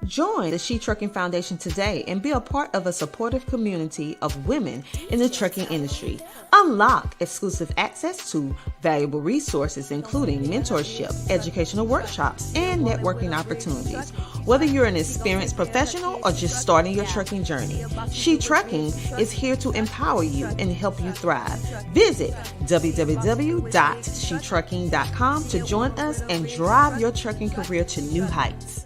Join the Shetrucking Foundation today and be a part of a supportive community of women in the trucking industry. Unlock exclusive access to valuable resources, including mentorship, educational workshops, and networking opportunities. Whether you're an experienced professional or just starting your trucking journey, Shetrucking is here to empower you and help you thrive. Visit www.shetrucking.com to join us and drive your trucking career to new heights.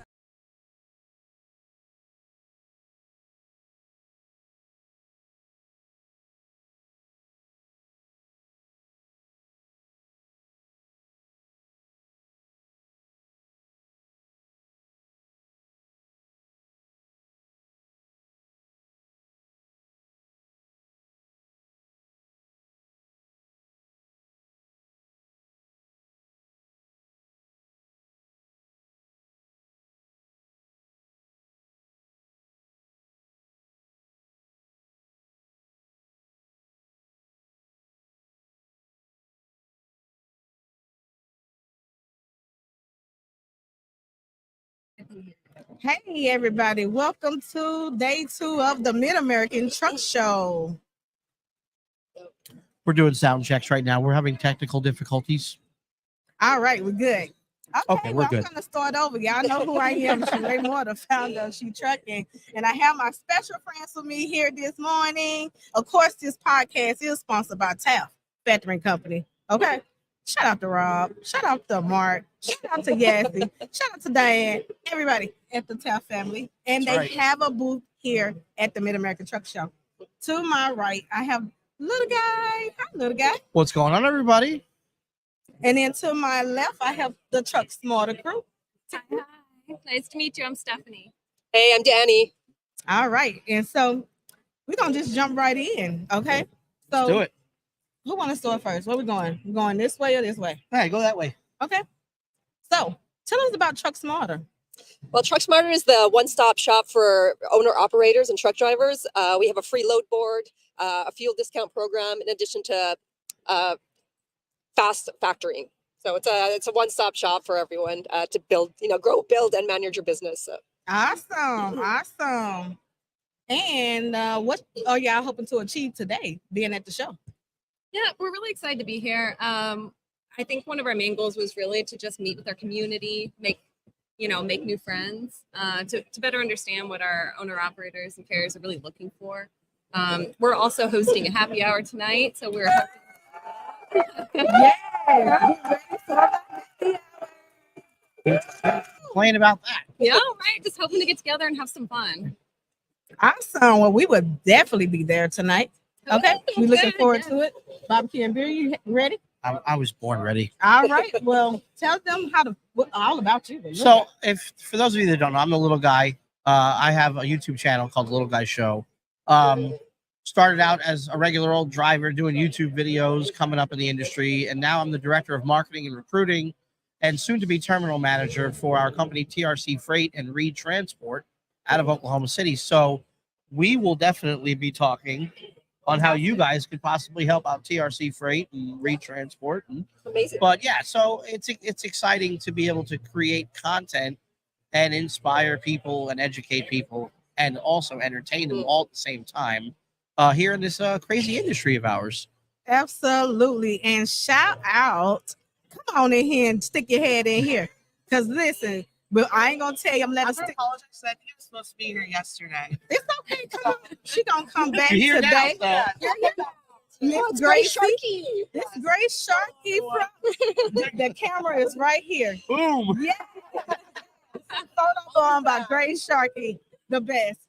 Hey, everybody. Welcome to day 2 of the Mid-American Truck Show. We're doing sound checks right now. We're having technical difficulties. All right, we're good. Okay, we're good. I'm going to start over. Y'all know who I am. Sheree Moore, the founder of Shetrucking. And I have my special friends with me here this morning. Of course, this podcast is sponsored by Taft Factoring Company. Okay? Shout out to Rob. Shout out to Mark. Shout out to Yassi. Shout out to Diane. Everybody at the Taft family. And That's they right. have a booth here at the Mid-American Truck Show. To my right, I have little guy. Hi, little guy. What's going on, everybody? And then to my left, I have the Truck Smarter crew. Hi. Nice to meet you. I'm Stephanie. Hey, I'm Danny. All right. And so we're going to just jump right in. Okay. So Let's do it. who want to start first? Where we going? We going this way or this way? Hey, go that way. Okay. So tell us about Truck Smarter. Well, Truck Smarter is the one-stop shop for owner-operators and truck drivers. We have a free load board, a fuel discount program, in addition to fast factoring. So it's a one-stop shop for everyone to build, grow, build, and manage your business. So. Awesome. Awesome. And what are y'all hoping to achieve today being at the show? Yeah, we're really excited to be here. I think one of our main goals was really to just meet with our community, make new friends, to better understand what our owner operators and carriers are really looking for. We're also hosting a happy hour tonight, so we're Playing about that. right. Just hoping to get together and have some fun. Awesome. Well, we would definitely be there tonight. Okay. We're looking Good, forward yeah. to it. Barbecue and beer, you ready? I was born ready. All right. Well, tell them all about you. So, for those of you that don't know, I'm the little guy. I have a YouTube channel called The Little Guy Show. Started out as a regular old driver doing YouTube videos, coming up in the industry, and now I'm the director of marketing and recruiting, and soon to be terminal manager for our company TRC Freight and Reed Transport out of Oklahoma City. So, we will definitely be talking on how you guys could possibly help out TRC Freight and Reed Transport. Amazing. But yeah, so it's exciting to be able to create content and inspire people and educate people and also entertain them all at the same time here in this crazy industry of ours. Absolutely. And shout out. Come on in here and stick your head in here. Because listen, but I ain't going to tell you. I'm letting I apologize. I think I was supposed to be here yesterday. It's okay. Come on. She going to come back You're here today. now, Miss Gracie. This Grace Sharkey from the camera is right here. Boom. Yeah. Photo on by Grace Sharkey, the best.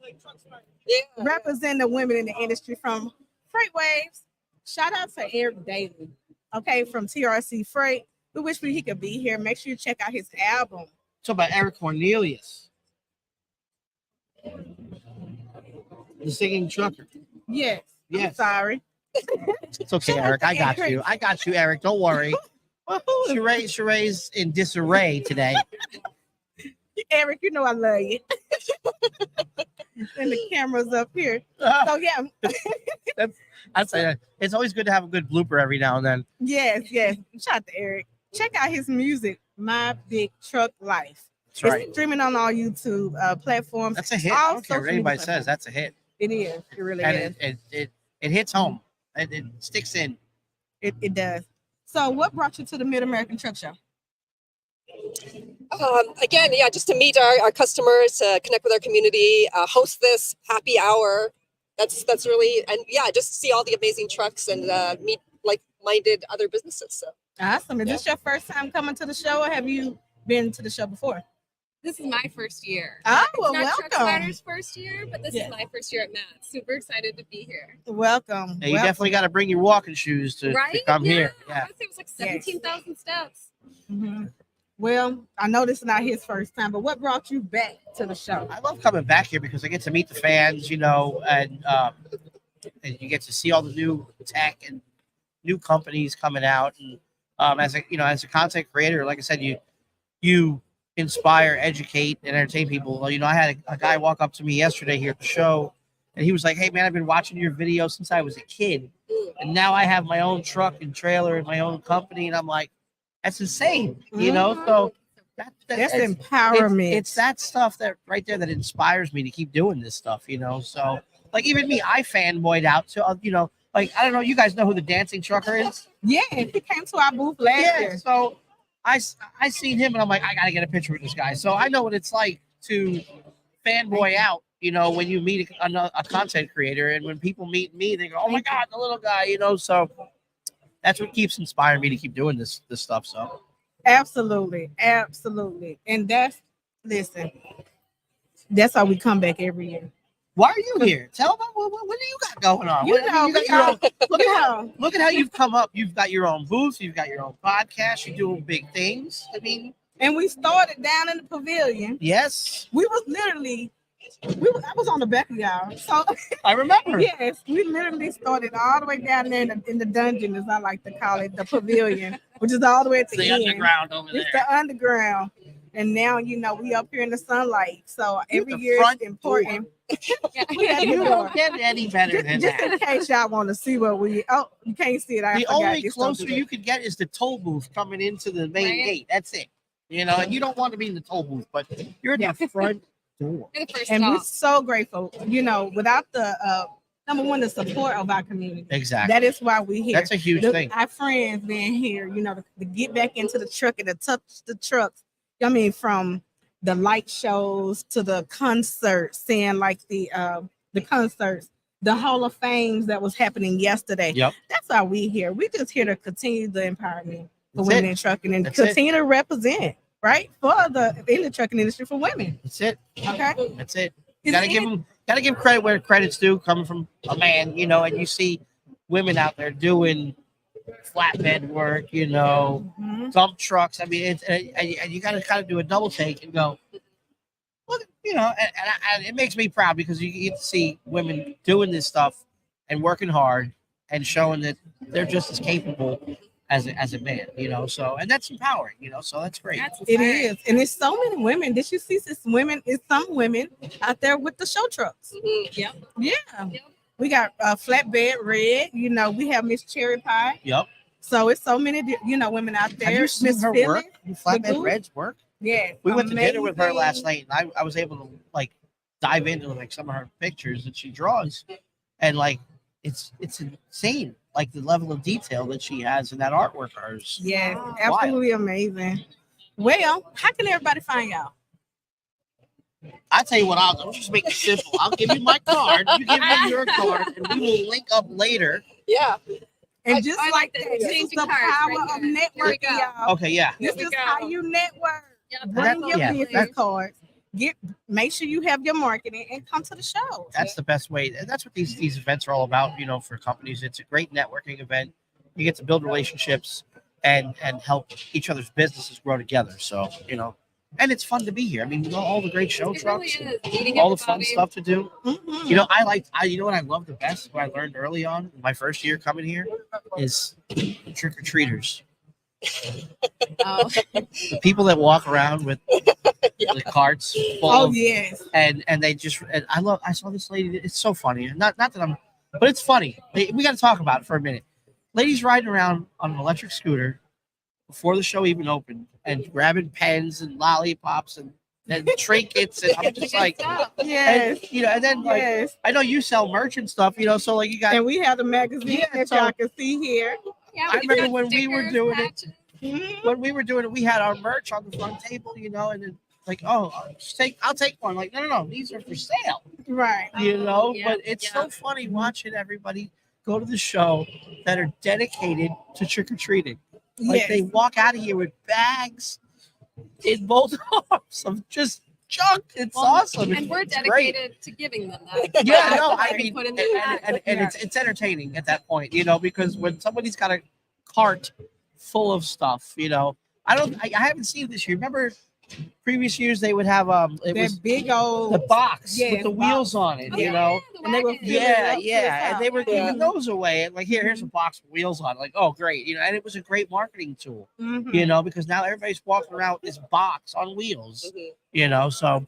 Yeah. Represent the women in the industry from Freight Waves. Shout out to Eric Daly, okay, from TRC Freight. We wish he could be here. Make sure you check out his album. Talk about Eric Cornelius, the singing trucker. Yes. I'm Yes. sorry. It's okay, Eric. I got you. I got you, Eric. Don't worry. Sheree's in disarray today. Eric, you know I love you. And the camera's up here. So yeah. I'd say it's always good to have a good blooper every now and then. Yes. Shout out to Eric. Check out his music, My Big Truck Life. That's right. It's streaming on all YouTube platforms. That's a hit. All I don't care what social anybody media says. That's a hit. It is. It really And is. it hits home. It sticks in. It does. So, what brought you to the Mid American Truck Show? Again, yeah, just to meet our customers, connect with our community, host this happy hour. That's really, and yeah, just see all the amazing trucks and meet like-minded other businesses. So Awesome. Is this your first time coming to the show, or have you been to the show before? This is my first year. Oh, It's well, not Truck welcome. Spiders' first year, but this Yes. is my first year at Matt. Super excited to be here. Welcome. Yeah, you definitely got to bring your walking shoes to come here. I Yeah. would say it was like 17,000 steps. Mhm. Well, I know this is not his first time, but what brought you back to the show? I love coming back here because I get to meet the fans, and you get to see all the new tech and new companies coming out. And as a content creator, like I said, you inspire, educate, and entertain people. I had a guy walk up to me yesterday here at the show, and he was like, "Hey man, I've been watching your videos since I was a kid, and now I have my own truck and trailer and my own company." And I'm like, "That's insane," So That's it's- empowerment. It's that stuff that right there that inspires me to keep doing this stuff, So like even me, I fanboyed out to like I don't know, you guys know who the dancing trucker is? Yeah, he came to our booth last year. So I seen him and I'm like, I gotta get a picture with this guy. So I know what it's like to fanboy out, when you meet a content creator, and when people meet me, they go, "Oh my God, the little guy," So that's what keeps inspiring me to keep doing this stuff. So Absolutely. And listen, that's how we come back every year. why are you here? Tell them what do you got going on? You know, got your own, Yeah. look at how you've come up. You've got your own booth. You've got your own podcast. You're doing big things. I mean, And we started down in the pavilion. yes, We was literally, I was on the back of y'all. So I remember. yes, we literally started all the way down there in the dungeon, as I like to call it, the pavilion, which is all the way at the The end. underground over It's there. the underground. And now, we up here in the sunlight. So every the year front it's important. Yeah. We at the You door. don't get any better than Just that. in case y'all want to see what you can't see it. I The forgot. only Just don't do closer that. you could get is the toll booth coming into the main Right. gate. That's it. And you don't want to be in the toll booth, but you're at the front door. You're the first And we're stop. so grateful, without the number one, the support of our community. Exactly. That is why we're here. That's a huge thing. Our friends being here, to get back into the truck and to touch the trucks. I mean, from the light shows to the concerts, seeing like the concerts, the Hall of Fames that was happening yesterday. Yep. That's why we here. We just here to continue the empowerment for That's women it. in trucking and That's it. continue to represent, right, in the trucking industry for women. That's it. Okay. That's it. Is Gotta it gotta give credit where credit's due, coming from a man, and you see women out there doing flatbed work, Mhm. dump trucks. I mean, and you gotta kind of do a double take and go, look, and it makes me proud because you get to see women doing this stuff and working hard and showing that they're just as capable as a man, So, and that's empowering, So that's great. That's It inspiring. is, and it's so many women. Did you see some women? It's some women out there with the show trucks. Yep. Yeah, Yep. we got flatbed red. We have Miss Cherry Pie. Yep. So it's so many, women out there. Have you seen Miss her Phyllis. work? Flatbed Boo. Red's work? Yeah, We went to dinner with her amazing. last night, and I was able to dive into some of her pictures that she draws, and it's insane, the level of detail that she has in that artwork of hers. Yes, Wow. absolutely amazing. Well, how can everybody find y'all? I tell you what, I'll just make it simple. I'll give you my card, you give me your card, and we will link up later. yeah, And I just like like that. that, this is Changing the cards power right of here. Here we networking, go. y'all. Okay, yeah. This Here is we how go. you network. Yep. Bring your Yeah, business that's- cards. Make sure you have your marketing and come to the show. That's the best way. And that's what these events are all about, for companies. It's a great networking event. You get to build relationships and help each other's businesses grow together. So, and it's fun to be here. I mean, all the great show It really trucks, is. Meeting all the fun everybody. stuff to do. Mhm. You know what I love the best, what I learned early on, my first year coming here, is trick-or-treaters. Oh, The people that walk around with the carts full Oh of, yes. and they just, and I saw this lady, it's so funny. Not that but it's funny. We got to talk about it for a minute. Ladies riding around on an electric scooter before the show even opened and grabbing pens and lollipops and and trinkets, and I'm just like, Yes. and, and then like Yes. I know you sell merch and stuff, so like you got. And we have the magazine Yeah, that so- y'all can see here. Yeah, I we've remember got when we were stickers, doing patches. Mhm. When we were doing it, we had our merch on the front table, and then like, oh, I'll take one. Like, no, these are for sale, Right. Yeah, But it's so funny watching everybody go to the show that are dedicated to trick or treating. Like Yes. they walk out of here with bags in both arms of just junk. It's Well, awesome. And we're It's great. dedicated to giving them that. Yeah, no, Like, I mean, put in and, the bag. and it's entertaining at that point, because when somebody's got a cart full of stuff, I haven't seen it this year. Remember, previous years they would have it That was big old the box yes, with the box. wheels on it, Oh, yeah, the And they were wagon. filling it up to the and they top. were giving Yeah. those away. And like, here's a box with wheels on it. Like, oh, great, and it was a great marketing tool, Mhm. because now everybody's walking around with this box on wheels, Mhm. So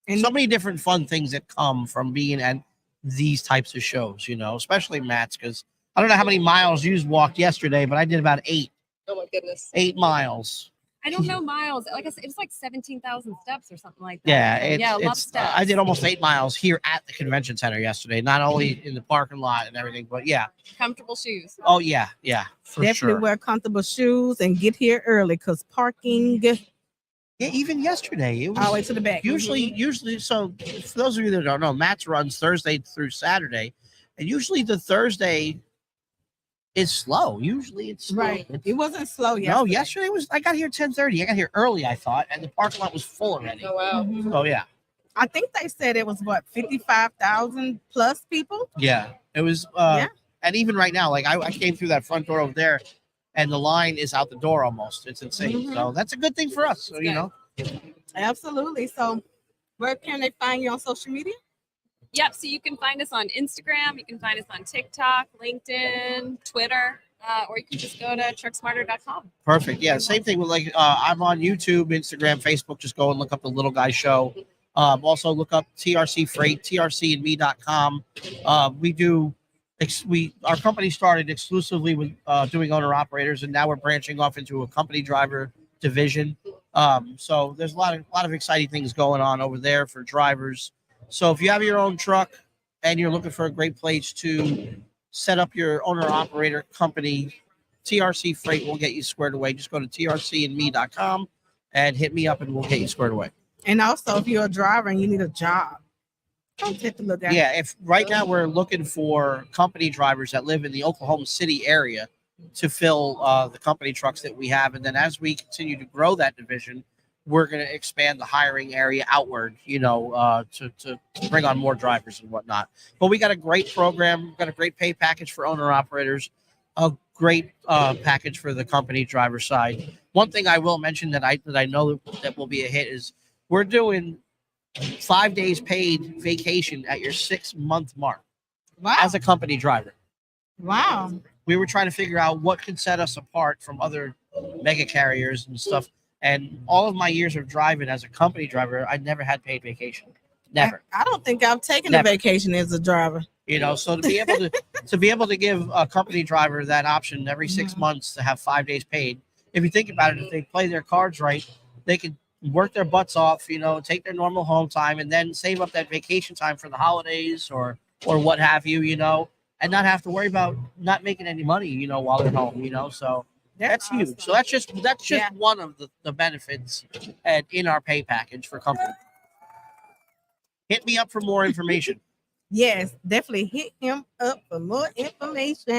And so many different fun things that come from being at these types of shows, especially Matt's, because I don't know how many miles you walked yesterday, but I did about 8 Oh my goodness. miles. I don't know miles. Like I said, it was like 17,000 steps or something like that. Yeah, So, it's, a lot of it's steps. I did almost 8 miles here at the convention center yesterday, not only in the parking lot and everything, but yeah. Comfortable shoes. Oh yeah, for definitely sure. wear comfortable shoes and get here early because parking Yeah, even yesterday it all the way was to the back. usually. So for those of you that don't know, Matt's runs Thursday through Saturday, and usually the Thursday is slow. Usually it's slow. Right. It wasn't slow yesterday. No, yesterday was. I got here 10:30. I got here early, I thought, and the parking lot was full already. Oh wow. Mhm. Oh yeah, I think they said it was 55,000 plus people. yeah. It was. Yeah. And even right now, like I came through that front door over there, and the line is out the door almost. It's insane. Mhm. So that's a good thing for us. So Absolutely. So where can they find you on social media? Yep. So you can find us on Instagram. You can find us on TikTok, LinkedIn, Twitter, or you can just go to trucksmarter.com. Perfect. Yeah. Same thing with I'm on YouTube, Instagram, Facebook. Just go and look up the Little Guy Show. Also look up TRC Freight, trcandme.com. Our company started exclusively with doing owner operators, and now we're branching off into a company driver division. So there's a lot of exciting things going on over there for drivers. So if you have your own truck and you're looking for a great place to set up your owner operator company, TRC Freight will get you squared away. Just go to trcandme.com and hit me up, and we'll get you squared away. And also, if you're a driver and you need a job, don't take a look at Yeah, if right now we're looking for company drivers that live in the Oklahoma City area to fill the company trucks that we have, and then as we continue to grow that division, we're going to expand the hiring area outward, to bring on more drivers and whatnot. But we got a great program, we've got a great pay package for owner operators, a great package for the company driver side. One thing I will mention that I know that will be a hit is we're doing 5 days paid vacation at your 6-month mark Wow. as a company driver. Wow. We were trying to figure out what could set us apart from other mega carriers and stuff. And all of my years of driving as a company driver, I never had paid vacation. Never. I don't think I've taken Never. a vacation as a driver. So to be able to give a company driver that option every 6 months to have 5 days paid, if you think about it, if they play their cards right, they could work their butts off, take their normal home time and then save up that vacation time for the holidays or what have you, and not have to worry about not making any money, while they're home, So that's huge. awesome. So that's just Yeah. one of the benefits in our pay package for company. Hit me up for more information. Yes, definitely hit him up for more information.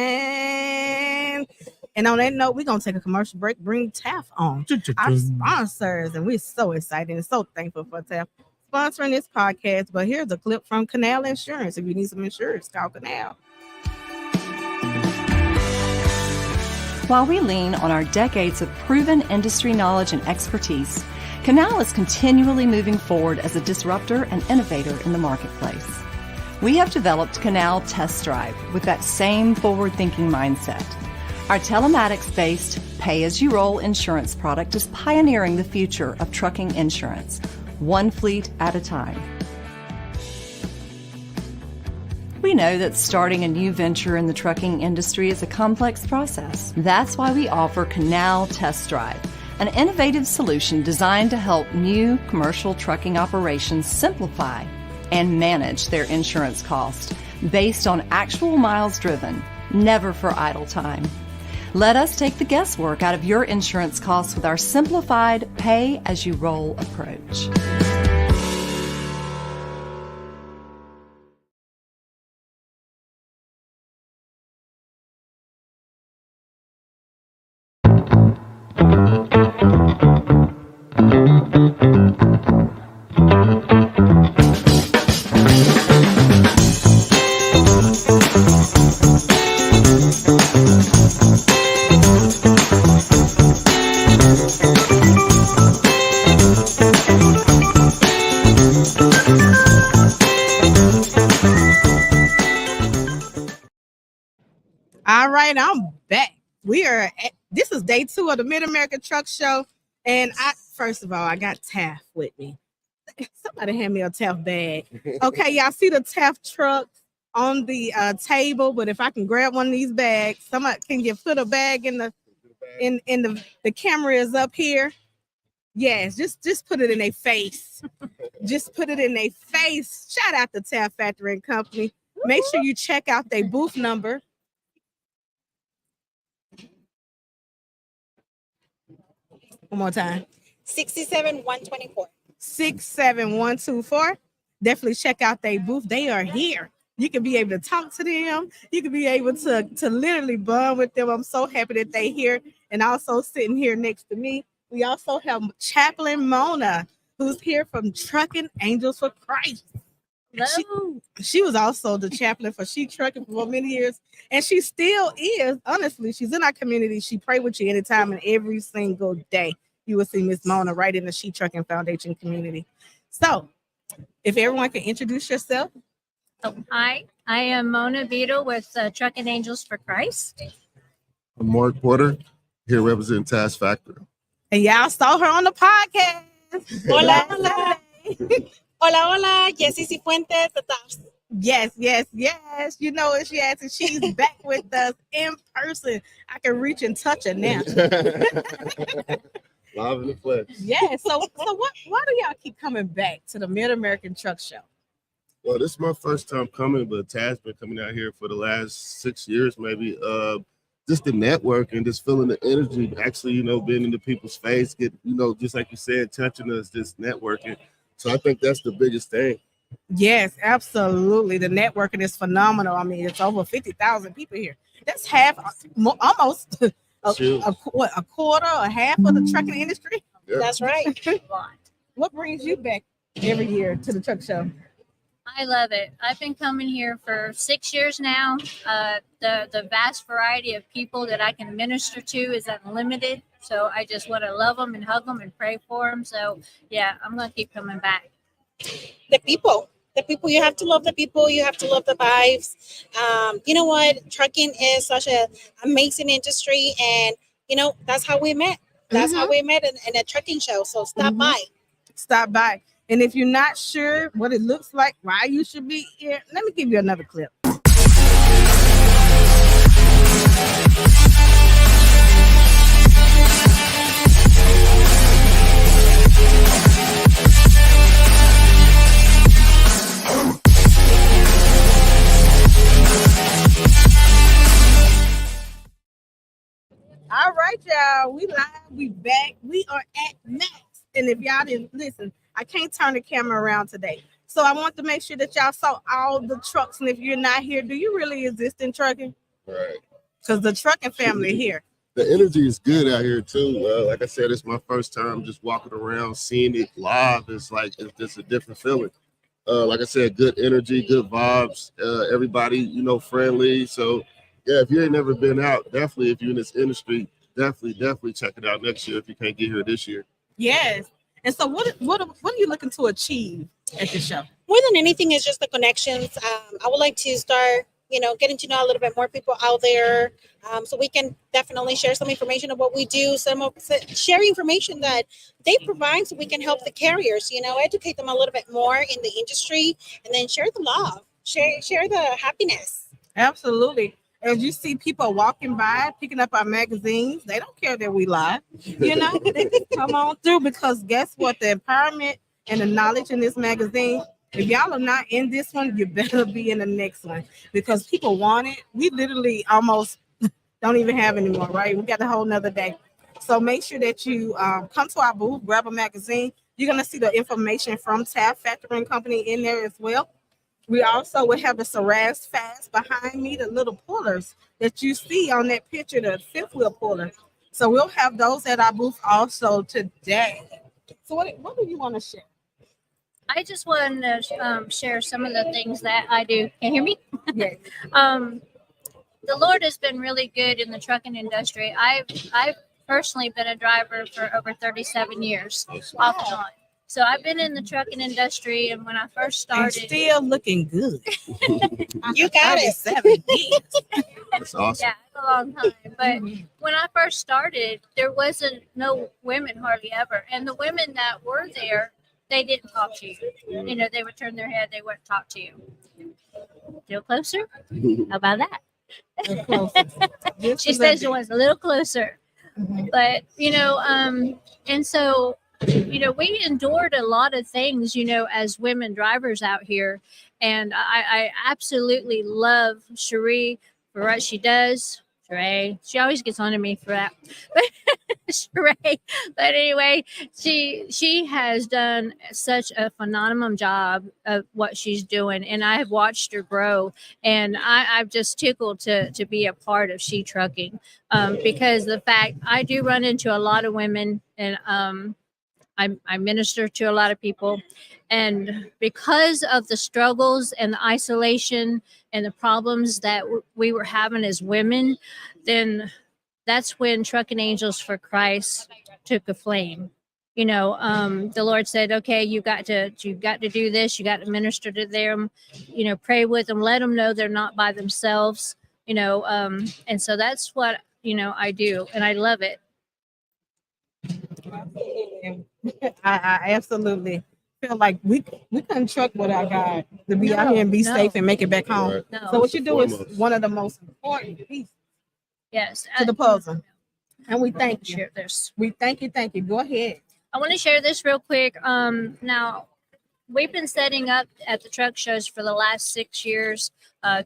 And on that note, we're going to take a commercial break, bring TAF on, our sponsors. And we're so excited and so thankful for TAF sponsoring this podcast. But here's a clip from Canal Insurance. If you need some insurance, call Canal. While we lean on our decades of proven industry knowledge and expertise, Canal is continually moving forward as a disruptor and innovator in the marketplace. We have developed Canal Test Drive with that same forward-thinking mindset. Our telematics-based pay-as-you-roll insurance product is pioneering the future of trucking insurance, one fleet at a time. We know that starting a new venture in the trucking industry is a complex process. That's why we offer Canal Test Drive, an innovative solution designed to help new commercial trucking operations simplify and manage their insurance costs based on actual miles driven, never for idle time. Let us take the guesswork out of your insurance costs with our simplified pay-as-you-roll approach. All right, I'm back. This is day 2 of the Mid-America Truck Show. And first of all, I got Taft with me. Somebody hand me a Taft bag. Okay, y'all see the Taft truck on the table, but if I can grab one of these bags, somebody can put a bag in the camera is up here. Yes, just put it in their face. Just put it in their face. Shout out to Taft Factory and Company. Make sure you check out their booth number. One more time. 67124. 67124. Definitely check out their booth. They are here. You can be able to talk to them. You can be able to literally bond with them. I'm so happy that they're here. And also sitting here next to me, we also have Chaplain Mona, who's here from Trucking Angels for Christ. She was also the chaplain for Shetrucking for many years, and she still is. Honestly, she's in our community. She pray with you anytime and every single day. You will see Miss Mona right in the Shetrucking Foundation community. So, if everyone can introduce yourself. Oh, hi, I am Mona Beadle with Trucking Angels for Christ. I'm Mark Porter, here representing Task Factor. And y'all saw her on the podcast. Hola, hola. Hola, hola. Jessie Cifuentes. Yes. You know what she has, and she's back with us in person. I can reach and touch her now. Live in the flesh. Yeah. So why do y'all keep coming back to the Mid-American Truck Show? Well, this is my first time coming, but Taz been coming out here for the last 6 years, maybe. Just the network and just feeling the energy, actually, being in the people's face, just like you said, touching us, just networking. So I think that's the biggest thing. Yes, absolutely. The networking is phenomenal. I mean, it's over 50,000 people here. That's half, almost a quarter or half of the trucking industry. Yeah. That's right. What brings you back every year to the truck show? I love it. I've been coming here for 6 years now. The vast variety of people that I can minister to is unlimited. So I just want to love them and hug them and pray for them. So yeah, I'm going to keep coming back. The people, you have to love the people. You have to love the vibes. You know what? Trucking is such an amazing industry. And, that's how we met. That's how we met in a trucking show. So stop by. Stop by. And if you're not sure what it looks like, why you should be here, let me give you another clip. All right, y'all. We live. We back. We are at Max. And if y'all didn't listen, I can't turn the camera around today. So I want to make sure that y'all saw all the trucks. And if you're not here, do you really exist in trucking? Right. Because the trucking family here. The energy is good out here too. Like I said, it's my first time just walking around, seeing it live. It's just a different feeling. Like I said, good energy, good vibes. Everybody, friendly. So yeah, if you ain't never been out, definitely if you're in this industry, definitely check it out next year if you can't get here this year. Yes. And so what are you looking to achieve at the show? More than anything is just the connections. I would like to start, getting to know a little bit more people out there. So we can definitely share some information of what we do, share information that they provide so we can help the carriers, educate them a little bit more in the industry, and then share the love, share the happiness. Absolutely. As you see people walking by, picking up our magazines, they don't care that we lie. You know, they just come on through because guess what? The empowerment and the knowledge in this magazine, if y'all are not in this one, you better be in the next one because people want it. We literally almost don't even have anymore, right? We got a whole nother day. So make sure that you come to our booth, grab a magazine. You're going to see the information from Taft Factoring Company in there as well. We also will have the Saraz Fast behind me, the little pullers that you see on that picture, the fifth wheel puller. So we'll have those at our booth also today. So what do you want to share? I just want to share some of the things that I do. Can you hear me? Yes. The Lord has been really good in the trucking industry. I've personally been a driver for over 37 years off and on. So I've been in the trucking industry, and when I first started, And still looking good. You got it. 7 years. That's awesome. yeah, it's a long time. But when I first started, there wasn't no women hardly ever, and the women that were there, they didn't talk to you. You know, they would turn their head, they wouldn't talk to you. Still closer? How about that? She says she was a little closer. But, you know, and so, you know, we endured a lot of things, you know, as women drivers out here. And I absolutely love Cherie for what she does. Sheree, she always gets on to me for that. But Sheree, but anyway, she has done such a phenomenal job of what she's doing, and I have watched her grow, and I'm just tickled to be a part of Shetrucking, because the fact I do run into a lot of women, and I minister to a lot of people, and because of the struggles and the isolation and the problems that we were having as women, then that's when Trucking Angels for Christ took a flame. You know, the Lord said, okay, you got to do this. You got to minister to them, you know, pray with them, let them know they're not by themselves, you know, and so that's what, you know, I do, and I love it. I absolutely feel like we couldn't truck without God to be out here and be safe and make it back home. Right. No. So what you do is one of the most important pieces Yes. to the puzzle. And we thank you. Share this. We thank you. Go ahead. I want to share this real quick. Now, we've been setting up at the truck shows for the last 6 years,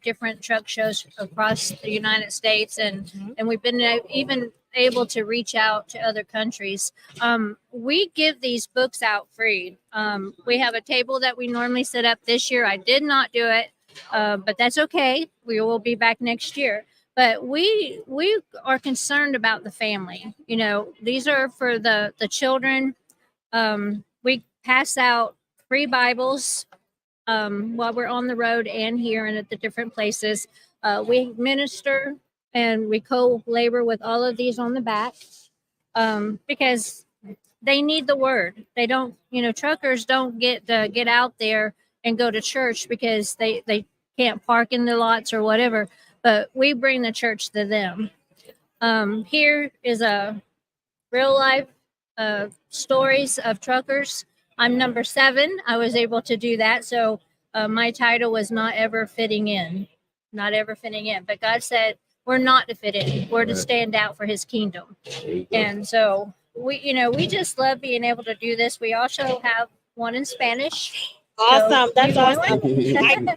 different truck shows across the United States, and we've been even able to reach out to other countries. We give these books out free. We have a table that we normally set up this year. I did not do it, but that's okay. We will be back next year. But we are concerned about the family. You know, these are for the children. We pass out free Bibles while we're on the road and here and at the different places. We minister and we co-labor with all of these on the back, because they need the word. They don't, you know, truckers don't get out there and go to church because they can't park in the lots or whatever, but we bring the church to them. Here is a real life stories of truckers. I'm number 7. I was able to do that. So my title was not ever fitting in, but God said, we're not to fit in. We're to stand out for his kingdom. And so we just love being able to do this. We also have one in Spanish. Awesome. So That's awesome.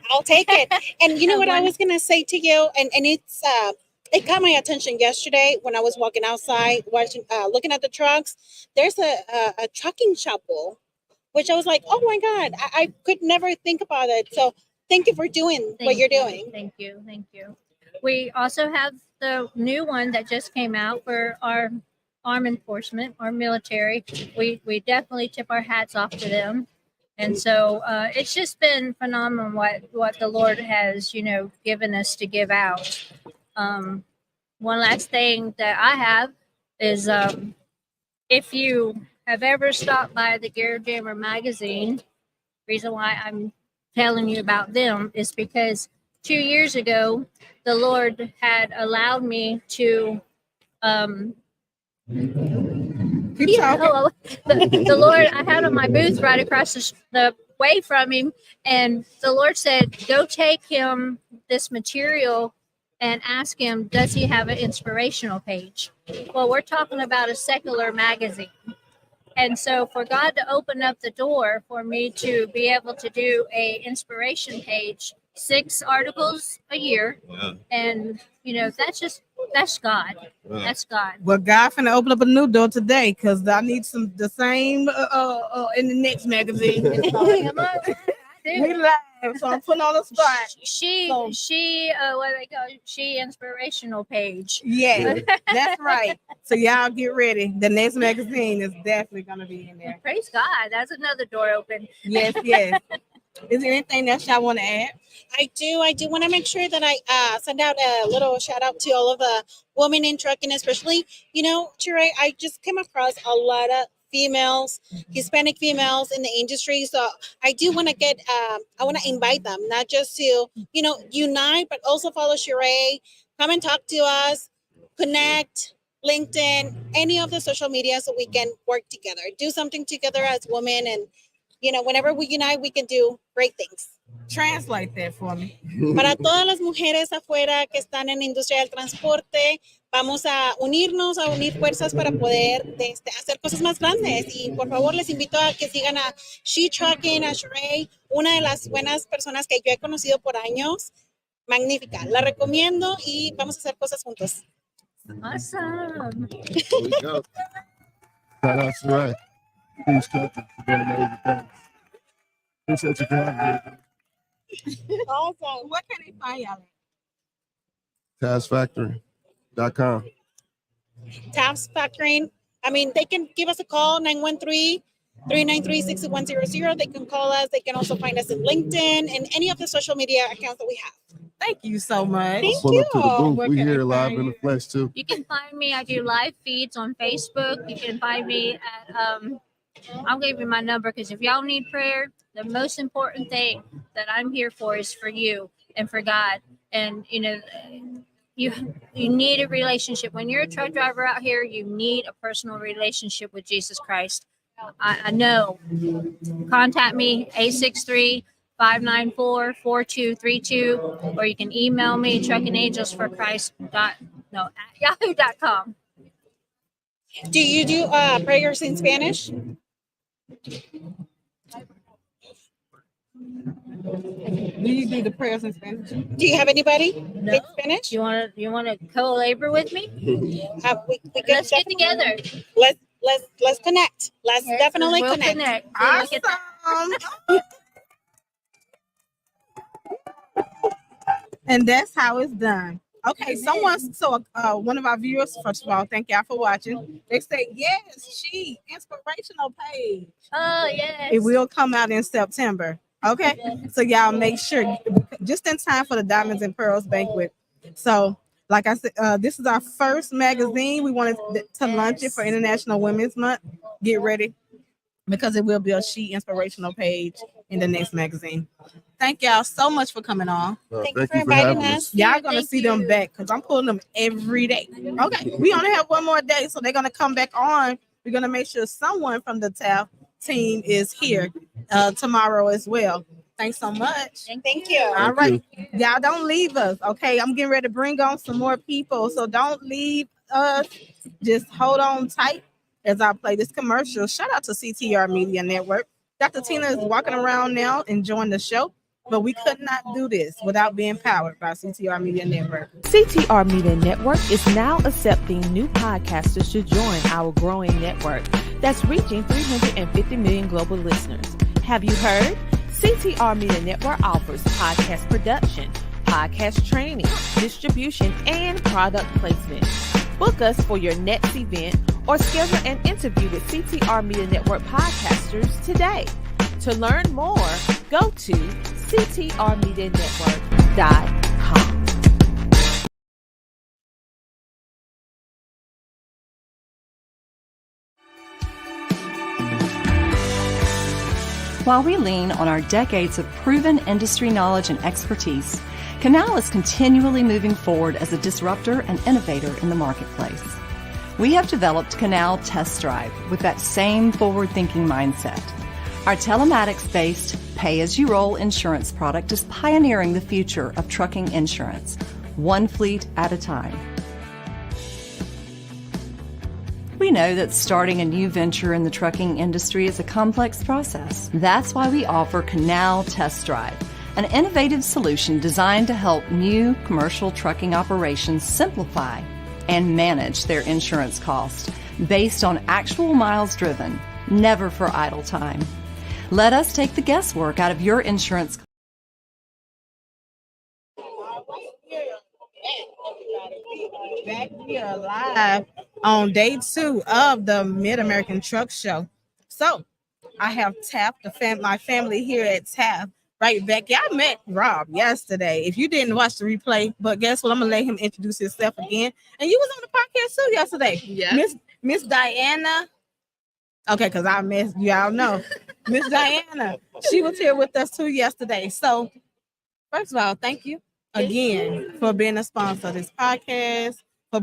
I'll take it. And you know what I was going to say to you? And it's, it caught my attention yesterday when I was walking outside, watching, looking at the trucks. There's a trucking chapel, which I was like, oh my God, I could never think about it. So thank you for doing what you're doing. Thank you. Thank you. We also have the new one that just came out for our armed enforcement, our military. We definitely tip our hats off to them. And so it's just been phenomenal what the Lord has, you know, given us to give out. One last thing that I have is if you have ever stopped by the Gear Jammer magazine, reason why I'm telling you about them is because 2 years ago, the Lord had allowed me to the Lord, I had on my booth right across the way from him, and the Lord said, go take him this material and ask him, does he have an inspirational page? Well, we're talking about a secular magazine. And so for God to open up the door for me to be able to do a inspiration page, 6 articles a year. Yeah. And, that's God. Yeah. That's God. Well, God finna open up a new door today because I need the same in the next magazine. We live, so I'm putting on the spot. She what they call she inspirational page. Yeah, that's right. So y'all get ready. The next magazine is definitely gonna be in there. Praise God. That's another door open. Yes, yes. Is there anything else y'all want to add? I do want to make sure that I send out a little shout out to all of the women in trucking, especially, Chiray, I just came across a lot of females, Hispanic females in the industry. So I do want to I want to invite them, not just to, unite, but also follow Chiray, come and talk to us, connect, LinkedIn, any of the social media so we can work together, do something together as women. And, whenever we unite, we can do great things. Translate that for me. Para todas las mujeres afuera que están en la industria del transporte, vamos a unirnos, a unir fuerzas para poder hacer cosas más grandes. Y por favor, les invito a que sigan a Shetrucking, a Sheree, una de las buenas personas que yo he conocido por años. Magnífica. La recomiendo y vamos a hacer cosas juntos. Awesome. There we go. Shout out to Ray. Please come for doing amazing things. Appreciate you for having me. Awesome. What can they find y'all TaskFactory.com. Task Factoring. They can give us a call, 913-393-6100. They can call us. They can also find us in LinkedIn and any of the social media accounts that we have. Thank you so much. Pull up to the booth. Where We can here they live find in you? the flesh too. You can find me. I do live feeds on Facebook. You can find me at I'll give you my number because if y'all need prayer, the most important thing that I'm here for is for you and for God. And you need a relationship. When you're a truck driver out here, you need a personal relationship with Jesus Christ. I know. Contact me 863-594-4232, or you can email me truckingangelsforchrist@yahoo.com. Do you do prayers in Spanish? Do you do the prayers in Spanish? Do you have anybody in Spanish? You want to co-labor with me? We could Let's get definitely- together. Let's connect. Let's Yes, definitely we'll connect. Awesome. And that's how it's done. Okay, one of our viewers, first of all, thank y'all for watching. They say, yes, inspirational page. Oh, yes. It will come out in September. Okay, so y'all make sure, just in time for the Diamonds and Pearls banquet. So, like I said, this is our first magazine. We wanted to launch it for International Women's Month. Get ready, because it will be a She inspirational page in the next magazine. Thank y'all so much for coming on. Thank you for inviting us. Y'all gonna Thank see them you. back because I'm pulling them every day. Okay, we only have one more day, so they're gonna come back on. We're gonna make sure someone from the TAF team is here tomorrow as well. Thanks so much. Thank you. All right, y'all don't leave us. Okay, I'm getting ready to bring on some more people, so don't leave us. Just hold on tight as I play this commercial. Shout out to CTR Media Network. Dr. Tina is walking around now enjoying the show, but we could not do this without being powered by CTR Media Network. CTR Media Network is now accepting new podcasters to join our growing network that's reaching 350 million global listeners. Have you heard? CTR Media Network offers podcast production, podcast training, distribution, and product placement. Book us for your next event or schedule an interview with CTR Media Network podcasters today. To learn more, go to ctrmedianetwork.com. While we lean on our decades of proven industry knowledge and expertise, Canal is continually moving forward as a disruptor and innovator in the marketplace. We have developed Canal Test Drive with that same forward-thinking mindset. Our telematics-based pay-as-you-roll insurance product is pioneering the future of trucking insurance. one fleet at a time. We know that starting a new venture in the trucking industry is a complex process. That's why we offer Canal Test Drive, an innovative solution designed to help new commercial trucking operations simplify and manage their insurance costs based on actual miles driven, never for idle time. Let us take the guesswork out of your insurance. Back here live on day 2 of the Mid-American Truck Show. So I have Taft, my family here at Taft, right back. Yeah, I met Rob yesterday. If you didn't watch the replay, but guess what? I'm gonna let him introduce himself again. And you was on the podcast too yesterday. Yeah. Miss Diana. Okay, because I missed y'all know. Miss Diana. She was here with us too yesterday. So first of all, thank you again for being a sponsor of this podcast, for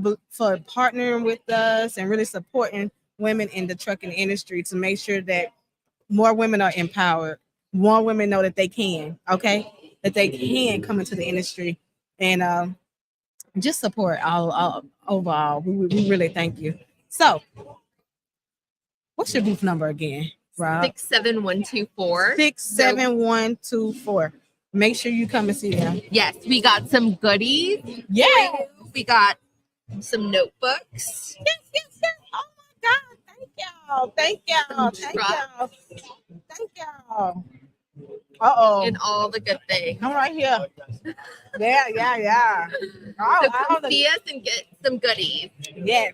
partnering with us and really supporting women in the trucking industry to make sure that more women are empowered. More women know that they can, okay? That they can come into the industry and just support all overall. We really thank you. So, what's your booth number again, Rob? 67124. 67124. Make sure you come and see them. Yes, we got some goodies. Yeah. We got some notebooks. Yes. Oh my God. Thank y'all. Thank y'all. Uh-oh. And all the good things. Come right here. Yeah. So come see us and get some goodies. Yeah.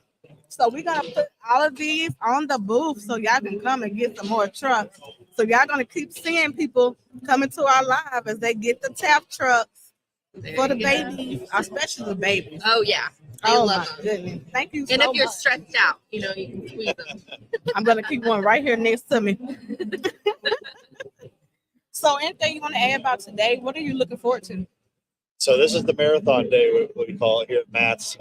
So we're gonna put all of these on the booth so y'all can come and get some more trucks. So y'all gonna keep seeing people coming to our live as they get the tap trucks for the babies, especially the babies. Oh yeah. I love them. Goodness. Thank you so And if you're much. stressed out, you can squeeze them. I'm gonna keep one right here next to me. So anything you want to add about today? What are you looking forward to? So this is the marathon day, what we call it here at Matt's.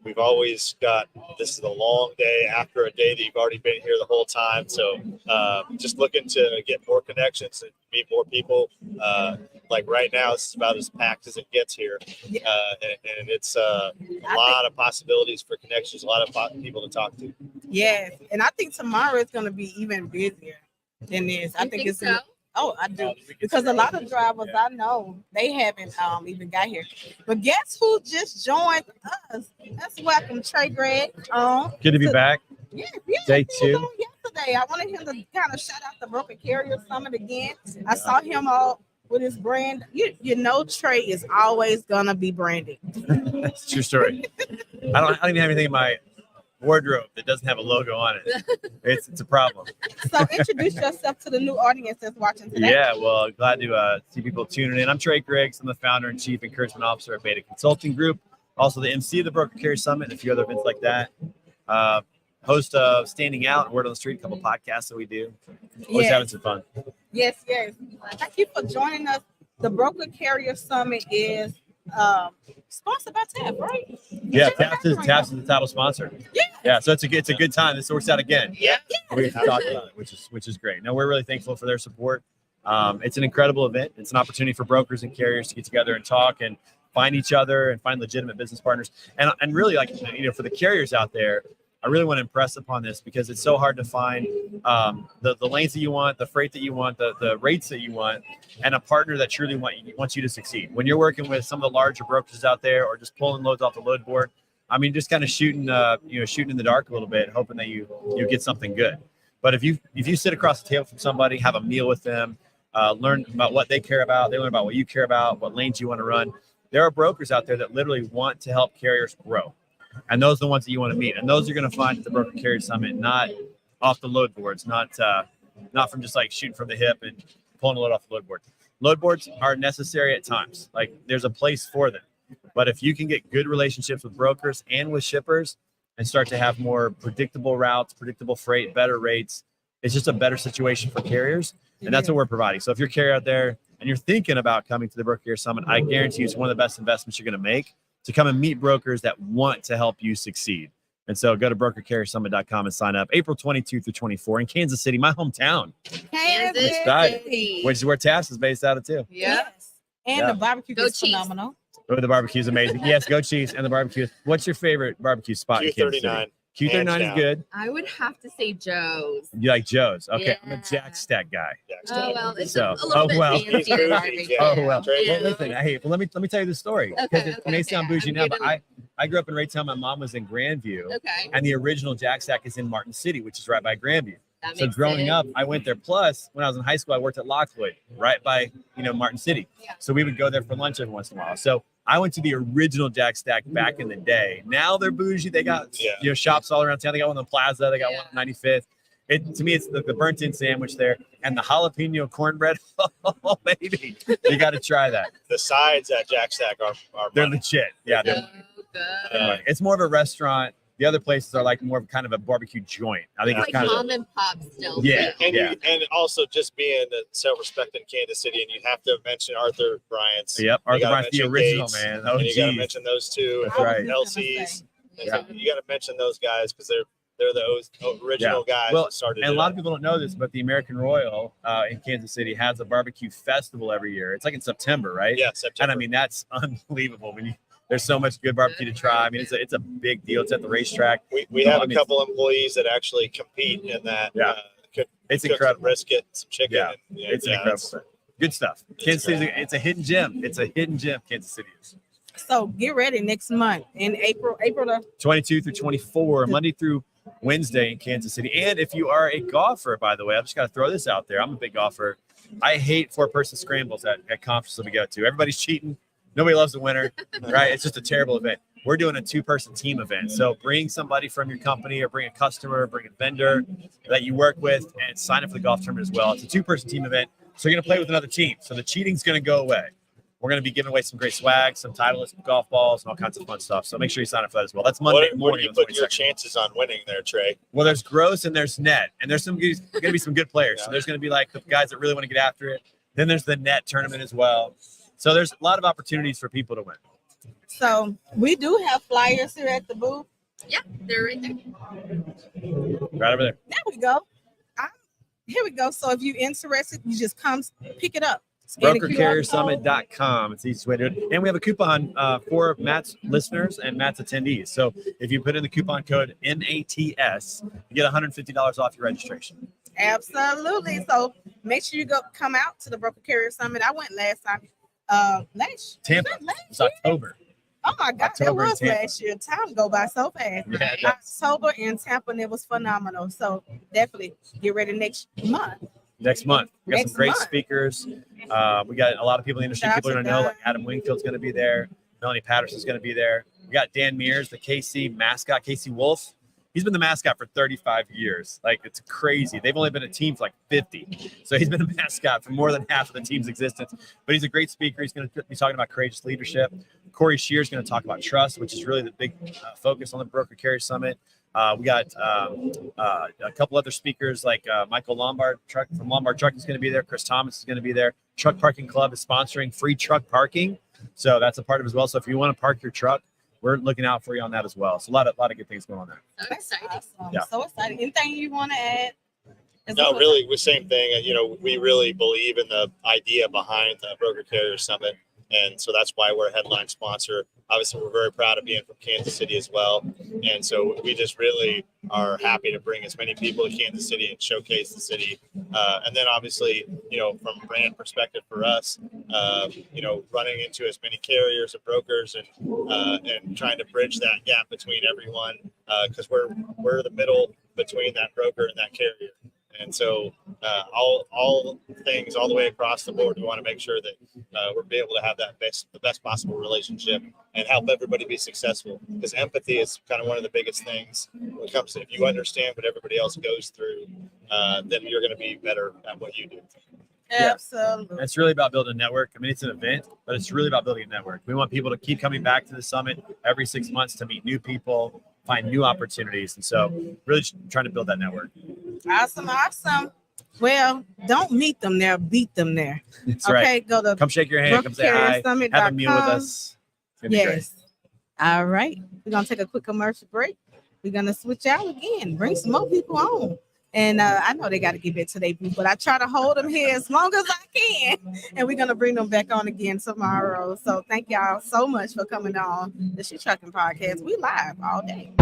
We've always got, this is a long day after a day that you've already been here the whole time. So just looking to get more connections and meet more people. Like right now, this is about as packed as it gets here. And it's a lot of possibilities for connections, a lot of people to talk to. Yes. And I think tomorrow is going to be even busier than this. I think it's so? Oh, I do. Because a lot of drivers I know, they haven't even got here. But guess who just joined us? Let's welcome Trey Greg. Good to be back. Yeah, Day 2. Yesterday, I wanted him to kind of shout out the Broker Carrier Summit again. I saw him all with his brand. You know, Trey is always gonna be branded. That's a true story. I don't even have anything in my wardrobe that doesn't have a logo on it. It's a problem. So introduce yourself to the new audience that's watching today. Yeah, well, glad to see people tuning in. I'm Trey Griggs. I'm the founder and chief encouragement officer at Beta Consulting Group. Also the MC of the Broker Carrier Summit and a few other events like that. Host of Standing Out, Word on the Street, a couple podcasts that we do. Always having some fun. Yes. Thank you for joining us. The Broker Carrier Summit is sponsored by TAP, right? Yeah, TAP is the title sponsor. Yeah, so it's a good time. This works out again. Yeah. We have to talk about it, which is great. No, we're really thankful for their support. It's an incredible event. It's an opportunity for brokers and carriers to get together and talk and find each other and find legitimate business partners. And really, like, for the carriers out there, I really want to impress upon this because it's so hard to find the lanes that you want, the freight that you want, the rates that you want, and a partner that truly wants you to succeed. When you're working with some of the larger brokers out there or just pulling loads off the load board, I mean, just kind of shooting in the dark a little bit, hoping that you get something good. But if you sit across the table from somebody, have a meal with them, learn about what they care about, they learn about what you care about, what lanes you want to run. There are brokers out there that literally want to help carriers grow. And those are the ones that you want to meet. And those you're going to find at the Broker Carrier Summit, not off the load boards, not from just like shooting from the hip and pulling a load off the load board. Load boards are necessary at times. Like there's a place for them. But if you can get good relationships with brokers and with shippers and start to have more predictable routes, predictable freight, better rates, it's just a better situation for carriers. And that's what we're providing. So if you're a carrier out there and you're thinking about coming to the Broker Carrier Summit, I guarantee you it's one of the best investments you're going to make to come and meet brokers that want to help you succeed. And so go to brokercarriersummit.com and sign up April 22 through 24 in Kansas City, my hometown. Kansas City. Which is where TAPS is based out of too. Yeah. And the barbecue is phenomenal. Oh, the barbecue is amazing. Yes, go Chiefs and the barbecue. What's your favorite barbecue spot in Kansas City? Q39. Q39 is good. I would have to say Joe's. You like Joe's? Okay, I'm a Yeah. Jack Stack guy. Oh well, it's So- a little bit fancier He's bougie, barbecue. yeah. Oh well. Yeah. Well, listen, hey, well, let me tell you the story because Okay, it may sound okay. bougie I'm now, but getting- I grew up in Raytown. My mom was in Grandview, Okay. and the original Jack Stack is in Martin City, which is right by Grandview. That So makes growing sense. up, I went there. Plus, when I was in high school, I worked at Lockwood, right by Martin City. Yeah. So we would go there for lunch every once in a while. So I went to the original Jack Stack back in the day. Now they're bougie. They got shops all around town. They got one on the Plaza. They got one on 95th. To me, it's the burnt in sandwich there and the jalapeno cornbread. Oh, baby, you got to try that. The sides at Jack Stack are They're money. legit. Yeah, they're Good. it's more of a restaurant. The other places are like more of kind of a barbecue joint. I think Like it's kind mom of and pop still. Yeah. And and also just being a self-respecting Kansas City, and you have to mention Arthur Bryant's. Yep, You Arthur gotta Bryant's the mention original Gates, man. Oh, and you got to geez. mention those two. That's right. LC's. Yeah. You got to mention those guys because they're the original guys Well, that started. and a it lot up. of people don't know this, but the American Royal in Kansas City has a barbecue festival every year. It's like in September, right? Yeah, September. And I mean, that's unbelievable. There's so much good barbecue to try. I mean, it's a big deal. It's at the racetrack. We So, have I a mean, couple employees that actually compete in that. Yeah. It's cook incredible. some brisket, some chicken. Yeah, and, it's an incredible thing. Good stuff. Kansas City, it's a hidden gem. It's a hidden gem. Kansas City is. So get ready next month in April the 22 through 24, Monday through Wednesday in Kansas City. And if you are a golfer, by the way, I've just got to throw this out there. I'm a big golfer. I hate 4-person scrambles at conferences that we go to. Everybody's cheating. Nobody loves the winner, right? It's just a terrible event. We're doing a 2-person team event. So bring somebody from your company or bring a customer, bring a vendor that you work with and sign up for the golf tournament as well. It's a 2-person team event. So you're going to play with another team. So the cheating's going to go away. We're going to be giving away some great swag, some Titleist golf balls, and all kinds of fun stuff. So make sure you sign up for that as well. That's Monday What morning. do you on the put your 22nd. chances on winning there, Trey? Well, there's gross and there's net, and there's going to be some good players. So there's going to be like the guys that really want to get after it. Then there's the net tournament as well. So there's a lot of opportunities for people to win. So we do have flyers here at the booth. Yeah, they're right there. Right over there. There we go. Here we go. So if you're interested, you just come pick it up. Scan the QR code. BrokerCarrierSummit.com. It's the easiest way to do it. And we have a coupon for Matt's listeners and Matt's attendees. So if you put in the coupon code NATS, you get $150 off your registration. Absolutely. So make sure you come out to the Broker Carrier Summit. I went last time. Tampa. It's October. Oh my God, October that in was Tampa. last year. Time go by so fast. Yeah, it does. October in Tampa, and it was phenomenal. So definitely get ready next month. Next month. We got Next some great month. speakers. We got a lot of people in the industry. Shout People are out going to to know. Like Don. Adam Wingfield's going to be there. Melanie Patterson's going to be there. We got Dan Mears, the KC mascot, KC Wolf. He's been the mascot for 35 years. Like, it's crazy. They've only been a team for like 50. So he's been a mascot for more than half of the team's existence. But he's a great speaker. He's going to be talking about courageous leadership. Corey Shear's going to talk about trust, which is really the big focus on the Broker Carrier Summit. We got a couple other speakers like Michael Lombard from Lombard Trucking is going to be there. Chris Thomas is going to be there. Truck Parking Club is sponsoring free truck parking. So that's a part of it as well. So if you want to park your truck, we're looking out for you on that as well. So a lot of good things going on there. So exciting. Awesome. Yeah. So excited. Anything you want to add? No, really, the same thing. We really believe in the idea behind the Broker Carrier Summit. And so that's why we're a headline sponsor. Obviously, we're very proud of being from Kansas City as well. And so we just really are happy to bring as many people to Kansas City and showcase the city. And then obviously, from a brand perspective for us, running into as many carriers and brokers and trying to bridge that gap between everyone because we're the middle between that broker and that carrier. And so all things all the way across the board, we want to make sure that we're be able to have the best possible relationship and help everybody be successful. Because empathy is kind of one of the biggest things when it comes to, if you understand what everybody else goes through, then you're going to be better at what you do. Absolutely. It's really about building a network. I mean, it's an event, but it's really about building a network. We want people to keep coming back to the summit every 6 months to meet new people, find new opportunities. And so really just trying to build that network. Awesome. Well, don't meet them there, beat them there. That's Okay, right. go to Come shake your hand. Come say hi. BrokerCarrierSummit.com. Have a meal with us. It's gonna be great. Yes. All right. We're going to take a quick commercial break. We're going to switch out again. Bring some more people on. And I know they got to get back to their booth, but I try to hold them here as long as I can. And we're going to bring them back on again tomorrow. So thank y'all so much for coming on the Shetrucking podcast. We live all day.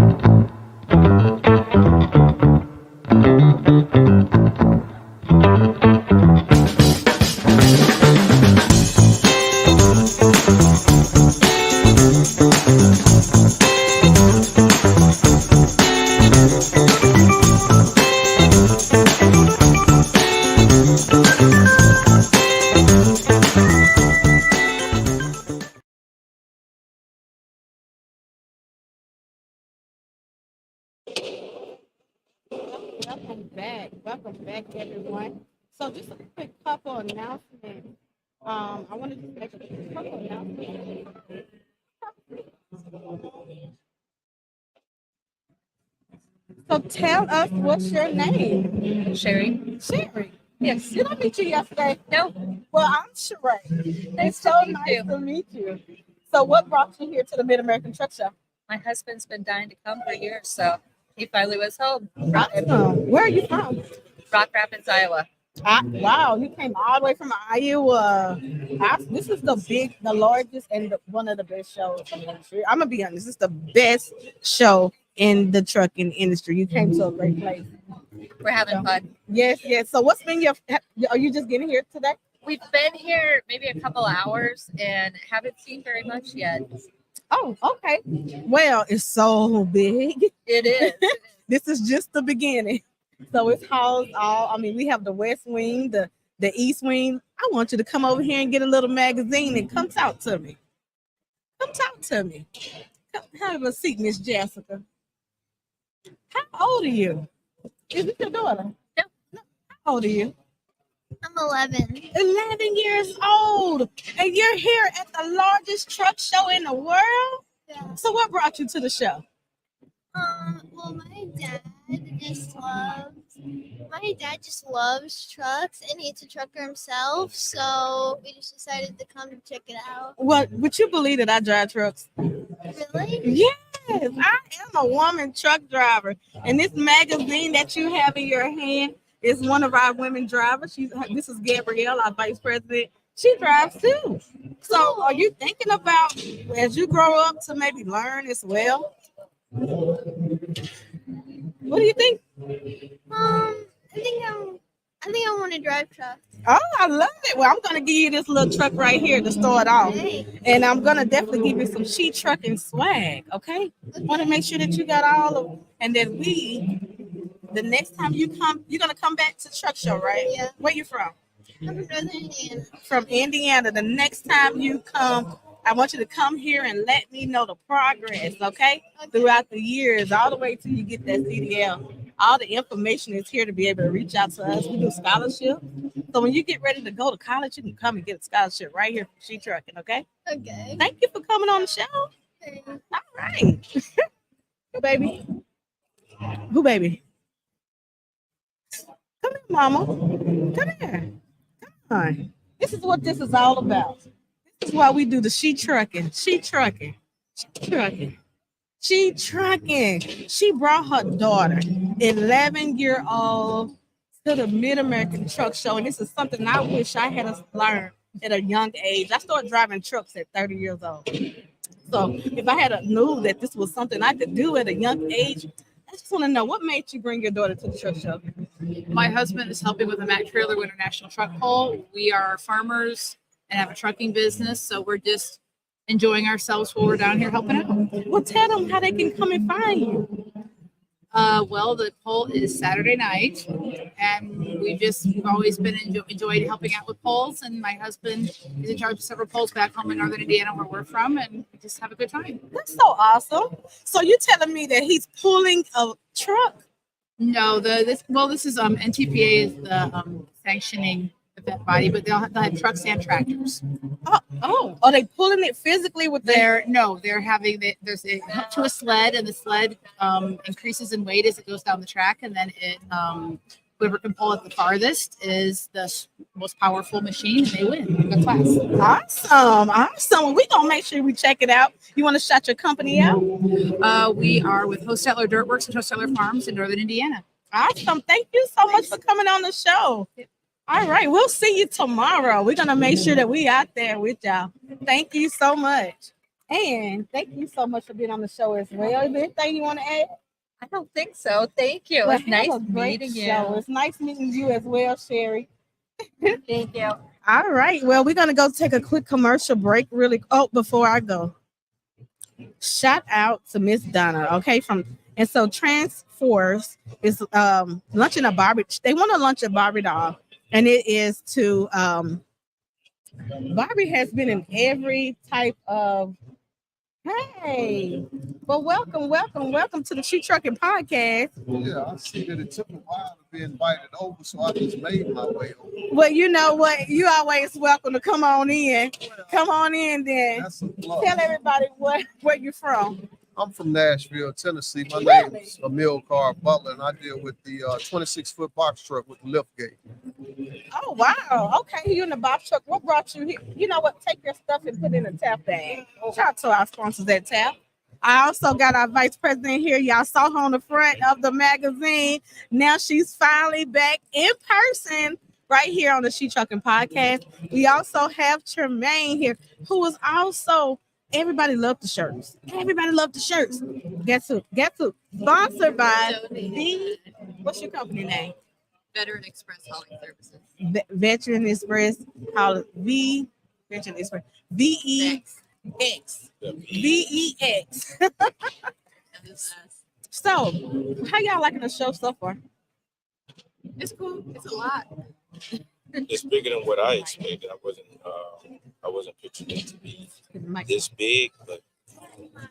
Welcome back, everyone. So just a quick couple announcements. I wanted to make a couple announcements. So tell us what's your name? Sherry. Sherry. Yes. Did I meet you yesterday? No. Well, I'm Sheree. It's so nice to meet you. So what brought you here to the Mid-American Truck Show? My husband's been dying to come for years, so he finally was home. Awesome. Where are you from? Rock Rapids, Iowa. Wow, you came all the way from Iowa. This is the largest and one of the best shows in the industry. I'm gonna be honest, this is the best show in the trucking industry. You came to a great place. We're having fun. Yes, yes. So what's been are you just getting here today? We've been here maybe a couple hours and haven't seen very much yet. Oh, okay. Well, it's so big. It is. This is just the beginning. So it's housed we have the West Wing, the East Wing. I want you to come over here and get a little magazine and come talk to me. Come talk to me. Come have a seat, Miss Jessica. How old are you? Is this your daughter? No. How old are you? I'm 11. 11 years old. And you're here at the largest truck show in the world? Yeah. So what brought you to the show? Well, my dad just loves trucks, and he's a trucker himself, so we just decided to come and check it out. What, would you believe that I drive trucks? Really? Yes, I am a woman truck driver. And this magazine that you have in your hand is one of our women drivers. This is Gabrielle, our vice president. She drives too. So are you thinking about, as you grow up, to maybe learn as well? What do you think? I think I want to drive truck. Oh, I love it. Well, I'm gonna give you this little truck right here to start off, and I'm gonna definitely give you some Shetrucking swag. Okay? Want to make sure that you got all of, and then the next time you come, you're gonna come back to the truck show, right? Yeah. Where you from? I'm from Northern Indiana. From Indiana. The next time you come, I want you to come here and let me know the progress, okay? Throughout the years, all the way till you get that CDL. All the information is here to be able to reach out to us. We do scholarships. So when you get ready to go to college, you can come and get a scholarship right here from Shetrucking, okay? Okay. Thank you for coming on the show. Okay. All right. Who baby? Who baby? Come here, mama. Come here. Come on. This is what this is all about. This is why we do the Shetrucking. Shetrucking. Shetrucking. Shetrucking. She brought her daughter, 11-year-old, to the Mid-American Truck Show. And this is something I wish I had learned at a young age. I started driving trucks at 30 years old. So if I had knew that this was something I could do at a young age, I just want to know, what made you bring your daughter to the truck show? My husband is helping with the Mack Trailer International Truck Pull. We are farmers and have a trucking business, so we're just enjoying ourselves while we're down here helping out. Well, tell them how they can come and find you. Well, the poll is Saturday night, and we've always been enjoyed helping out with polls. And my husband is in charge of several polls back home in Northern Indiana, where we're from, and we just have a good time. That's so awesome. So you're telling me that he's pulling a truck? No, this is NTPA is the sanctioning event body, but they'll have trucks and tractors. Oh, are they pulling it physically with they're having there's a hook to a sled, and the sled increases in weight as it goes down the track, and then it whoever can pull it the farthest is the most powerful machine, and they win the class. Awesome. We're gonna make sure we check it out. You want to shout your company out? We are with Hostetler Dirtworks and Hostetler Farms in Northern Indiana. Awesome. Thank you so much for coming on the show. All right. We'll see you tomorrow. We're going to make sure that we out there with y'all. Thank you so much. And thank you so much for being on the show as well. Is there anything you want to add? I don't think so. Thank you. Well, It's nice have a great meeting show. you. It's nice meeting you as well, Sherry. Thank you. All right. Well, we're going to go take a quick commercial break really. Oh, before I go, shout out to Miss Donna. Okay. And so Transforce is launching a Barbie. They want to launch a Barbie doll. And it is to Barbie has been in every type of well, welcome to the Shetrucking podcast. Yeah, I see that it took a while to be invited over, so I just made my way over. Well, you know what? You always welcome to come on in. Come on in then. That's a plus. Tell everybody where you're from. I'm from Nashville, Tennessee. My Really? name is Emil Carr Butler, and I deal with the 26-foot box truck with the lift gate. Oh, wow. Okay, you in the box truck. What brought you here? You know what? Take your stuff and put it in a tap bag. Shout out to our sponsors at Tap. I also got our vice president here. Y'all saw her on the front of the magazine. Now she's finally back in person right here on the Shetrucking podcast. We also have Tremaine here, who is also, everybody loved the shirts. Everybody loved the shirts. Guess who? Sponsored by what's your company name? Veteran Express Hauling Services. Veteran Express, Veteran Express, VEX. VEX. So, how y'all liking the show so far? It's cool. It's a lot. It's bigger than what I expected. I wasn't picturing it to be this big, but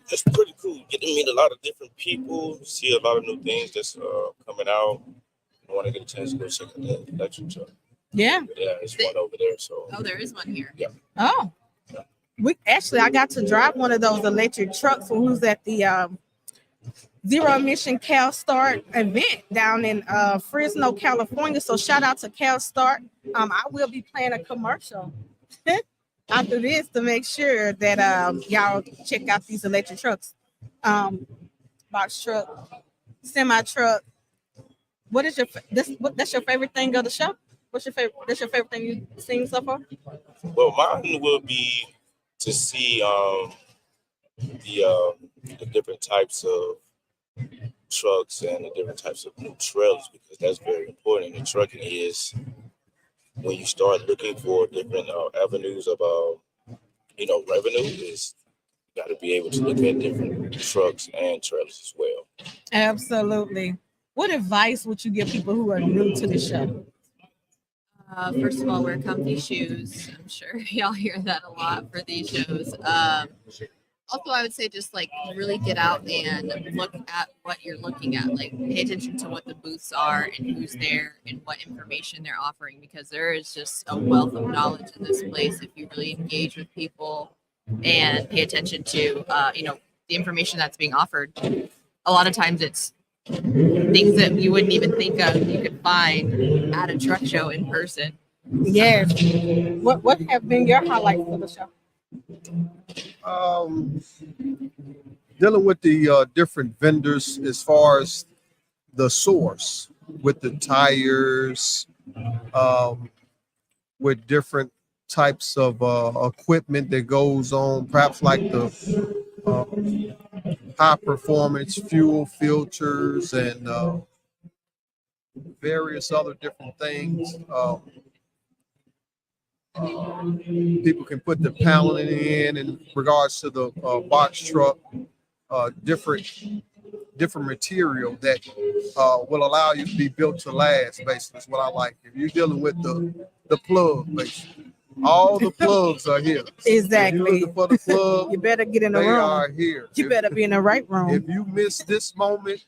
it's pretty cool. Get to meet a lot of different people, see a lot of new things that's coming out. I want to get a chance to go check out the electric truck. Yeah. Yeah, there's one over there. So. Oh, there is one here. Yeah. Oh. I got to drive one of those electric trucks when we was at the Zero Emission Cal Start event down in Fresno, California. So shout out to Cal Start. I will be playing a commercial after this to make sure that y'all check out these electric trucks. Box truck, semi truck. What is that's your favorite thing of the show? That's your favorite thing you've seen so far? Well, mine will be to see the different types of trucks and the different types of new trailers, because that's very important. And trucking is when you start looking for different avenues of revenue, is you got to be able to look at different trucks and trailers as well. Absolutely. What advice would you give people who are new to the show? First of all, wear comfy shoes. I'm sure y'all hear that a lot for these shows. Also, I would say just like really get out and look at what you're looking at. Like pay attention to what the booths are and who's there and what information they're offering, because there is just a wealth of knowledge in this place if you really engage with people and pay attention to the information that's being offered. A lot of times it's things that you wouldn't even think of you could find at a truck show in person. Yes. What have been your highlights for the show? Dealing with the different vendors as far as the source with the tires, with different types of equipment that goes on, perhaps like the high performance fuel filters and various other different things. People can put the paneling in regards to the box truck, different material that will allow you to be built to last, basically, is what I like. If you're dealing with the plug, basically, all the plugs are here. Exactly. If you're looking for the plug, you better get in the they room. are here. You better be in the right room. If you miss this moment,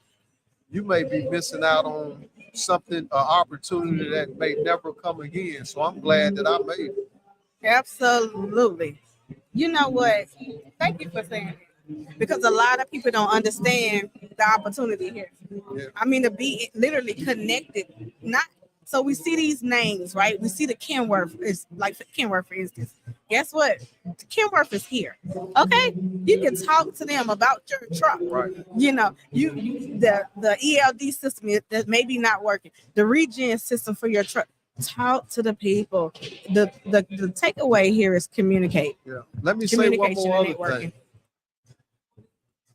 you may be missing out on something, an opportunity that may never come again. So I'm glad that I made it. Absolutely. You know what? Thank you for saying it, because a lot of people don't understand the opportunity here. Yeah. I mean, to be literally connected. So we see these names, right? We see the Kenworth, is like Kenworth, for instance. guess what? Kenworth is here. Okay, you can talk to them about your truck. Right. You know, the ELD system that may be not working, the regen system for your truck. Talk to the people. The takeaway here is communicate. Yeah. Let me say one Communication more and other networking. thing.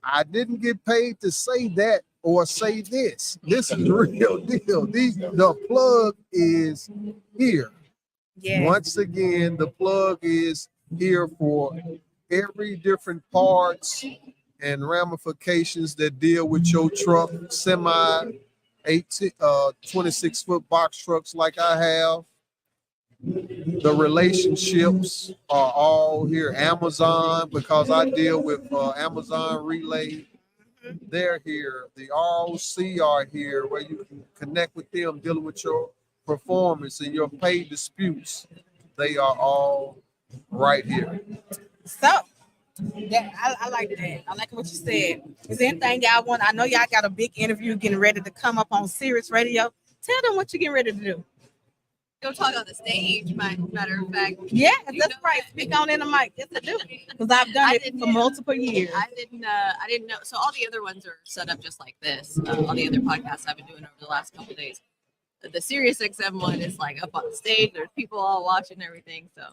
I didn't get paid to say that or say this. This is the real deal. The plug is here. Yeah. Once again, the plug is here for every different parts and ramifications that deal with your truck, semi, 26-foot box trucks like I have. The relationships are all here. Amazon, because I deal with Amazon Relay, they're here. The ROC are here, where you can connect with them, dealing with your performance and your pay disputes. They are all right here. So I like that. I like what you said. Is there anything y'all want? I know y'all got a big interview getting ready to come up on Sirius Radio. Tell them what you're getting ready to do. Go talk on the stage, matter of fact. Yeah, that's right. Speak on in the mic. Yes, I do. Because I've done it for multiple years. I didn't know. So all the other ones are set up just like this. All the other podcasts I've been doing over the last couple of days. The Sirius XM one is like up on the stage. There's people all watching everything. So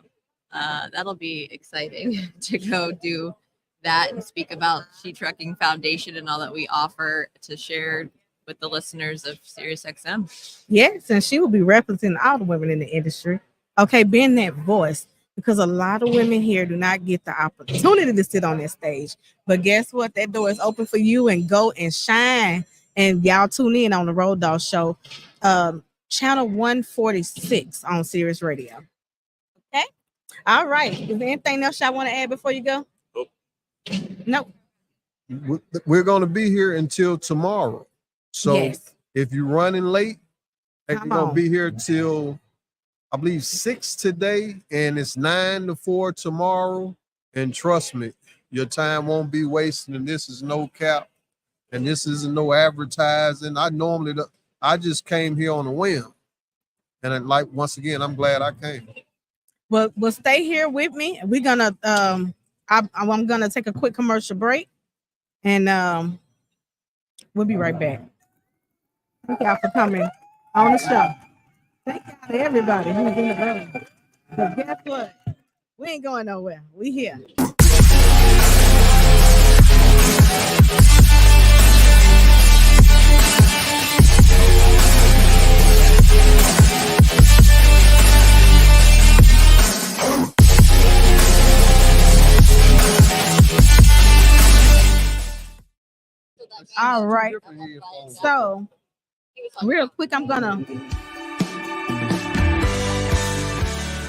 that'll be exciting to go do that and speak about Shetrucking Foundation and all that we offer to share with the listeners of Sirius XM. Yes, and she will be representing all the women in the industry. Okay, being that voice, because a lot of women here do not get the opportunity to sit on that stage. But guess what? That door is open for you, and go and shine. And y'all tune in on the Road Dog Show, channel 146 on Sirius Radio. Okay. All right. Is there anything else y'all want to add before you go? Nope. We're going to be here until tomorrow. So Yes. if you're running late, you're Come going to on. be here till, I believe, 6 today, and it's 9 to 4 tomorrow. And trust me, your time won't be wasted, and this is no cap, and this isn't no advertising. I just came here on a whim. And once again, I'm glad I came. Well, stay here with me. We're gonna I'm gonna take a quick commercial break, and we'll be right back. Thank y'all for coming on the show. Thank y'all to everybody who's in the room. But guess what? We ain't going nowhere. We here. All right. So, real quick, I'm gonna.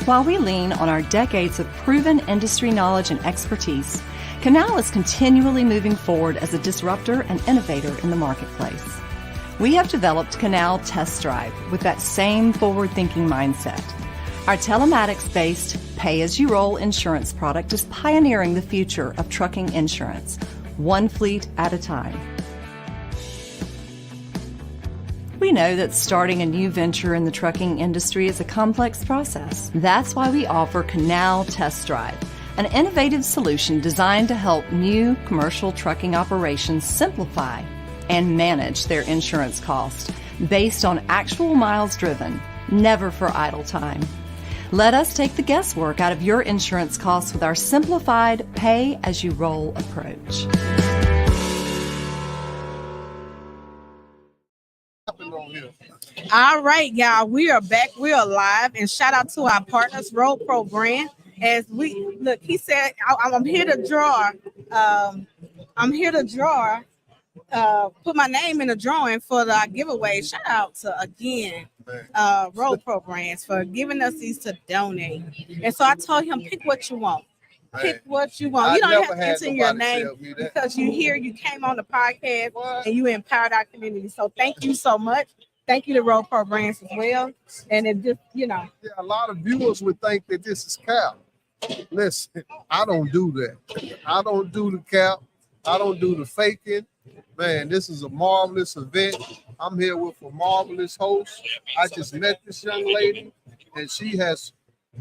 While we lean on our decades of proven industry knowledge and expertise, Canal is continually moving forward as a disruptor and innovator in the marketplace. We have developed Canal Test Drive with that same forward-thinking mindset. Our telematics-based pay-as-you-roll insurance product is pioneering the future of trucking insurance, one fleet at a time. We know that starting a new venture in the trucking industry is a complex process. That's why we offer Canal Test Drive, an innovative solution designed to help new commercial trucking operations simplify and manage their insurance costs based on actual miles driven, never for idle time. Let us take the guesswork out of your insurance costs with our simplified pay-as-you-roll approach. All right, y'all. We are back. We are live, and shout out to our partners, Road Pro Brand. As we look, he said, "I'm here to draw. Put my name in the drawing for the giveaway." Shout out to again, Road Pro Brands for giving us these to donate. And so I told him, pick what you want. Pick what you want. You don't have to enter your name because you came on the podcast and you empowered our community. So thank you so much. Thank you to Road Pro Brands as well. And it just, Yeah, a lot of viewers would think that this is cap. Listen, I don't do that. I don't do the cap. I don't do the faking. Man, this is a marvelous event. I'm here with a marvelous host. I just met this young lady, and she has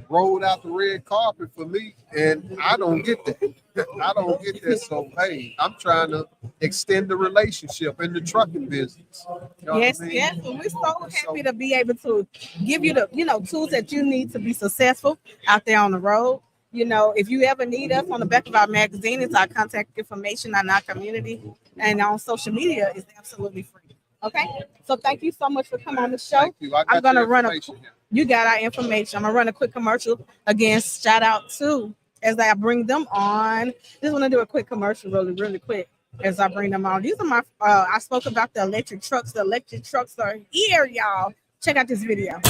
rolled out the red carpet for me, and I don't get that. I don't get that. So hey, I'm trying to extend the relationship in the trucking business. You know Yes, what I mean? yes. And we're so happy to be able to give you the, tools that you need to be successful out there on the road. If you ever need us, on the back of our magazine is our contact information on our community, and on social media is absolutely free. Okay, so thank you so much for coming on the show. Thank you. I got I'm gonna your run information here. You got our information. I'm gonna run a quick commercial again. Shout out to as I bring them on. Just want to do a quick commercial, really quick, as I bring them on. These are my. I spoke about the electric trucks. The electric trucks are here, y'all. Check out this video.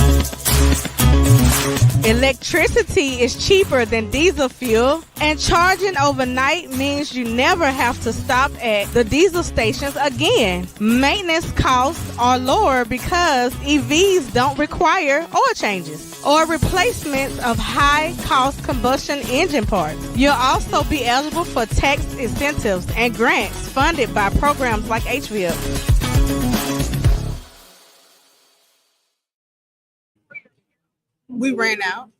Electricity is cheaper than diesel fuel, and charging overnight means you never have to stop at the diesel stations again. Maintenance costs are lower because EVs don't require oil changes or replacements of high-cost combustion engine parts. You'll also be eligible for tax incentives and grants funded by programs like HVIP. We ran out.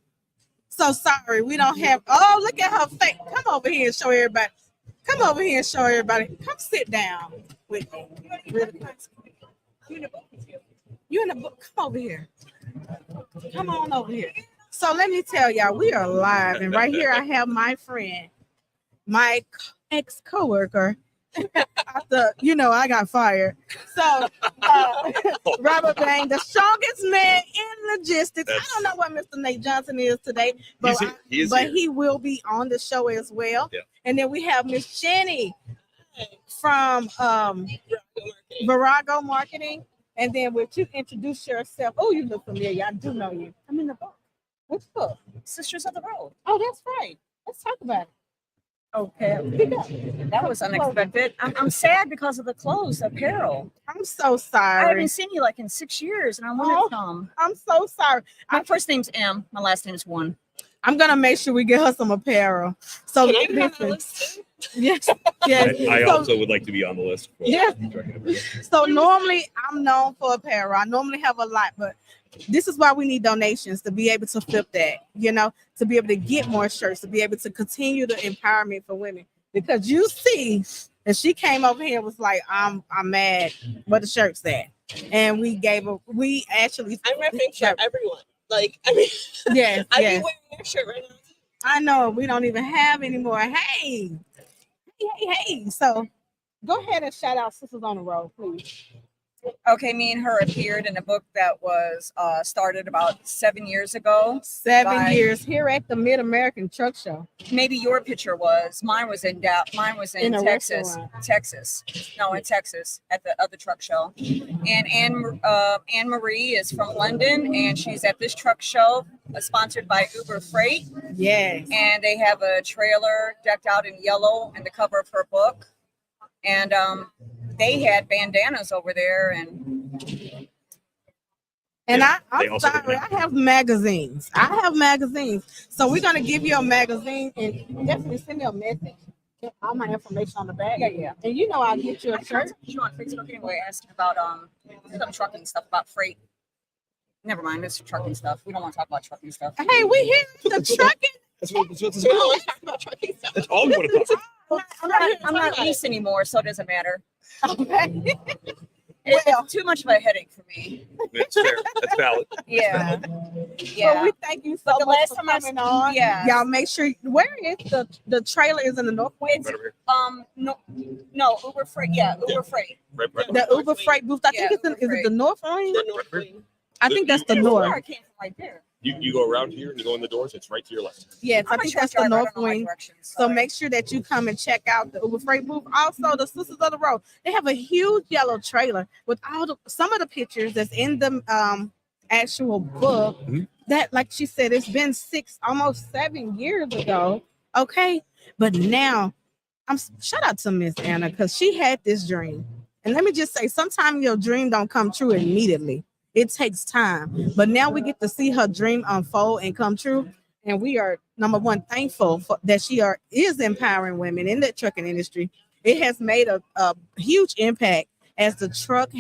So sorry, we don't have. Oh, look at her face. Come over here and show everybody. Come Come sit down with me. Really quick. You in the book? Come over here. Come on over here. So let me tell y'all, we are live, and right here I have my friend, my ex-coworker. After I got fired. So Robert Bang, the strongest man in logistics. I don't know what Mr. Nate Johnson is today, but he will be on the show as well. Yeah. And then we have Miss Jenny from Virago Marketing. And then would you introduce yourself? Oh, you look familiar. I do know you. I'm in the book. Which book? Sisters of the Road. Oh, that's right. Let's talk about it. Okay, that was unexpected. I'm sad because of the clothes, apparel. I'm so sorry. I haven't seen you like in 6 years, and I wanted to come. I'm so sorry. My first name's M. My last name's One. I'm gonna make sure we get her some apparel. So listen. Yes. I also would like to be on the list. Yes. So normally I'm known for apparel. I normally have a lot, but this is why we need donations to be able to flip that, to be able to get more shirts, to be able to continue the empowerment for women. Because you see, and she came over here and was like, I'm mad, where the shirt's at. And we actually I'm repping for everyone. Yes, I be wearing your shirt right now. I know we don't even have anymore. Hey. So go ahead and shout out Sisters on the Road, please. Okay, me and her appeared in a book that was started about 7 years ago. 7 years here at the Mid-American Truck Show. Maybe your picture was. Mine was in Texas. In Texas at the other truck show. And Anne Marie is from London, and she's at this truck show, sponsored by Uber Freight. Yes. And they have a trailer decked out in yellow in the cover of her book. And they had bandanas over there, and I'm sorry, I have magazines. So we're gonna give you a magazine, and definitely send me a message. Get all my information on the back. Yeah. And I'll get you a shirt. You on Facebook anyway, asking about some trucking stuff, about freight. Never mind, it's trucking stuff. We don't want to talk about trucking stuff. Hey, we here the trucking. That's what it's about. About trucking stuff. That's all we want to talk about. I'm not leased anymore, so it doesn't matter. Okay. It's too much of a headache for me. That's fair. That's valid. Yeah. So we thank you so much for coming on. Yeah. Y'all make sure. Where is the trailer? Is in the Northwest. No, Uber Freight. Yeah, Uber Freight. Right. The Uber Freight booth. I think it's is it the North Wing? The North Wing. I think that's the North. I came from right there. You go around here and you go in the doors. It's right to your left. Yes, I think that's the North Wing. So Sorry. make sure that you come and check out the Uber Freight booth. Also, the Sisters of the Road. They have a huge yellow trailer with some of the pictures that's in the actual book. Mm-hmm. That, like she said, it's been almost 7 years ago. Okay, but now shout out to Miss Anna, because she had this dream. And let me just say, sometimes your dream don't come true immediately. It takes time, but now we get to see her dream unfold and come true. And we are, number one, thankful that she is empowering women in the trucking industry. It has made a huge impact as the truck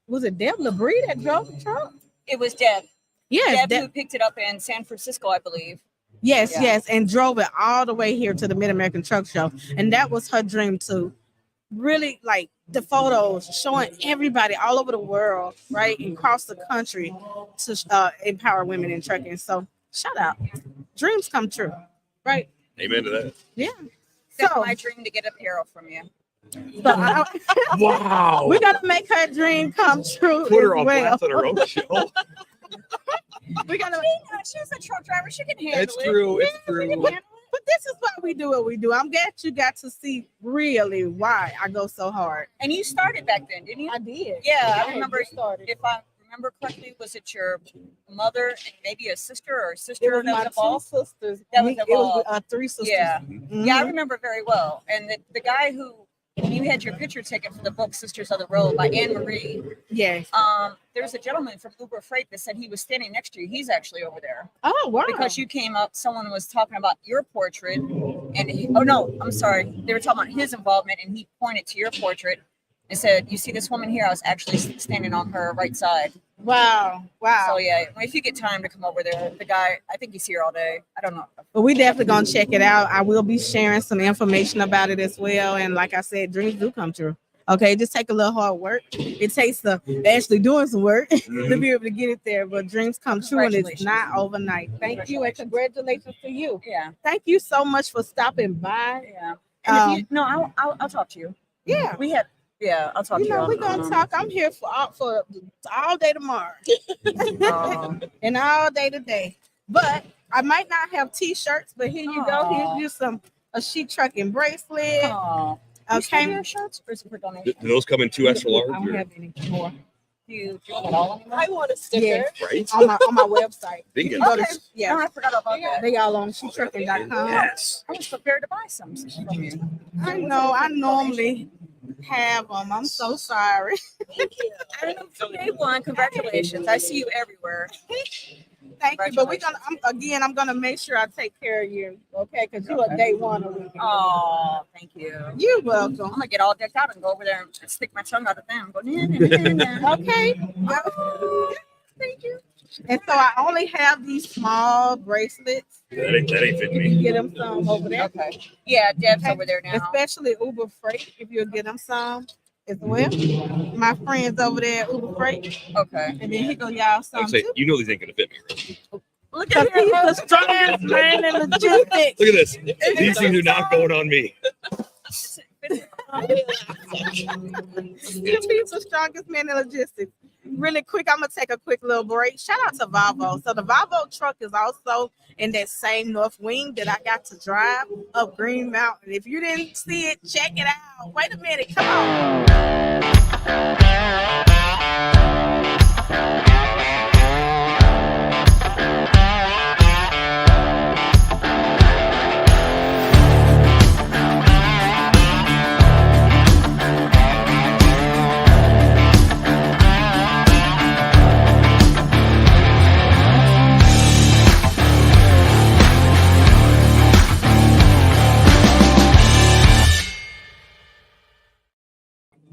was it Deb LeBrie that drove the truck? It was Deb. Yes, Deb, who picked it up in San Francisco, I believe. yes, Yeah. yes, and drove it all the way here to the Mid American Truck Show, and that was her dream to really like the photos showing everybody all over the world, right, and across the country to empower women in trucking. So shout out, dreams come true, right? Amen to that. Yeah. That's my dream to get apparel from you. So Wow. we gotta make her dream come true. Put her as on well. blast on her own show. We gotta. She's a truck driver. She can handle It's it. true. It's But, true. but this is why we do what we do. I'm glad you got to see really why I go so hard. And you started back then, didn't you? I did. Yeah, I I remember. started. If I remember correctly, was it your mother and maybe a sister or a It sister was that my was involved? two sisters. That was It was involved. three sisters. Yeah, Mhm. yeah, I remember very well. And the guy who you had your picture taken for the book Sisters of the Road by Anne Marie. Yes. There was a gentleman from Uber Freight that said he was standing next to you. He's actually over there. Oh wow! Because you came up, someone was talking about your portrait, and I'm sorry, they were talking about his involvement, and he pointed to your portrait and said, "You see this woman here? I was actually standing on her right side." Wow! Wow! So yeah, if you get time to come over there, the guy, I think he's here all day. I don't know. But we definitely gonna check it out. I will be sharing some information about it as well. And like I said, dreams do come true. Okay, just take a little hard work. It takes the actually doing some work to be able to get it there. But dreams come true, and it's not overnight. Thank you, and congratulations to you. Yeah. Thank you so much for stopping by. Yeah. And if you, no, I'll talk to you. Yeah. We had. Yeah, I'll talk to you. We're gonna talk. I'm here for all day tomorrow, and all day today. But I might not have T-shirts. But here you go. Here's you a sheet trucking bracelet. Okay. Your shirts or is it for donation? Do those come in 2 extra large? I don't or- have any more. Do you want it all anymore? I want a sticker. Yeah, Right? on my website. Bingo. You can go to- Okay. yeah, No, I forgot about that. they all on sheettrucking.com. Yes. I was prepared to buy some from you. I know. I normally have them. I'm so sorry. I don't know if you made one. Congratulations. I see you everywhere. Thank you. But I'm gonna make sure I take care of you. Okay, because you are day one of me. Oh, thank you. You're I'm welcome. gonna get all decked out and go over there and stick my tongue out at them. Go, nah, nah, nah, nah. Okay. Thank you. And so I only have these small bracelets. That ain't fitting You me. can get them some over there. Okay. Yeah, Deb's over there now. Especially Uber Freight, if you'll get them some as well. My friends over there at Uber Freight. Okay. And then here go y'all some I'm saying, too. you know these ain't gonna fit me. Right? Look at he's the strongest man in logistics. Look at this. These things are not going on me. He's the strongest man in logistics. Really quick, I'm gonna take a quick little break. Shout out to Volvo. So the Volvo truck is also in that same north wing that I got to drive up Green Mountain. If you didn't see it, check it out. Wait a minute, come on.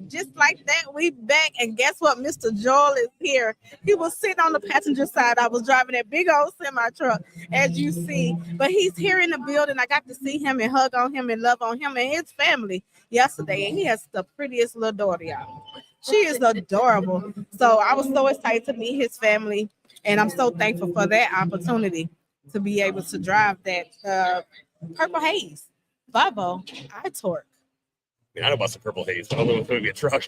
Just like that, we back, and guess what? Mr. Joel is here. He was sitting on the passenger side. I was driving that big old semi truck, as you see, but he's here in the building. I got to see him and hug on him and love on him and his family yesterday, and he has the prettiest little daughter, y'all. She is adorable. So I was so excited to meet his family, and I'm so thankful for that opportunity to be able to drive that Purple Haze Volvo I-Torque. I mean, I know about some purple haze, but I don't know if it's gonna be a truck.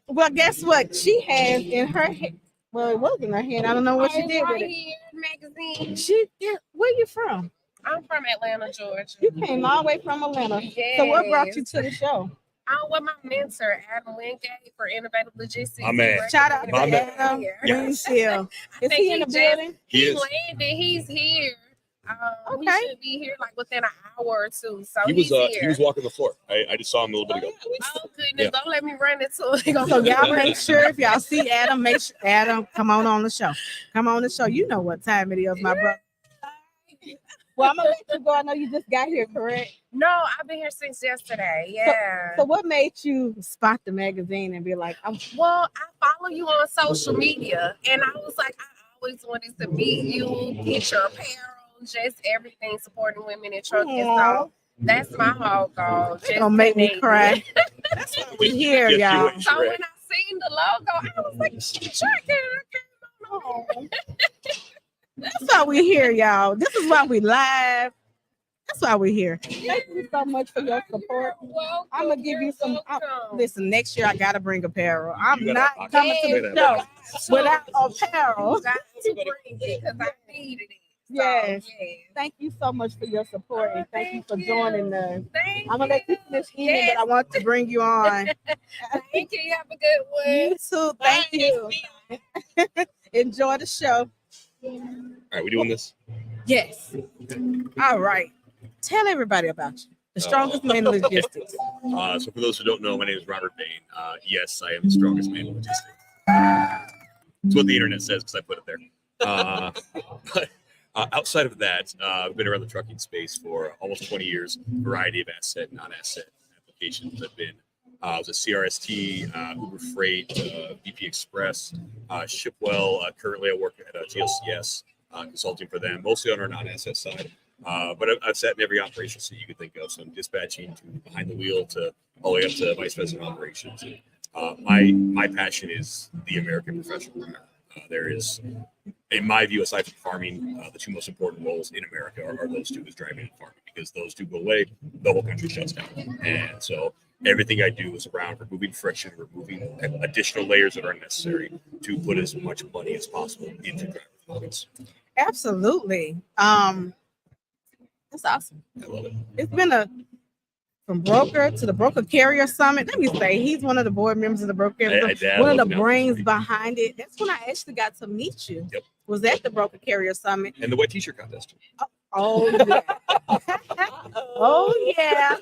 Well, guess what? She has in her hand. Well, it was in her hand. I don't know what she did with it. Magazine. Where you from? I'm from Atlanta, Georgia. You came all the way from Atlanta. So what brought you to the show? I'm with my mentor, Adam Wingate, for Innovative Logistics. My man. Shout out to My man. Adam Yes. Winfield. Is he in the building? He is. landed. He's here. Okay. He should be here like within an hour or two. So He was he's here. he was walking the floor. I just saw him a little bit ago. Oh goodness! Yeah. Don't let me run into it. So y'all make sure if y'all see Adam, make sure Adam come on the show. Come on the show. You know what time it is, my brother. Well, I'm gonna let you go. I know you just got here, correct? No, I've been here since yesterday. Yeah. So what made you spot the magazine and be like, Well, I follow you on social media, and I was like, I always wanted to meet you, get your apparel, just everything supporting women in trucking. Aw. So that's my whole goal. It's gonna make me cry. That's why we're here, y'all. So when I seen the logo, I was like, she's trucking. That's why we're here, y'all. This is why we live. That's why we're here. Thank you so much for your support. I'm gonna give you some. Listen, next year I gotta bring apparel. I'm not coming to the show without apparel. Got to bring it because I needed it. Yes. Thank you so much for your support and thank you for joining us. I'm gonna let you finish eating, but I want to bring you on. Thank you. Have a good one. You too. Thank you. Enjoy the show. All right, we doing this? Yes. All right. Tell everybody about you. The strongest man in logistics. So for those who don't know, my name is Robert Bain. Yes, I am the strongest man in logistics. It's what the internet says because I put it there. But outside of that, I've been around the trucking space for almost 20 years. Variety of asset and non-asset applications. I was at CRST, Uber Freight, VP Express, Shipwell. Currently, I work at GLCS, consulting for them, mostly on our non-asset side. But I've sat in every operation seat you could think of, from dispatching to behind the wheel to all the way up to vice president operations. My passion is the American professional runner. There is, in my view, aside from farming, the two most important roles in America are those two: is driving and farming. Because those two go away, the whole country shuts down. And so everything I do is around removing friction, removing additional layers that are necessary to put as much money as possible into driver pockets. Absolutely. That's awesome. I love it. It's been from broker to the broker carrier summit. Let me say, he's one of the board members of the broker carrier summit, one of the brains behind it. That's when I actually got to meet you. Yep. Was at the broker carrier summit. And the white t-shirt contest. Oh yeah. Oh yeah.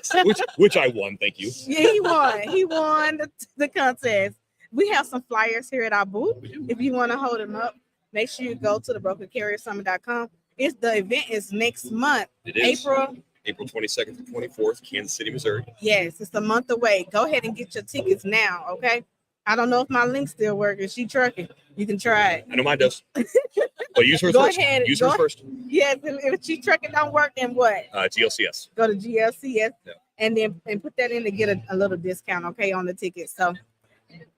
which I won, thank you. Yeah, he won. He won the contest. We have some flyers here at our booth. If you want to hold them up, make sure you go to the brokercarriersummit.com. The event is next month. It is. April 22nd through 24th, Kansas City, Missouri. Yes, it's a month away. Go ahead and get your tickets now, okay? I don't know if my link still works. Is she trucking? You can try it. I know mine does. But use hers Go first. ahead. Use hers first. Yes, if she trucking don't work, then what? GLCS. Go to GLCS and then put that in to get a little discount, okay, on the ticket. So,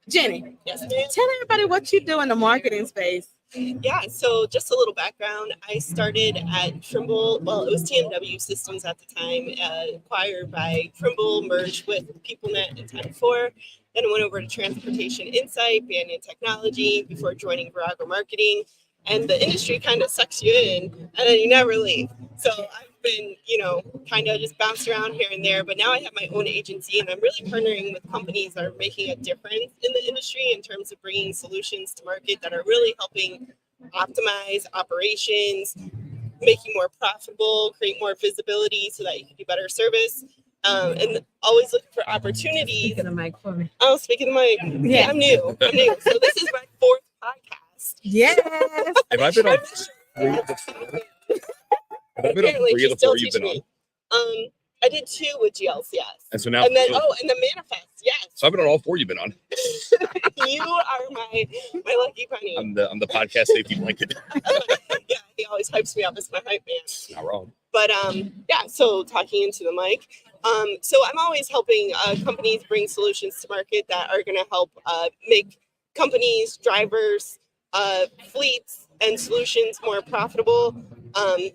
Jenny, yes, tell everybody what you do in the marketing space. Yeah, so just a little background. I started at Trimble. Well, it was TMW Systems at the time, acquired by Trimble, merged with PeopleNet in 10-4. Then I went over to Transportation Insight, Banyan Technology, before joining Virago Marketing. And the industry kind of sucks you in, and then you never leave. So I've been, kind of just bounced around here and there. But now I have my own agency, and I'm really partnering with companies that are making a difference in the industry in terms of bringing solutions to market that are really helping optimize operations, making more profitable, create more visibility so that you can do better service. And always looking for opportunities. Speak in the mic for me. Oh, speaking of the mic. Yeah, I'm new. So this is my 4th podcast. Yes. Have I been on 3 of the 4? Have I been on 3 of the 4 you've been on? I did 2 with GLCS. And so now, and then Manifest, yes. So I've been on all 4 you've been on. You are my lucky penny. I'm the podcast safety blanket. Yeah, he always hypes me up as my hype man. Not wrong. But yeah, so talking into the mic. So I'm always helping companies bring solutions to market that are going to help make companies, drivers, fleets, and solutions more profitable,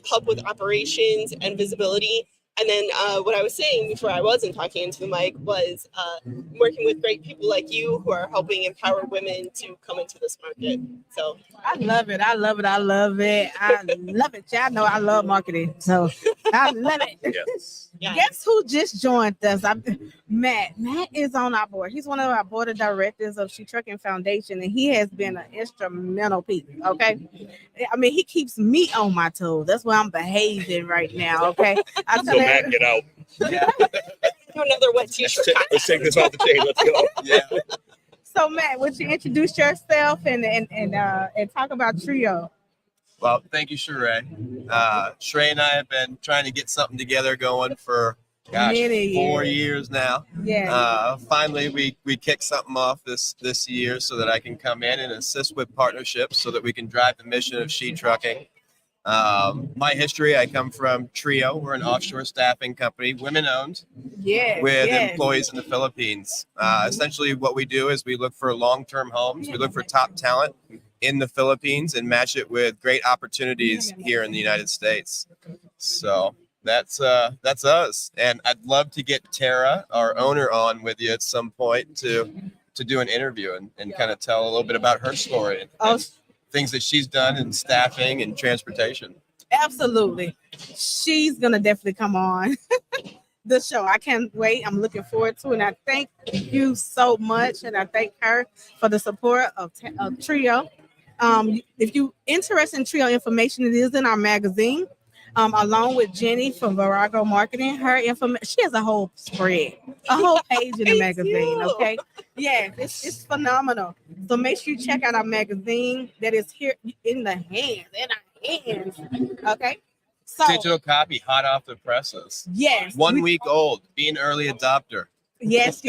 help with operations and visibility. And then what I was saying before I wasn't talking into the mic was working with great people like you who are helping empower women to come into this market. So I love it. I love it. I love it. I love it. Y'all know I love marketing. So I love it. Yes. Yeah. Guess who just joined us? Matt. Matt is on our board. He's one of our board of directors of Shetrucking Foundation, and he has been an instrumental piece. Okay. I mean, he keeps me on my toes. That's why I'm behaving right now. Okay. So Matt, get out. Another wet t-shirt. Let's take this off the chain. Let's go. Yeah. So Matt, would you introduce yourself and talk about Trio? Well, thank you, Sheree. Sheree and I have been trying to get something together going for, gosh, Many 4 years. years now. Yeah. Finally, we kicked something off this year so that I can come in and assist with partnerships so that we can drive the mission of Shetrucking. My history, I come from Trio. We're an offshore staffing company, women-owned, Yes. with Yes. employees in the Philippines. Essentially, what we do is we look for long-term homes. We look for top talent in the Philippines and match it with great opportunities here in the United States. So that's us. And I'd love to get Tara, our owner, on with you at some point to do an interview and kind of tell a little bit about her story and things that she's done in staffing and transportation. Absolutely. She's gonna definitely come on the show. I can't wait. I'm looking forward to it. And I thank you so much. And I thank her for the support of Trio. If you interested in Trio information, it is in our magazine. Along with Jenny from Virago Marketing, her information, she has a whole spread, a whole page in the magazine. Okay, yeah, it's phenomenal. So make sure you check out our magazine that is here in our hands. Okay, so Digital copy, hot off the presses. yes, 1 week old, be an early adopter. yes.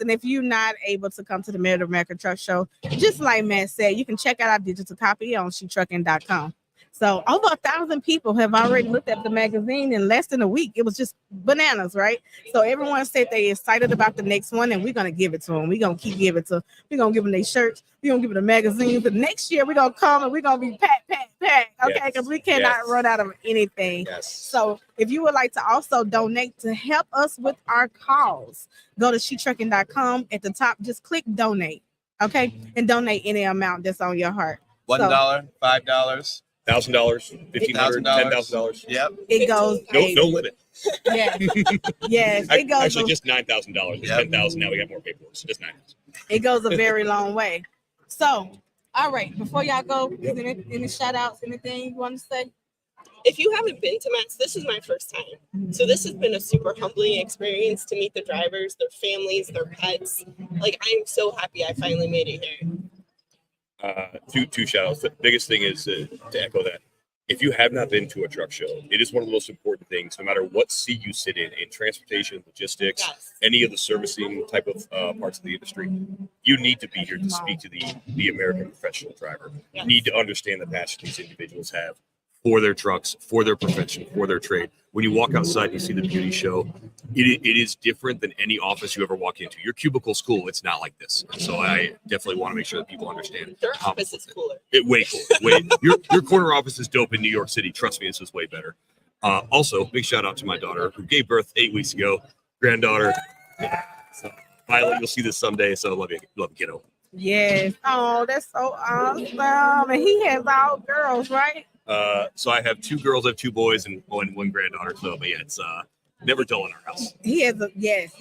And if you're not able to come to the Middle America Truck Show, just like Matt said, you can check out our digital copy on shetrucking.com. So over 1,000 people have already looked at the magazine in less than a week. It was just bananas, right? So everyone said they excited about the next one, and we're gonna give it to them. We're gonna keep giving it to. We're gonna give them their shirts. We're gonna give them the magazines. But next year we're gonna come and we're gonna be packed. Okay, because we cannot run out of anything. Yes. So if you would like to also donate to help us with our cause, go to shetrucking.com. At the top, just click donate. Okay, and donate any amount that's on your heart. $1, $5, $1,000, $1,500, $10,000. Yep. It goes. No limit. Yeah. Yes. It goes. Actually, just $9,000. It's $10,000 now. We got more paperwork. So just $9,000. It goes a very long way. So, all right. Before y'all go, is any shout outs? Anything you want to say? If you haven't been to Matt's, this is my first time. So this has been a super humbling experience to meet the drivers, their families, their pets. Like, I'm so happy I finally made it here. Two shout outs. The biggest thing is to echo that. If you have not been to a truck show, it is one of the most important things, no matter what seat you sit in transportation, logistics, any of the servicing type of parts of the industry, you need to be here to speak to the American professional driver. You need to understand the passion these individuals have for their trucks, for their profession, for their trade. When you walk outside and you see the beauty show, it is different than any office you ever walk into. Your cubicle's cool. It's not like this. So I definitely want to make sure that people understand. Their office is cooler. Way cooler. Your corner office is dope in New York City. Trust me, this is way better. Also, big shout out to my daughter who gave birth 8 weeks ago. Granddaughter. Yeah. So, Violet, you'll see this someday. So love you, kiddo. Yes. Oh, that's so awesome. And he has all girls, right? So I have 2 girls, I have 2 boys, and one granddaughter. So, but yeah, it's never dull in our house. He has a yes.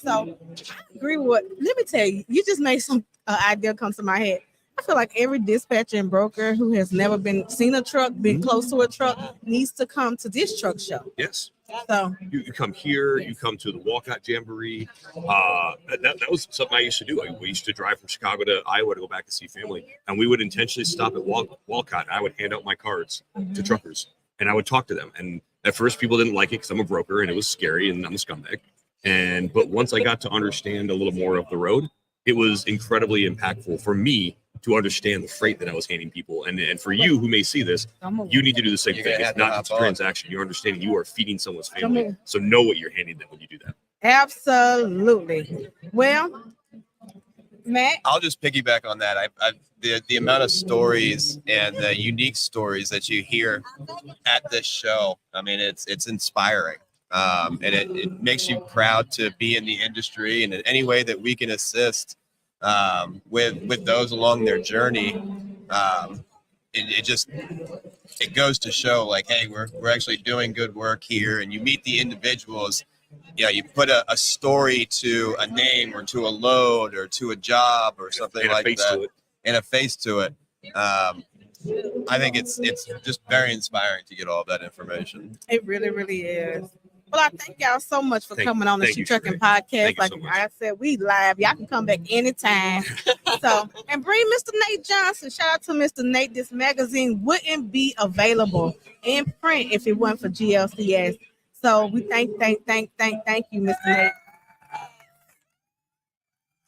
So I agree with what. Let me tell you, you just made some idea come to my head. I feel like every dispatcher and broker who has never seen a truck, been close to a truck, needs to come to this truck show. Yes. So you come here, you come to the Walcott Jamboree. That was something I used to do. We used to drive from Chicago to Iowa to go back to see family, and we would intentionally stop at Walcott. And I would hand out my cards to truckers, and I would talk to them. And at first, people didn't like it because I'm a broker and it was scary, and I'm a scumbag. But once I got to understand a little more of the road, it was incredibly impactful for me to understand the freight that I was handing people. And for you who may see this, you need to do the same thing. It's not just a transaction. You're understanding you are feeding someone's family. So know what you're handing them when you do that. absolutely. Well, Matt. I'll just piggyback on that. The amount of stories and the unique stories that you hear at this show, I mean, it's inspiring. And it makes you proud to be in the industry, and in any way that we can assist with those along their journey, it goes to show, like, hey, we're actually doing good work here. And you meet the individuals, you put a story to a name or to a load or to a job or something like that, and a face to it. I think it's just very inspiring to get all of that information. It really, really is. Well, I thank y'all so much for coming on the She Trucking podcast. Like I said, we live. Y'all can come back anytime. So, and bring Mr. Nate Johnson. Shout out to Mr. Nate. This magazine wouldn't be available in print if it wasn't for GLCS. So we thank you, Mr. Nate,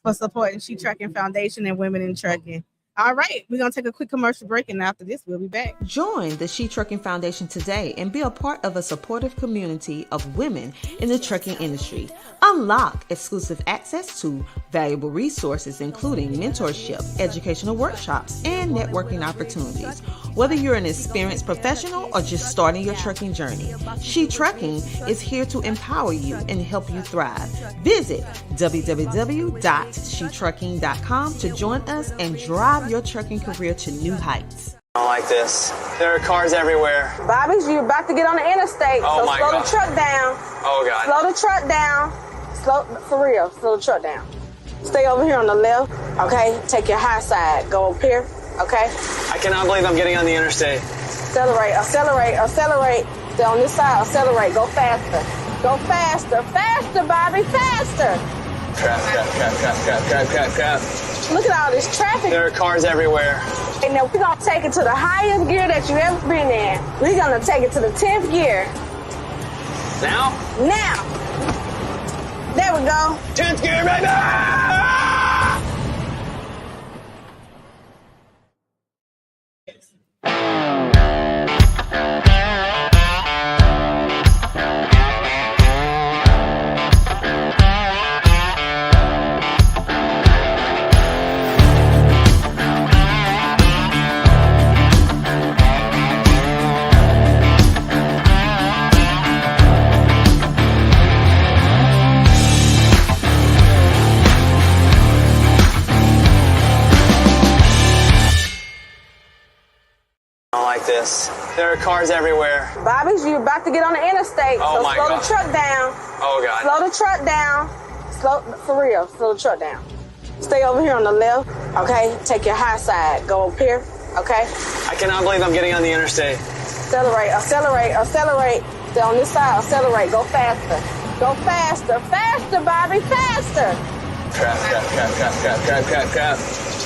for supporting She Trucking Foundation and Women in Trucking. All right, we're going to take a quick commercial break, and after this, we'll be back. Join the Shetrucking Foundation today and be a part of a supportive community of women in the trucking industry. Unlock exclusive access to valuable resources, including mentorship, educational workshops, and networking opportunities. Whether you're an experienced professional or just starting your trucking journey, Shetrucking is here to empower you and help you thrive. Visit www.shetrucking.com to join us and drive your trucking career to new heights. I don't like this. There are cars everywhere. Bobby's, you're about to get on the interstate, Oh so my slow God. the truck down. Oh, God. Slow the truck down. For real, slow the truck down. Stay over here on the left, okay? Take your high side. Go up here, okay? I cannot believe I'm getting on the interstate. Accelerate. Stay on this side, accelerate. Go faster. Go faster. Faster, Bobby, faster. Crap. Look at all this traffic. There are cars everywhere. And now we're going to take it to the highest gear that you've ever been in. We're going to take it to the 10th gear. Now? Now. There we go. 10th gear, baby! I don't like this. There are cars everywhere. Bobby's, you're about to get on the interstate, Oh so my slow God. the truck down. Oh, God. Slow the truck down. For real, slow the truck down. Stay over here on the left, okay? Take your high side. Go up here, okay? I cannot believe I'm getting on the interstate. Accelerate. Stay on this side, accelerate. Go faster. Faster, Bobby, faster. Crap.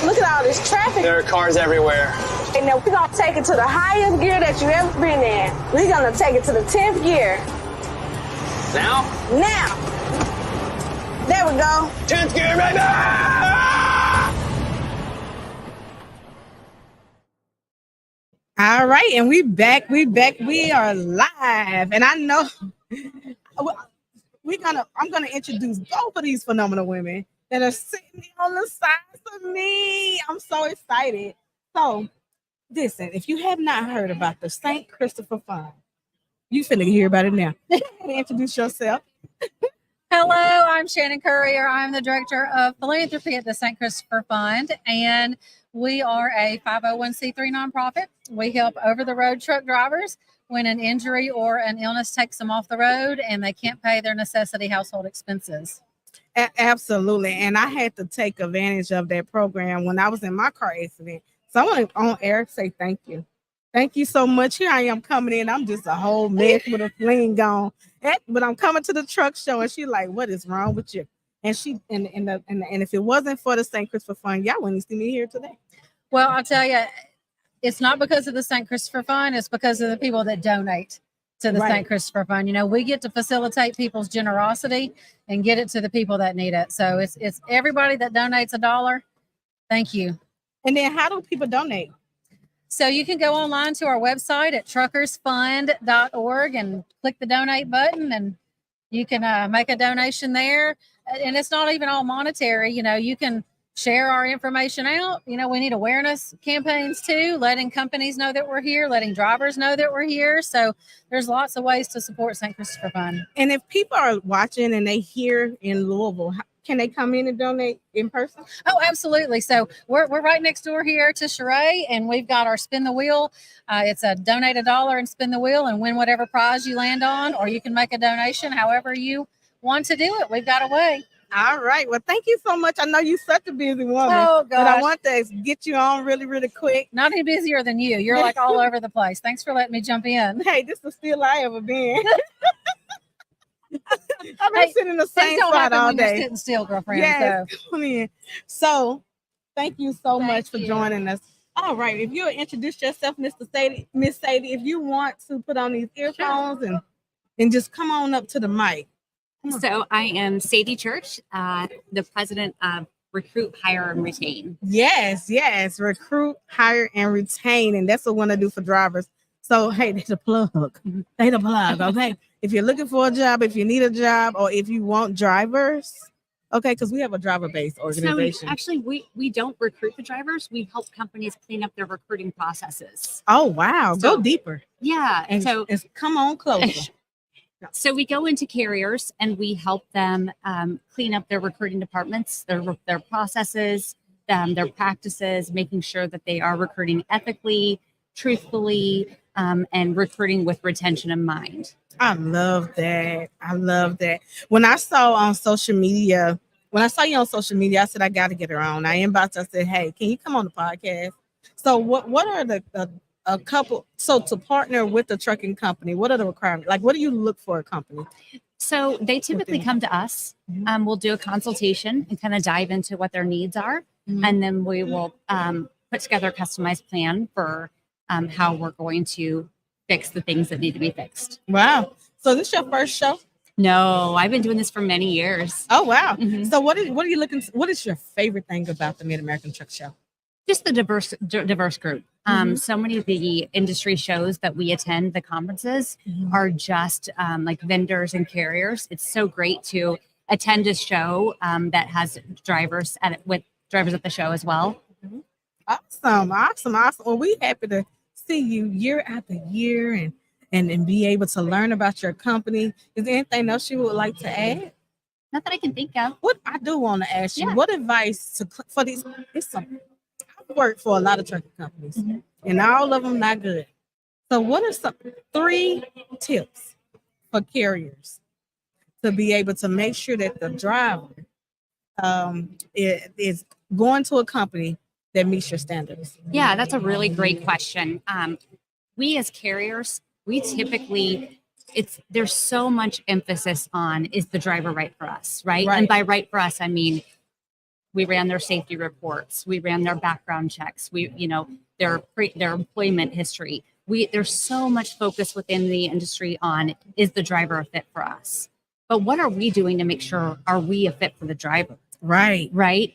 Look at all this traffic. There are cars everywhere. And now we're going to take it to the highest gear that you've ever been in. We're going to take it to the 10th gear. Now? Now. There we go. 10th gear, baby! All right, and we back. We are live. And I know I'm gonna introduce both of these phenomenal women that are sitting on the sides of me. I'm so excited. So listen, if you have not heard about the St. Christopher Fund, you finna hear about it now. Introduce yourself. Hello, I'm Shannon Courier. I'm the Director of Philanthropy at the St. Christopher Fund, and we are a 501c3 nonprofit. We help over-the-road truck drivers when an injury or an illness takes them off the road and they can't pay their necessity household expenses. Absolutely. And I had to take advantage of that program when I was in my car accident. So I want to on air say thank you. Thank you so much. Here I am coming in. I'm just a whole mess with a fling on. But I'm coming to the truck show and she's like, what is wrong with you? And if it wasn't for the St. Christopher Fund, y'all wouldn't see me here today. Well, I'll tell you, it's not because of the St. Christopher Fund. It's because of the people that donate to the St. Christopher Fund. You know, we get to facilitate people's generosity and get it to the people that need it. So it's everybody that donates $1. Thank you. And then how do people donate? So you can go online to our website at truckersfund.org and click the donate button, and you can make a donation there. And it's not even all monetary. You know, you can share our information out. You know, we need awareness campaigns too, letting companies know that we're here, letting drivers know that we're here. So there's lots of ways to support St. Christopher Fund. And if people are watching and they hear in Louisville, can they come in and donate in person? Oh, absolutely. So we're right next door here to Sheree, and we've got our spin the wheel. It's a donate $1 and spin the wheel and win whatever prize you land on, or you can make a donation however you want to do it. We've got a way. All right. Well, thank you so much. I know you're such a busy woman. Oh, but I gosh. want to get you on really, really quick. Not any busier than you. You're like all over the place. Thanks for letting me jump in. Hey, this is the still I ever been. I've been sitting in the Things same don't spot happen all when you're day. sitting still, girlfriend. Yes, So. come in. So thank you so much for joining us. All right, if you'll introduce yourself, Miss Sadie, if you want to put on these earphones and just come on up to the mic. So I am Sadie Church, the president of Recruit, Hire, and Retain. Yes. Recruit, hire, and retain. And that's what we want to do for drivers. So, hey, they the plug. They the plug, okay? If you're looking for a job, if you need a job, or if you want drivers, okay, because we have a driver-based organization. So actually, we don't recruit the drivers. We help companies clean up their recruiting processes. Oh, wow. So, go deeper. Yeah. And so come on closer. So we go into carriers and we help them clean up their recruiting departments, their processes, their practices, making sure that they are recruiting ethically, truthfully, and recruiting with retention in mind. I love that. When I saw on social media, I saw you on social media, I said, I got to get her on. I inboxed, I said, hey, can you come on the podcast? So what are a couple, so to partner with the trucking company, what are the requirements? Like, what do you look for a company? So they typically come to us. We'll do a consultation and kind of dive into what their needs are. And then we will put together a customized plan for how we're going to fix the things that need to be fixed. Wow. So this is your first show? No, I've been doing this for many years. Oh, wow. So what are you looking, what is your favorite thing about the Mid-American Truck Show? Just the diverse group. So many of the industry shows that we attend, the conferences, are just like vendors and carriers. It's so great to attend a show that has drivers at the show as well. Awesome. Well, we happy to see you year after year and be able to learn about your company. Is there anything else you would like to add? Not that I can think of. What I do want to ask you, Yeah. what advice for these? I've worked for a lot of trucking companies, and all of them not good. So, what are some 3 tips for carriers to be able to make sure that the driver is going to a company that meets your standards? Yeah, that's a really great question. We as carriers, we typically there's so much emphasis on, is the driver right for us, right? And by right for us, I mean we ran their safety reports, we ran their background checks, their employment history. There's so much focus within the industry on, is the driver a fit for us? But what are we doing to make sure, are we a fit for the driver? Right.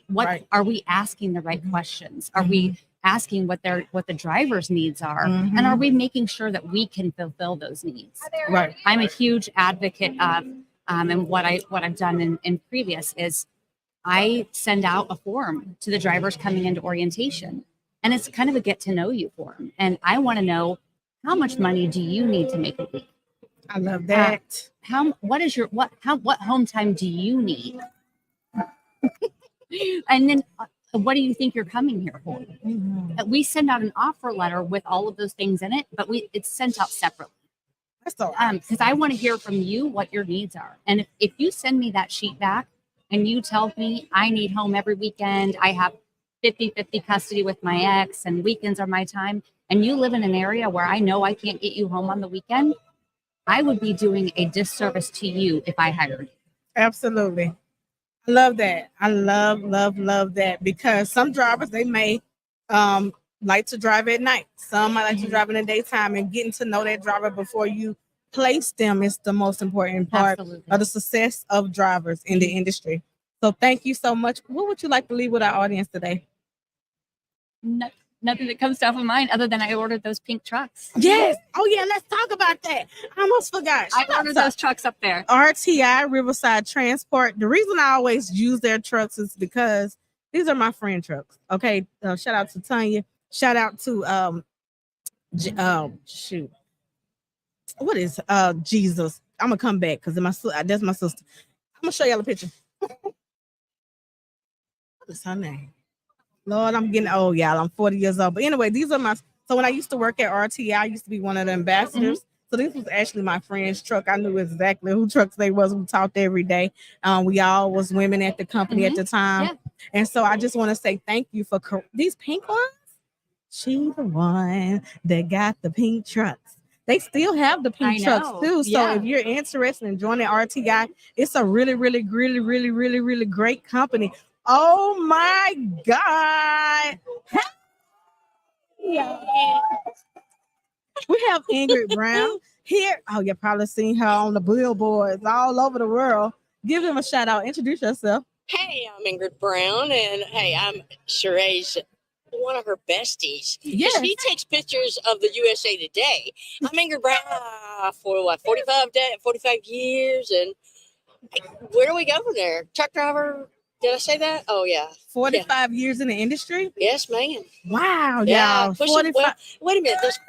What are we asking the right questions? Are we asking what the driver's needs are? And are we making sure that we can fulfill those needs? Right. I'm a huge advocate of, and what I've done in previous is I send out a form to the drivers coming into orientation, and it's kind of a get to know you form. And I want to know, how much money do you need to make a week? I love that. What home time do you need? And then what do you think you're coming here for? We send out an offer letter with all of those things in it, but it's sent out separately. That's all right. Because I want to hear from you what your needs are. And if you send me that sheet back and you tell me I need home every weekend, I have 50-50 custody with my ex and weekends are my time, and you live in an area where I know I can't get you home on the weekend, I would be doing a disservice to you if I hired you. Absolutely. I love that. I love that, because some drivers, they may like to drive at night. Some might like to drive in the daytime, and getting to know that driver before you place them is the most important part of the success of drivers in the industry. So thank you so much. What would you like to leave with our audience today? Nothing that comes to top of mind other than I ordered those pink trucks. Yes. Oh yeah, let's talk about that. I almost forgot. I ordered those trucks up there. RTI, Riverside Transport. The reason I always use their trucks is because these are my friend trucks. Okay. Shout out to Tanya. Shout out to shoot. What is Jesus? I'm gonna come back because that's my sister. I'm gonna show y'all a picture. What is her name? Lord, I'm getting old, y'all. I'm 40 years old. But anyway, these are so when I used to work at RTI, I used to be one of the ambassadors. So this was actually my friend's truck. I knew exactly who trucks they was. We talked every day. We all was women at the company at the time. Yeah. And so I just want to say thank you for these pink ones. She the one that got the pink trucks. They still have the I pink trucks know. too. So Yeah. if you're interested in joining RTI, it's a really great company. Oh my God. Yeah. We have Ingrid Brown here. Oh, you've probably seen her on the billboards all over the world. Give them a shout out. Introduce yourself. Hey, I'm Ingrid Brown, and hey, I'm Sheree's one of her besties. Yes. She takes pictures of the USA Today. I'm Ingrid Brown for what, 45 years, and hey, where do we go from there? Truck driver? Did I say that? Oh yeah, 45 years in the industry? Yes, ma'am. Wow, Yeah, y'all. pushing, 45. well, wait a minute. Does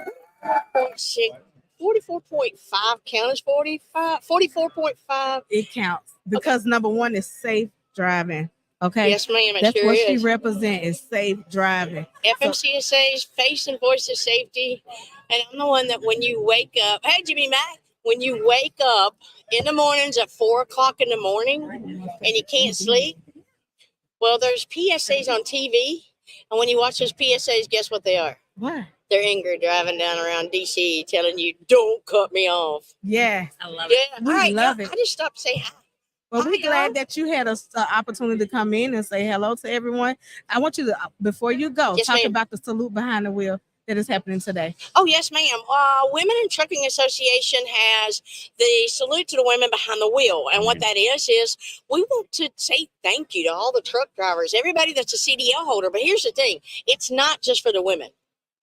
44.5 count as 45? 44.5. It counts because number one is safe driving. Okay. Yes, ma'am. It That's sure what she is. represents is safe driving. FMCSA's face and voice of safety. And I'm the one that when you wake up, hey, Jimmy Mack, when you wake up in the mornings at 4 o'clock in the morning and you can't sleep, well, there's PSAs on TV. And when you watch those PSAs, guess what they are? What? They're Ingrid driving down around DC telling you, don't cut me off. Yeah. I love it. Yeah. We All right, love y'all, it. I just stopped to say hi. Well, we're glad that you had an opportunity to come in and say hello to everyone. I want you to, before you go, Yes, talk ma'am. about the salute behind the wheel that is happening today. Oh, yes, ma'am. Women in Trucking Association has the salute to the women behind the wheel. And what that is we want to say thank you to all the truck drivers, everybody that's a CDL holder. But here's the thing. It's not just for the women.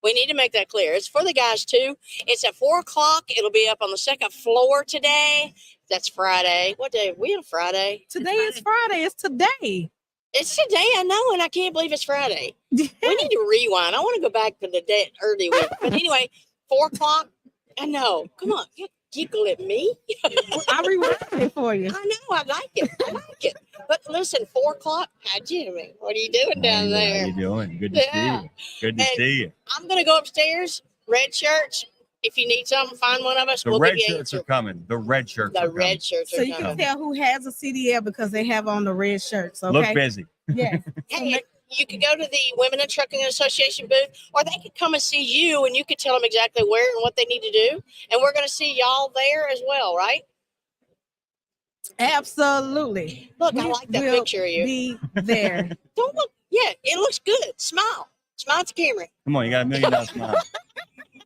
We need to make that clear. It's for the guys, too. It's at 4 o'clock. It'll be up on the second floor today. That's Friday. What day? We on Friday? Today is Friday. It's today. It's today, I know, and I can't believe it's Friday. We need to rewind. I want to go back to the day early week. But anyway, 4 o'clock. I know. Come on, you giggle at me. I rewinded it for you. I know. I like it. I like it. But listen, 4 o'clock. Hi, Jimmy. What are you doing down there? How you doing? Good to Yeah. see you. Good to And see you. I'm gonna go upstairs. Red shirts. If you need something, find one of us. The we'll red give you shirts answer. are coming. The red shirts The are red coming. shirts So are you can coming. tell who has a CDL because they have on the red shirts. Okay. Look busy. Yeah. Hey, you could go to the Women in Trucking Association booth, or they could come and see you, and you could tell them exactly where and what they need to do. And we're going to see y'all there as well, right? Absolutely. Look, I like that will picture of you. Be there. Don't look. Yeah, it looks good. Smile. Smile at the camera. Come on, you got $1 million smile.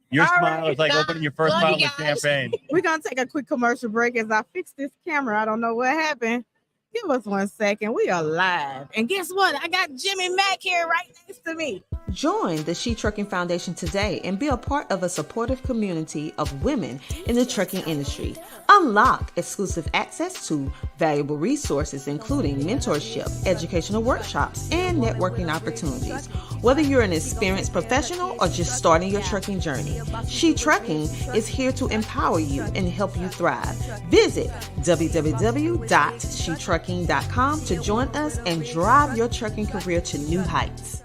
Your All smile right, is like bye. opening your first Love bottle you of guys. champagne. We're going to take a quick commercial break as I fix this camera. I don't know what happened. Give us 1 second. We are live. And guess what? I got Jimmy Mack here right next to me. Join the Shetrucking Foundation today and be a part of a supportive community of women in the trucking industry. Unlock exclusive access to valuable resources, including mentorship, educational workshops, and networking opportunities. Whether you're an experienced professional or just starting your trucking journey, Shetrucking is here to empower you and help you thrive. Visit www.shetrucking.com to join us and drive your trucking career to new heights.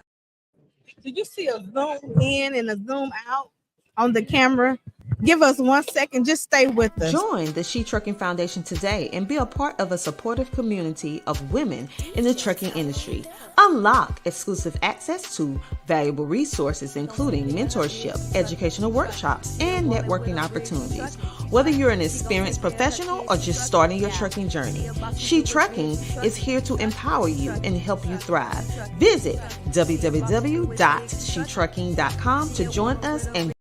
Did you see a zoom in and a zoom out on the camera? Give us 1 second. Just stay with us. Join the Shetrucking Foundation today and be a part of a supportive community of women in the trucking industry. Unlock exclusive access to valuable resources, including mentorship, educational workshops, and networking opportunities. Whether you're an experienced professional or just starting your trucking journey, Shetrucking is here to empower you and help you thrive. Visit www.shetrucking.com to join us and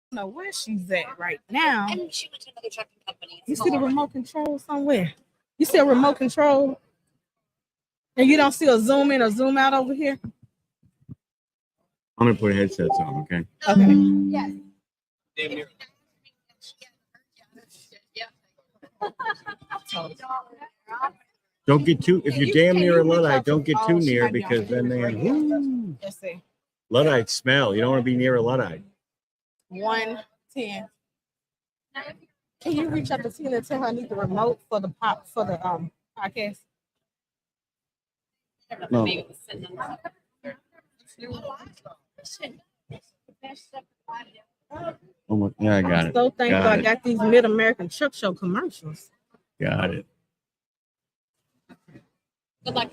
I don't know where she's at right now. And she went to another trucking company. You see the remote control somewhere? You see a remote control? And you don't see a zoom in or zoom out over here? I'm gonna put headsets on, okay? Okay. Yes. Don't get too, if you're damn near a Luddite, don't get too Oh, she near might be on because the then they right woo, Let's see. Luddites smell. You don't want to be near a Luddite. 110. Can you reach out to Tina and tell her I need the remote for the podcast? No. Oh my, yeah, I got I'm it. so thankful Got I it. got these Mid-American Truck Show commercials. Got it. Good luck.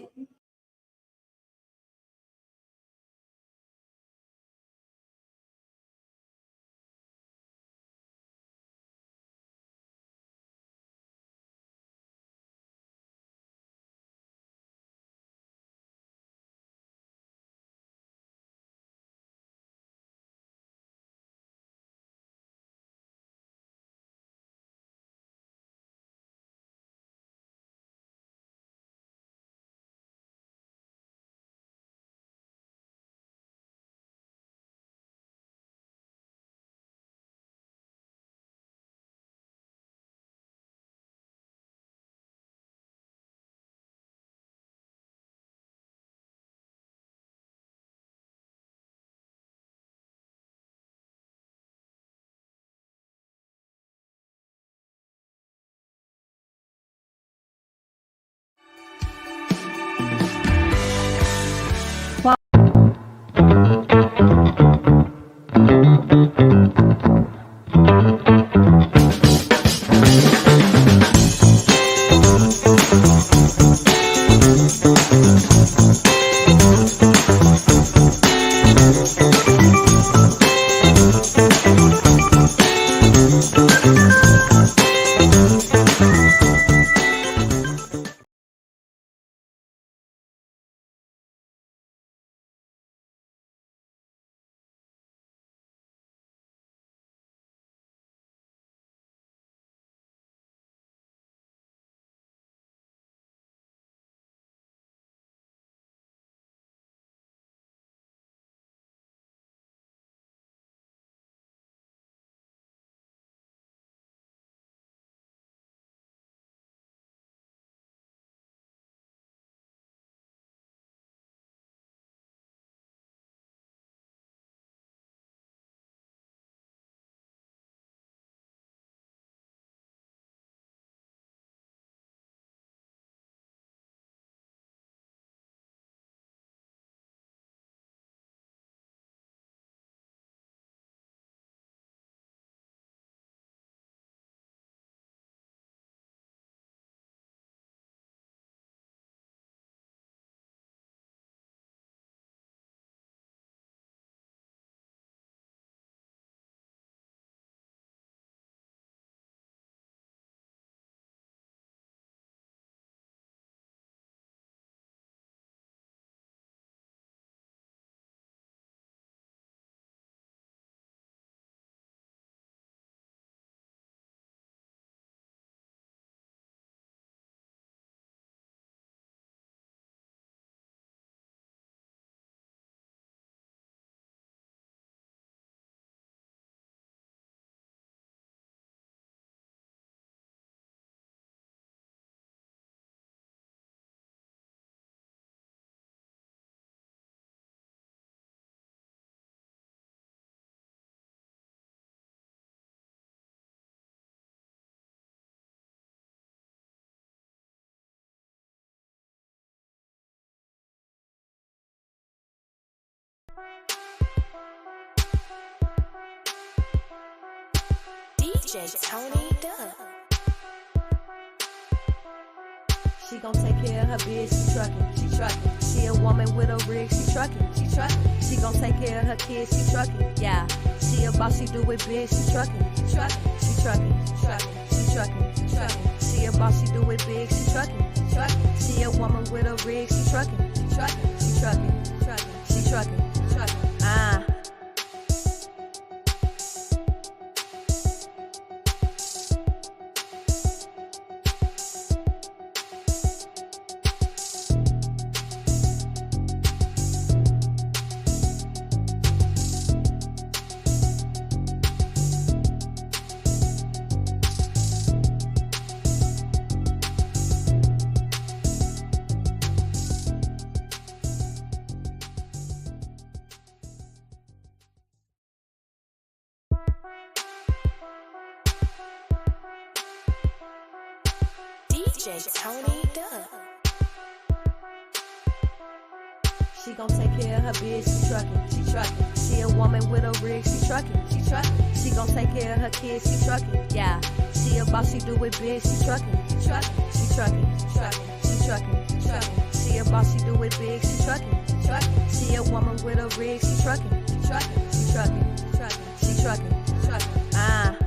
DJ Tony Duck. She gon' take care of her bitch, she truckin', she truckin'. She a woman with a rig, she truckin', she truckin'. She gon' take care of her kids, she truckin', yeah. She a boss, she do it big, she truckin', she truckin', she truckin', she truckin', she truckin', she truckin'. She a boss, she do it big, she truckin', she truckin'. She a woman with a rig, she truckin', she truckin', she truckin', she truckin', she truckin', she truckin'. DJ Tony Duck. She gon' take care of her bitch, she truckin', she truckin'. She a woman with a rig, she truckin', she truckin'. She gon' take care of her kids, she truckin', yeah. She a boss, she do it big, she truckin', she truckin', she truckin', she truckin', she truckin', she truckin'. She a boss, she do it big, she truckin', she truckin'. She a woman with a rig, she truckin', she truckin', she truckin', she truckin', she truckin', she truckin'.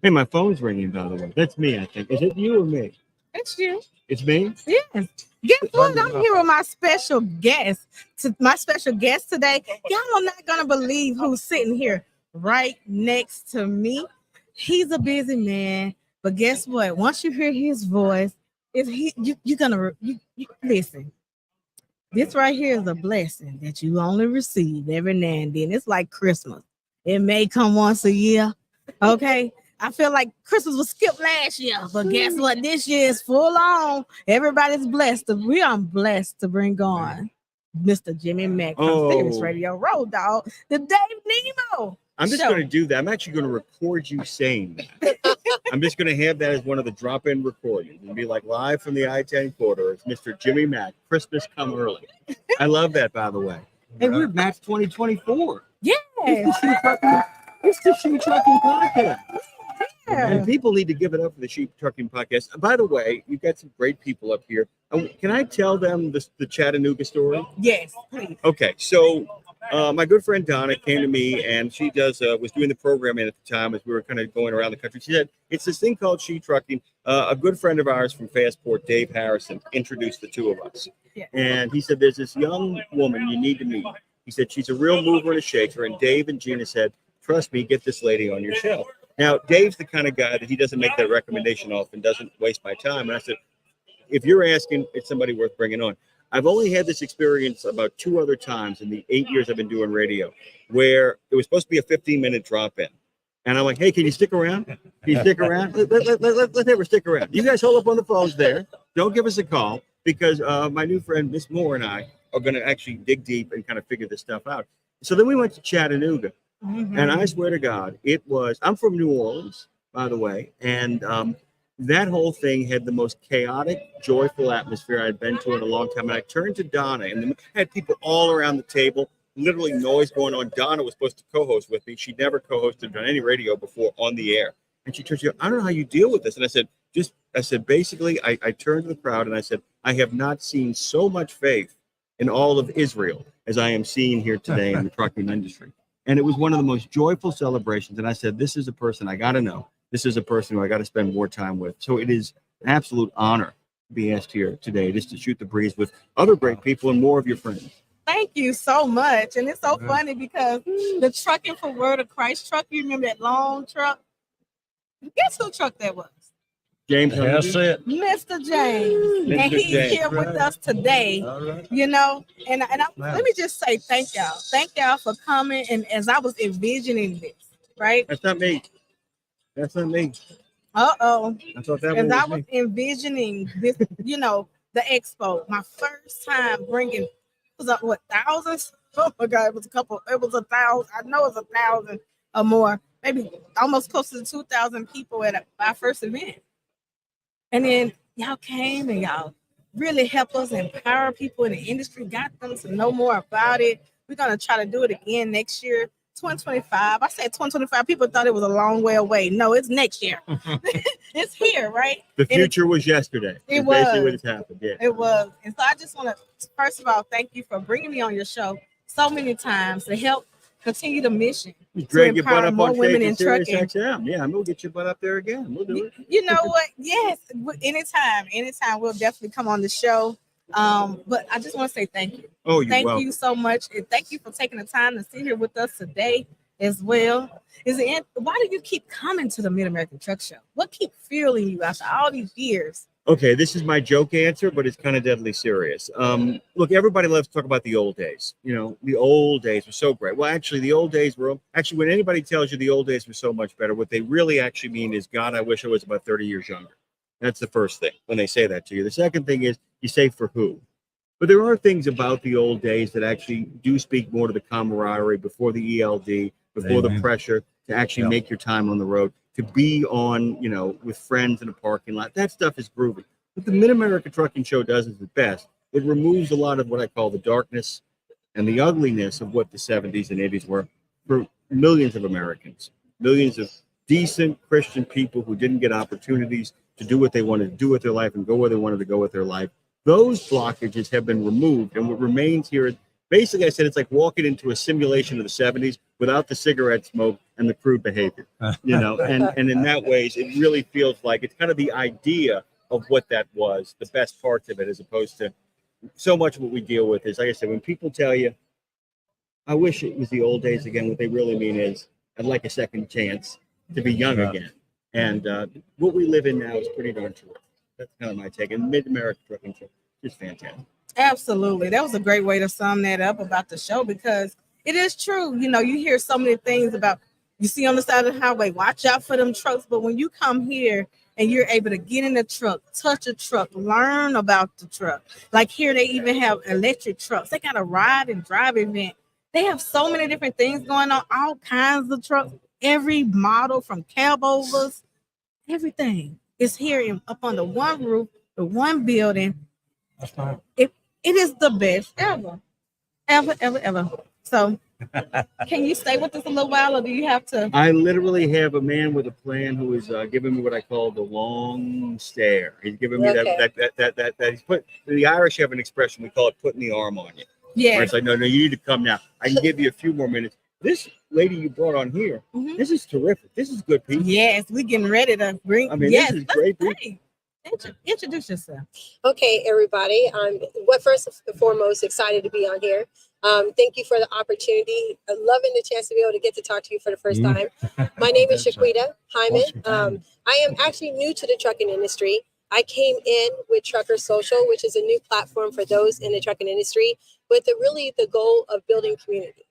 Hey, my phone's ringing, by the way. That's me, I think. Is it you or me? It's you. It's me? Yes. Guess what? I'm here with my special guest. My special guest today. Y'all are not gonna believe who's sitting here right next to me. He's a busy man, but guess what? Once you hear his voice, you're gonna listen. This right here is a blessing that you only receive every now and then. It's like Christmas. It may come once a year. Okay. I feel like Christmas was skipped last year, but guess what? This year is full on. Everybody's blessed. We are blessed to bring on Mr. Jimmy Mack from Sirius Radio Road Dog, the Dave Nemo. I'm just going to do that. I'm actually going to record you saying that. I'm just going to have that as one of the drop-in recordings and be like, live from the I-10 corridor. It's Mr. Jimmy Mack. Christmas come early. I love that, by the way. Hey, we're Matt's 2024. Yeah. It's the Shetrucking podcast. Yeah. And people need to give it up for the Shetrucking podcast. By the way, you've got some great people up here. Can I tell them the Chattanooga story? Yes, please. Okay, so my good friend Donna came to me, and she was doing the programming at the time as we were kind of going around the country. She said, it's this thing called Shetrucking. A good friend of ours from Fastport, Dave Harrison, introduced the two of us. Yeah. And he said, there's this young woman you need to meet. He said, she's a real mover and a shaker. And Dave and Gina said, trust me, get this lady on your show. Now, Dave's the kind of guy that he doesn't make that recommendation often, doesn't waste my time. And I said, if you're asking, it's somebody worth bringing on. I've only had this experience about 2 other times in the 8 years I've been doing radio, where it was supposed to be a 15-minute drop-in. And I'm like, hey, can you stick around? Can you stick around? Let's have her stick around. You guys hold up on the phones there. Don't give us a call, because my new friend, Miss Moore, and I are going to actually dig deep and kind of figure this stuff out. So then we went to Chattanooga. Mm-hmm. And I swear to God, I'm from New Orleans, by the way. And that whole thing had the most chaotic, joyful atmosphere I'd been to in a long time. And I turned to Donna, and I had people all around the table, literally noise going on. Donna was supposed to co-host with me. She'd never co-hosted on any radio before on the air. And she turned to me, I don't know how you deal with this. And I said, basically, I turned to the crowd and I said, I have not seen so much faith in all of Israel as I am seeing here today in the trucking industry. And it was one of the most joyful celebrations. And I said, this is a person I got to know. this is a person who I got to spend more time with. So it is an absolute honor to be asked here today just to shoot the breeze with other great people and more of your friends. Thank you so much. And it's so funny because the Trucking for Word of Christ truck, you remember that long truck? Guess who truck that was? James, that's it. Mr. James. Mr. And he's James. here with us today. You know, let me just say thank y'all. Thank y'all for coming. And as I was envisioning this, right? That's not me. That's not me. Uh-oh. I thought that As one I was was me. envisioning this, you know, the expo, my first time bringing, thousands? Oh my God, it was 1,000. I know it was 1,000 or more, maybe almost close to 2,000 people at our first event. And then y'all came and y'all really helped us empower people in the industry, got them to know more about it. We're going to try to do it again next year, 2025. I said 2025. People thought it was a long way away. No, it's next year. It's here, right? The future was yesterday. It It's basically was. what has happened. Yeah. It was. And so I just want to, first of all, thank you for bringing me on your show so many times to help continue the mission to Drag your butt empower up more on women stage in in Sirius trucking. XM. Yeah, I'm gonna get your butt up there again. We'll do it. You know what? Yes, anytime we'll definitely come on the show. But I just want to say thank you. Oh, you're thank welcome. you so much, and thank you for taking the time to sit here with us today as well. Why do you keep coming to the Mid American Truck Show? What keeps fueling you after all these years? Okay, this is my joke answer, but it's kind of deadly serious. Look, everybody loves to talk about the old days. You know, the old days were so great. Well, actually, the old days were actually, when anybody tells you the old days were so much better, what they really actually mean is, God, I wish I was about 30 years younger. That's the first thing when they say that to you. The second thing is, you say for who? But there are things about the old days that actually do speak more to the camaraderie before the ELD, before the pressure to actually make your time on the road, to be on, you know, with friends in a parking lot. That stuff is groovy. What the Mid-America Trucking Show does is the best. It removes a lot of what I call the darkness and the ugliness of what the 70s and 80s were for millions of Americans, millions of decent Christian people who didn't get opportunities to do what they wanted to do with their life and go where they wanted to go with their life. Those blockages have been removed, and what remains here, basically, I said it's like walking into a simulation of the 70s without the cigarette smoke and the crude behavior, you know, and in that ways, it really feels like it's kind of the idea of what that was, the best parts of it, as opposed to so much of what we deal with is, like I said, when people tell you, I wish it was the old days again, what they really mean is, I'd like a second chance to be young again. And what we live in now is pretty darn true. That's kind of my take. And Mid-America Trucking Show is fantastic. Absolutely. That was a great way to sum that up about the show, because it is true. You know, you hear so many things about, you see on the side of the highway, watch out for them trucks. But when you come here and you're able to get in the truck, touch a truck, learn about the truck. Like here, they even have electric trucks. They got a ride and drive event. They have so many different things going on, all kinds of trucks, every model from cab overs, everything is here up under one roof, the one building. That's fine. It is the best ever. Ever. So can you stay with us a little while, or do you have to? I literally have a man with a plan who is giving me what I call the long stare. He's giving me that he's put, the Irish have an expression, we call it putting the arm on you. Yeah. Where it's like, no, you need to come now. I can give you a few more minutes. This lady you brought on here, this is terrific. This is good people. Yes, we're getting ready to bring. I mean, yes, this is great people. Hey, introduce yourself. Okay, everybody. I'm first and foremost excited to be on here. Thank you for the opportunity. I'm loving the chance to be able to get to talk to you for the first time. My name is Shaquita Hyman. I am actually new to the trucking industry. I came in with Trucker Social, which is a new platform for those in the trucking industry, with the goal of building community.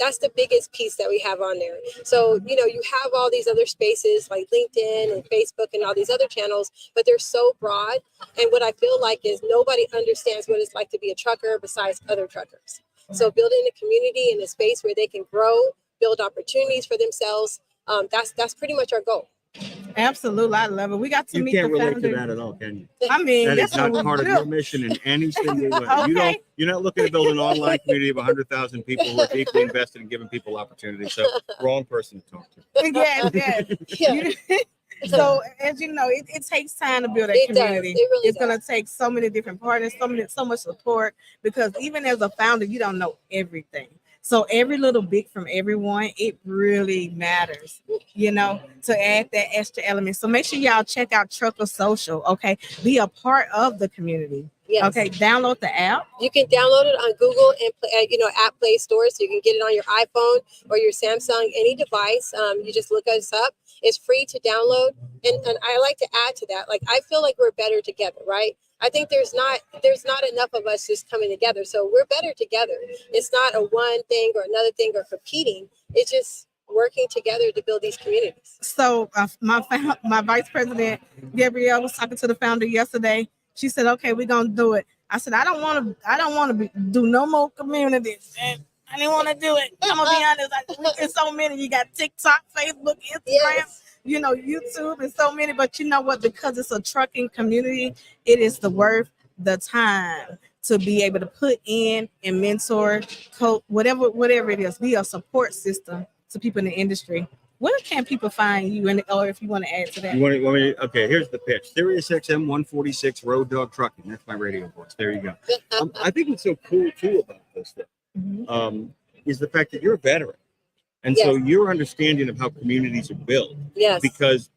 That's the biggest piece that we have on there. So, you know, you have all these other spaces like LinkedIn and Facebook and all these other channels, but they're so broad. And what I feel like is nobody understands what it's like to be a trucker besides other truckers. So building a community in a space where they can grow, build opportunities for themselves, that's pretty much our goal. Absolutely, I love it. We got to You meet can't the relate founder. to that at all, can you? I mean, That that's is not what we part of do. your mission in any single way. Okay. You're not looking to build an online community of 100,000 people who are deeply invested in giving people opportunities. So, wrong person to talk to. Yes. So, as you know, it takes time to build a It does. community. It really It's going to take so many different partners, so much support, because even as a founder, you don't know everything. So every little bit from everyone, it really matters, to add that extra element. So make sure y'all check out Trucker Social, okay? Be a part of the community. Yes. Okay, download the app. You can download it on Google and app Play Store, so you can get it on your iPhone or your Samsung, any device. You just look us up. It's free to download, and I like to add to that. Like, I feel like we're better together, right? I think there's not enough of us just coming together, so we're better together. It's not a one thing or another thing or competing. It's just working together to build these communities. So my vice president Gabrielle was talking to the founder yesterday. She said, "Okay, we're gonna do it." I said, "I don't want to do no more communities. And I didn't want to do it. I'm gonna be honest. There's so many. You got TikTok, Facebook, Instagram, YouTube, and so many. But you know what? Because it's a trucking community, it is worth the time to be able to put in and mentor, coach, whatever it is. Be a support system to people in the industry." Where can people find you, or if you want to add to that? Okay, here's the pitch. Sirius XM 146 Road Dog Trucking. That's my radio voice. There you go. I think what's so cool too about this stuff is the fact that you're a veteran. And so your understanding of how communities are built. Yes. Because,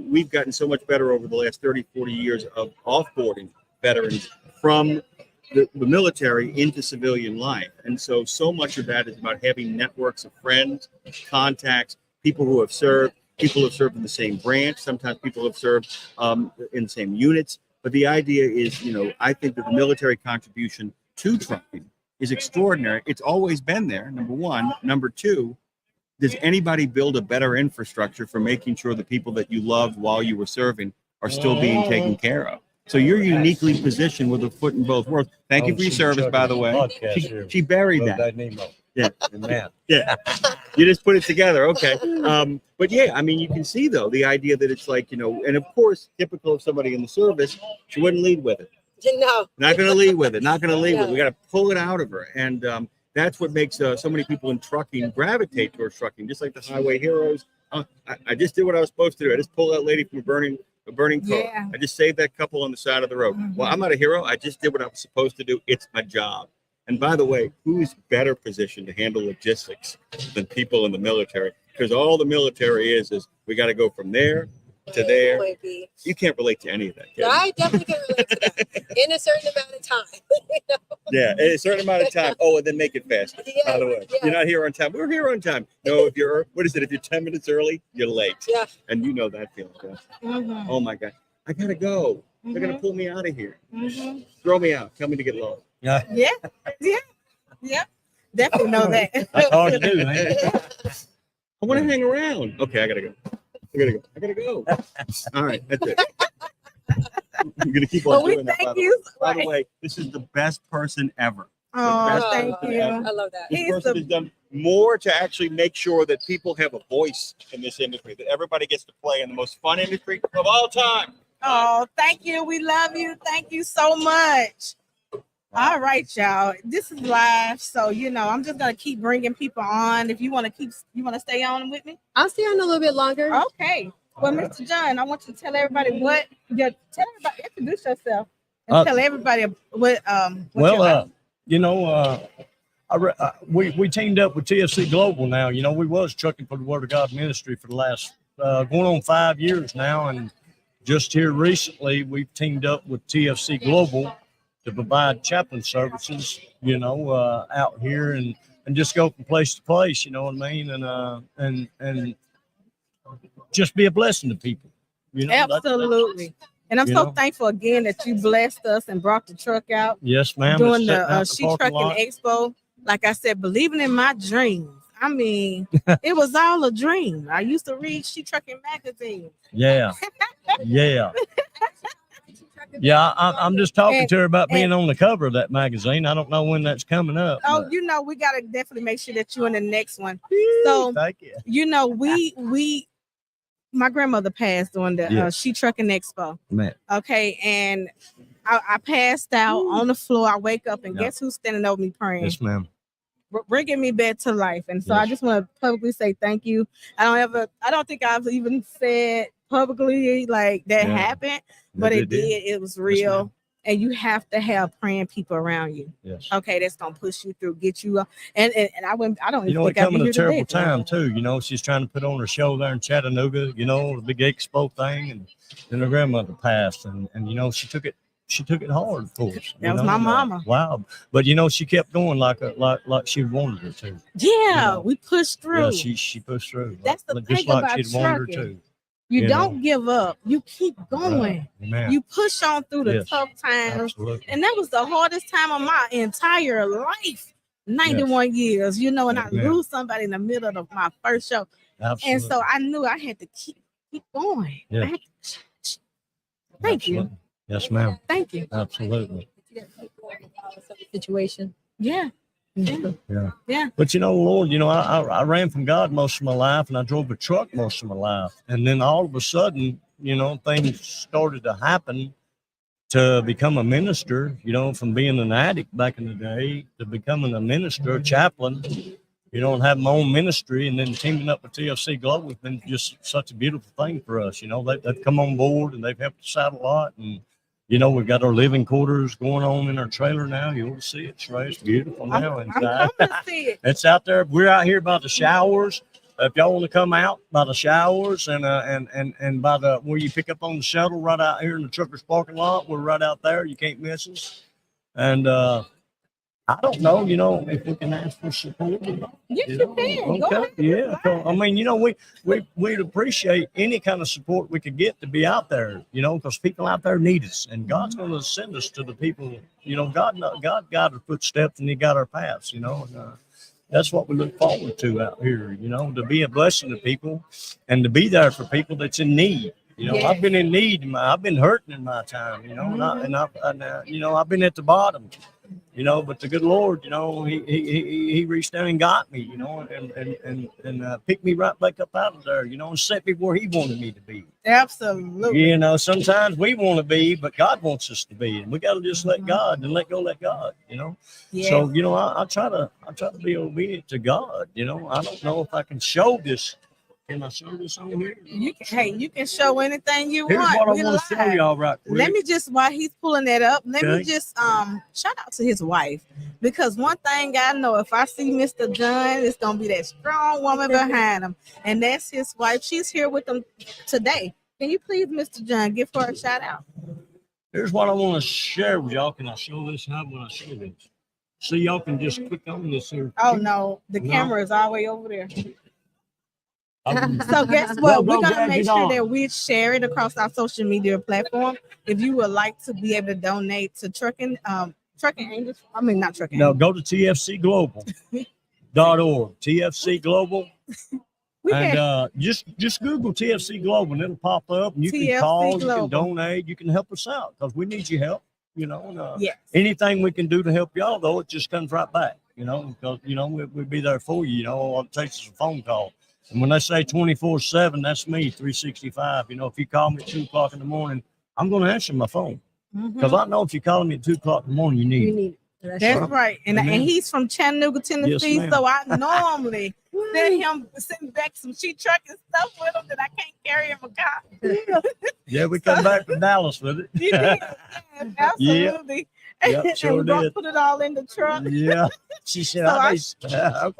we've gotten so much better over the last 30, 40 years of offboarding veterans from the military into civilian life. And so much of that is about having networks of friends, contacts, people who have served, people who have served in the same branch. Sometimes people have served in the same units. But the idea is, I think that the military contribution to trucking is extraordinary. It's always been there, number one. Number two, does anybody build a better infrastructure for making sure the people that you loved while you were serving are still being taken care of? So you're uniquely positioned with a foot in both worlds. Thank you for your service, by the way. She buried that. Yeah. You just put it together. Okay. But yeah, I mean, you can see though, the idea that it's like, and of course, typical of somebody in the service, she wouldn't lead with it. No. Not going to lead with it. Not going to lead with it. We got to pull it out of her. And that's what makes so many people in trucking gravitate towards trucking, just like the highway heroes. I just did what I was supposed to do. I just pulled that lady from a burning car. Yeah. I just saved that couple on the side of the road. Well, I'm not a hero. I just did what I was supposed to do. It's my job. And by the way, who's better positioned to handle logistics than people in the military? Because all the military is we got to go from there to there. You can't relate to any of that. I definitely can relate to that in a certain amount of time. Yeah, in a certain amount of time. Oh, and then make it fast. By the way, you're not here on time. We're here on time. No, if you're, If you're 10 minutes early, you're late. Yeah. And you know that feeling. Yeah. Oh my God, I gotta go. They're gonna pull me out of here. Throw me out. Tell me to get lost. Yeah. Definitely know that. That's hard to do, man. I want to hang around. Okay, I gotta go. All right, that's it. I'm gonna keep on doing that. By the way, this is the best person ever. Oh, thank you. I love that. This person has done more to actually make sure that people have a voice in this industry, that everybody gets to play in the most fun industry of all time. Oh, thank you. We love you. Thank you so much. All right, y'all. This is live, so I'm just gonna keep bringing people on. If you want to stay on with me, I'll stay on a little bit longer. Okay. Well, Mr. John, I want you to tell everybody introduce yourself and tell everybody what. We teamed up with TFC Global now. We was trucking for the Word of God ministry for the last going on 5 years now, and just here recently we've teamed up with TFC Global to provide chaplain services, out here and just go from place to place, you know what I mean? And just be a blessing to people. Absolutely. And I'm so thankful again that you blessed us and brought the truck out. Yes, ma'am. Doing the Shetrucking Expo. Like I said, believing in my dreams. I mean, it was all a dream. I used to read Shetrucking magazine. Yeah. Yeah, I'm just talking to her about being on the cover of that magazine. I don't know when that's coming up. Oh, we got to definitely make sure that you're in the next one. So, thank you. My grandmother passed on the Shetrucking Expo. Man. Okay, and I passed out on the floor. I wake up and guess who's standing over me praying? Yes, ma'am. Bringing me back to life. And so I just want to publicly say thank you. I don't think I've even said publicly like that happened, but it did. It was real. And you have to have praying people around you. Yes. Okay, that's gonna push you through, get you up. And I wouldn't. I don't You even know, it think I'd come be at a here terrible today. time too. You know, she's trying to put on her show there in Chattanooga. You know, the big expo thing, and then her grandmother passed, and you know, she took it hard, of course. That was my mama. Wow, but you know, she kept going like she wanted her to. Yeah, we pushed through. Yeah, she pushed through. That's the just thing like about she'd wanted her trucking. to. You know? don't give up. You keep going. Right. Amen. You push on through the Yes, tough times. absolutely. And that was the hardest time of my entire life. 91 years, you know, and I Amen. lose somebody in the middle of my first show. Absolutely. And so I knew I had to keep going. Yeah. I had to, thank you. Absolutely. Yes, ma'am. Thank you. Absolutely. Situation. Yeah. Yeah. Yeah. Yeah. But you know, Lord, you know, I ran from God most of my life, and I drove a truck most of my life. And then all of a sudden, you know, things started to happen to become a minister, you know, from being an addict back in the day to becoming a minister, a chaplain, you know, and having my own ministry, and then teaming up with TFC Global has been just such a beautiful thing for us. You know, they've come on board and they've helped us out a lot. And, you know, we've got our living quarters going on in our trailer now. You ought to see it, Trey. It's beautiful now. I'm coming to see it. It's out there. We're out here by the showers. If y'all want to come out by the showers and by the where you pick up on the shuttle right out here in the truckers parking lot, we're right out there. You can't miss us. And I don't know, you know, if we can ask for support. Yes, you can. Okay. Yeah. So, I mean, you know, we'd appreciate any kind of support we could get to be out there, you know, because people out there need us, and God's going to send us to the people. You know, God got our footsteps and He got our paths. You know, and that's what we look forward to out here. You know, to be a blessing to people and to be there for people that's in need. You know, I've been in need. I've been hurting in my time. You know, and you know, I've been at the bottom. You know, but the good Lord, you know, he reached down and got me, you know, and picked me right back up out of there, you know, and set me where He wanted me to be. Absolutely. You know, sometimes we want to be, but God wants us to be, and we got to just let God and let God, you know. Yeah. So, you know, I try to be obedient to God. You know, I don't know if I can show this. Can I show this on here? You can show anything you Here's want. what I want to show y'all right quick. Let me just, while he's pulling that up, let me Okay. just shout out to his wife, because one thing I know, if I see Mr. John, it's gonna be that strong woman behind him, and that's his wife. She's here with him today. Can you please, Mr. John, give her a shout out? Here's what I want to share with y'all. Can I show this? How will I show this? So y'all can just click on this here. Oh no, the No. camera is all the way over there. I'm- So guess Well, what? We're go gonna drag make it sure on. that we share it across our social media platform. If you would like to be able to donate to Trucking Angels, I mean not Trucking. No, go to tfcglobal.org. TFC Global. We And can- just Google TFC Global and it'll pop up. And you TFC can call, Global. you can donate, you can help us out because we need your help. You know, and, Yes. anything we can do to help y'all, though, it just comes right back. You know, because you know we'll be there for you. You know, all it takes is a phone call. And when they say 24/7, that's me, 365. You know, if you call me at 2:00 in the morning, I'm going to answer my phone because I know if you call me at 2:00 in the morning, you need it. That's right. And Amen. he's from Chattanooga, Tennessee. ma'am. So I normally send back some sheet trucking stuff with him that I can't carry in my car. Yeah, we come back from Dallas with it. You did. Yeah, absolutely. Yep, sure and we're gonna did. put it all in the truck. Yeah. She said, okay.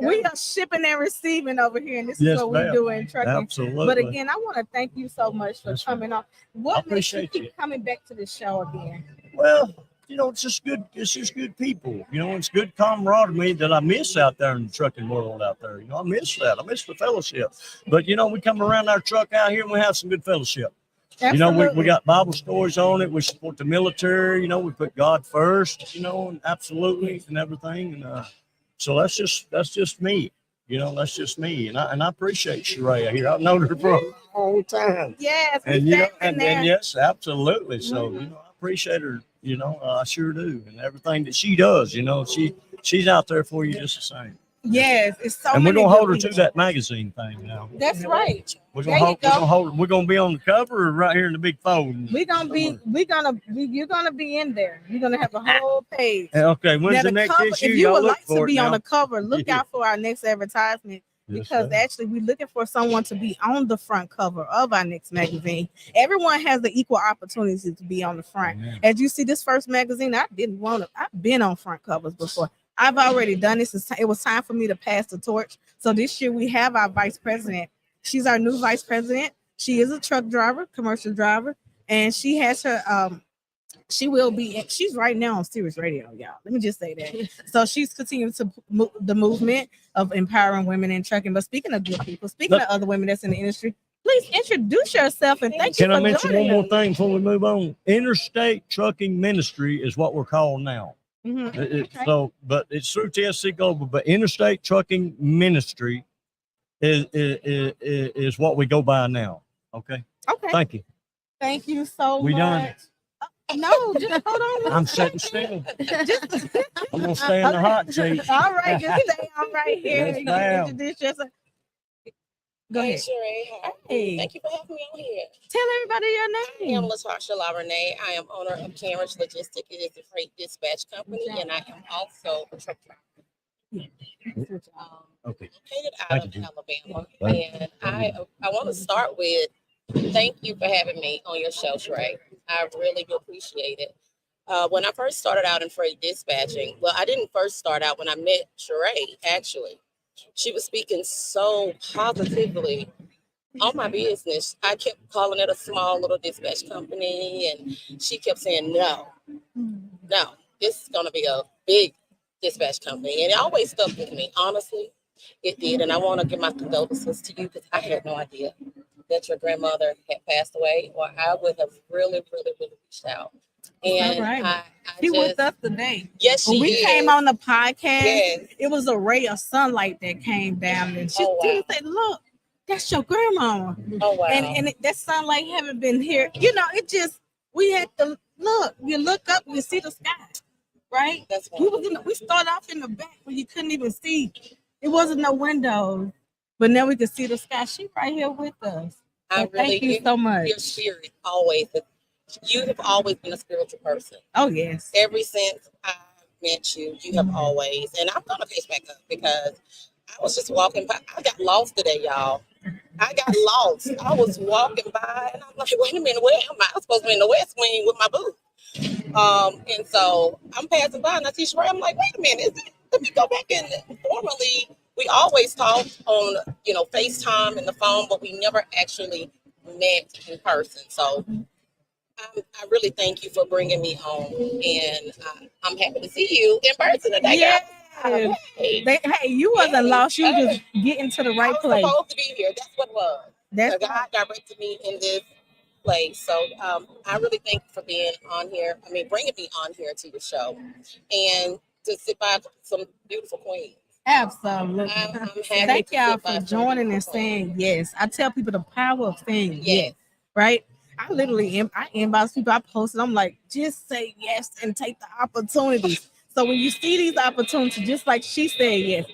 We are shipping and receiving over here, and this Yes, is what ma'am. we do in trucking. Absolutely. But again, I want to thank you so much for Yes, ma'am. coming on. I What makes you appreciate keep you. coming back to the show again? Well, you know, it's just good people. You know, it's good camaraderie that I miss out there in the trucking world out there. You know, I miss that. I miss the fellowship. But, you know, we come around our truck out here and we have some good fellowship. You know, we got Bible stories on it. We support the military. You know, we put God first, you know, and absolutely and everything. And so that's just me. You know, that's just me. And I appreciate Sheree here. I've known her for a long time. Yes. And, you know, and yes, absolutely. So, you know, I appreciate her. You know, I sure do. And everything that she does, you know, she's out there for you just the same. Yes, it's so. And we're many gonna hold her good to people. that magazine thing now. That's right. We're There gonna you go. hold her. We're gonna be on the cover or right here in the big fold. You're gonna be in there. You're gonna have a whole page. Okay, when's Now, the next cover, issue? if you Y'all would look like to for it be on now. the cover, look out for our next advertisement. because actually we're looking for someone to be on the front cover of our next magazine. Everyone has the equal opportunity to be on the front. As you see, this first magazine, I've been on front covers before. I've already done this. It was time for me to pass the torch. So this year we have our vice president. She's our new vice president. She is a truck driver, commercial driver, and she has her she's right now on Sirius Radio, y'all. Let me just say that. So she's continuing to the movement of empowering women in trucking. But speaking of good people, speaking of other women that's in the industry, please introduce yourself and thank you Can I for mention one joining more us. thing before we move on? Interstate Trucking Ministry is what we're called now. So, but it's through TSC Global, but Interstate Trucking Ministry is what we go by now. Okay. Thank you. Thank you so We much. done. No, just hold on. I'm sitting still. Just, I'm gonna stay in the hot seat. All right, just stay on right here. Yes, You ma'am. can introduce yourself. Go Hey, ahead. Sheree. Hi. Hey. Thank you for having me on here. Tell everybody your I am name. Latasha LaRenee. I am owner of Cambridge Logistics. It is a freight dispatch company, and I am also a truck driver. Okay. Located out Thank of you. Alabama, Thank and I want to start with thank you for having me on your show, Sheree. I really do appreciate it. When I first started out in freight dispatching, well, I didn't first start out when I met Sheree, actually. She was speaking so positively on my business. I kept calling it a small little dispatch company, and she kept saying, no, this is going to be a big dispatch company. And it always stuck with me, honestly. It did. And I want to give my condolences to you because I had no idea that your grandmother had passed away, or I would have really, really, really reached out. And I She just, with us today. Yes, she When we is. came on the podcast, Yes. it was a ray of sunlight that came down, and she Oh, wow. said, "Look, that's your grandma." Oh, wow. And that sunlight haven't been here. You know, it just we had to look. You look up, you see the sky, right? That's we started off in the back where you couldn't even see. It wasn't no windows, but now we can see the sky. She right here with us. I So thank you so much. Your spirit always. You have always been a spiritual person. Oh yes. Ever since I met you, you have always. And I'm gonna catch back up because I was just walking by. I got lost today, y'all. I got lost. I was walking by and I'm like, wait a minute, where am I? I'm supposed to be in the West Wing with my boo. And so I'm passing by and I see Sheree. I'm like, wait a minute, let me go back and formally. We always talk on, FaceTime and the phone, but we never actually met in person. So I really thank you for bringing me home, and I'm happy to see you in person today. Yeah. Hey, Hey, you wasn't lost. You just getting to the right I was place. supposed to be here. That's what it was. That's God directed me in this place. So I really thank you for being on here. I mean, bringing me on here to your show, and to sit by some beautiful queens. Absolutely. I'm happy Thank to y'all sit by for some joining and beautiful queens. saying yes. I tell people the power of saying Yes. yes, right? I literally I inbox people, I posted, I'm like, just say yes and take the opportunities. So when you see these opportunities, just like she said yes,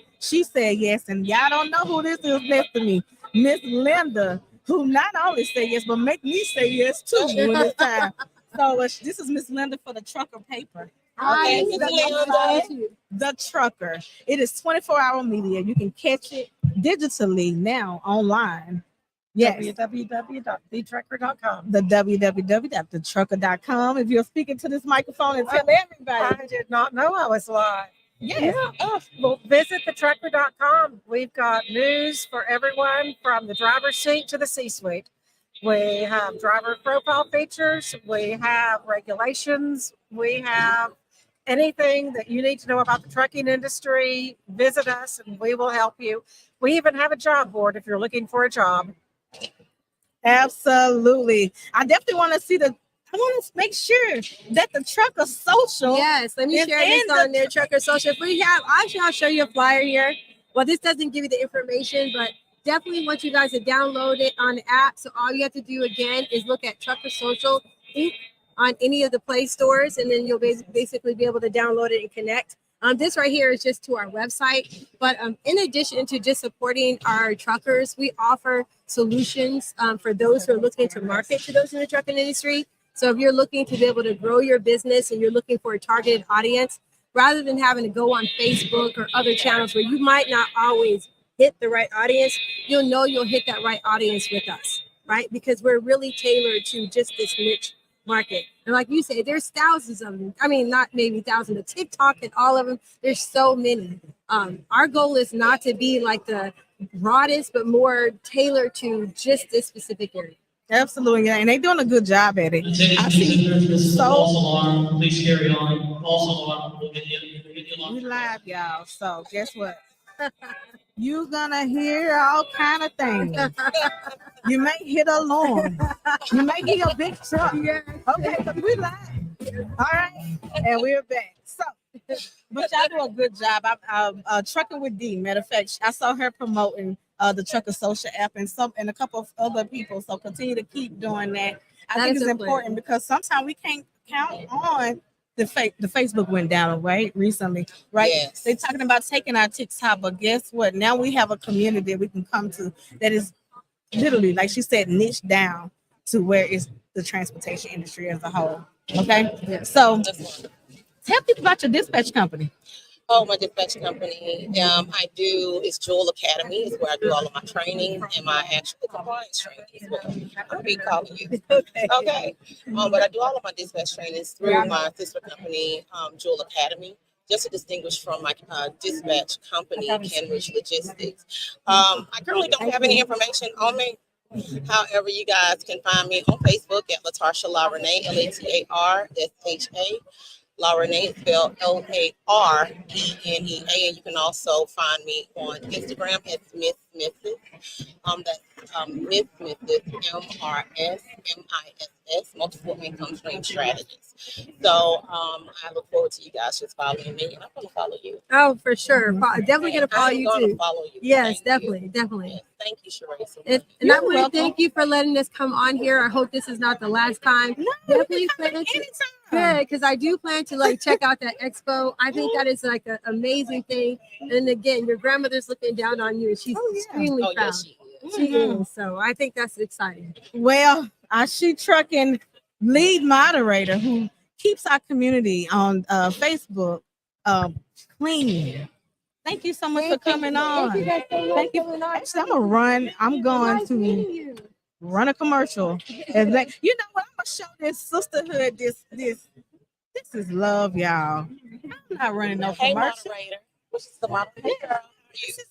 and y'all don't know who this is next to me, Miss Linda, who not only said yes, but make me say yes too when it's time. So this is Miss Linda for the Trucker Paper. Hi, Okay, Miss Linda. The Trucker. It is 24-hour media. You can catch it digitally now online. Yes. www.thetrucker.com. The www.thetrucker.com. If you're speaking to this microphone and tell everybody. I did not know I was live. Yes. Well, visit thetrucker.com. We've got news for everyone from the driver's seat to the C-suite. We have driver profile features. We have regulations. We have anything that you need to know about the trucking industry. Visit us and we will help you. We even have a job board if you're looking for a job. Absolutely. I definitely want to see I want to make sure that the Trucker Social. Yes, let me is share this in on their Trucker Social. If we have, I'll show you a flyer here. Well, this doesn't give you the information, but definitely want you guys to download it on the app. So all you have to do again is look at Trucker Social Inc. on any of the Play stores, and then you'll basically be able to download it and connect. This right here is just to our website. But in addition to just supporting our truckers, we offer solutions for those who are looking to market to those in the trucking industry. So if you're looking to be able to grow your business and you're looking for a targeted audience, rather than having to go on Facebook or other channels where you might not always hit the right audience, you'll know you'll hit that right audience with us, right? Because we're really tailored to just this niche market. And like you said, there's thousands of them. I mean, not maybe thousands of TikTok and all of them. There's so many. Our goal is not to be like the broadest, but more tailored to just this specific area. Absolutely, yeah, and they're doing a good job at it. I see. So Please carry on. False alarm. We'll get you we live, y'all. So guess what? You're gonna hear all kind of things. You may hit an alarm. You may hear a big truck. Yeah. Okay, but we live. All right, and we're back. So, but y'all do a good job. I'm trucking with D. Matter of fact, I saw her promoting the Trucker Social app and a couple of other people. So continue to keep doing that. I think it's important because sometimes we can't count on the Facebook went down, right? Recently, right? Yes. They're talking about taking our TikTok, but guess what? Now we have a community that we can come to that is literally, like she said, niche down to where is the transportation industry as a whole. Okay. Yeah. So tell people about your dispatch company. Oh, my dispatch company. It's Jewel Academy. Is where I do all of my training and my actual compliance training as well. I'll be calling you. Okay. But I do all of my dispatch trainings through my sister company, Jewel Academy. Just to distinguish from my dispatch company, Kenridge Logistics. I currently don't have any information on me. However, you guys can find me on Facebook at Latarsha La Renee, LATARSHA. La Renee, spelled LARENEA, and you can also find me on Instagram at Miss Mrs. That's Miss Mrs. MRSMISS, multiple income stream strategist. So I look forward to you guys just following me, and I'm going to follow you. Oh, for sure. Definitely going to follow you too. Follow you. Yes, definitely. Yes, thank you, Sheree. So and I want to thank you for letting us come on here. I hope this is not the last time. No, definitely plan to. Good, because I do plan to like check out that expo. I think that is like an amazing thing. And again, your grandmother's looking down on you. She's extremely proud. Yes, she is. So I think that's exciting. Well, our Shetrucking lead moderator who keeps our community on Facebook clean. Thank you so much for coming on. Thank you. Actually, I'm going to run a commercial. And like, you know what? I'm gonna show this sisterhood. This is love, y'all. I'm not running no commercial. This is the moderator. Girl. This is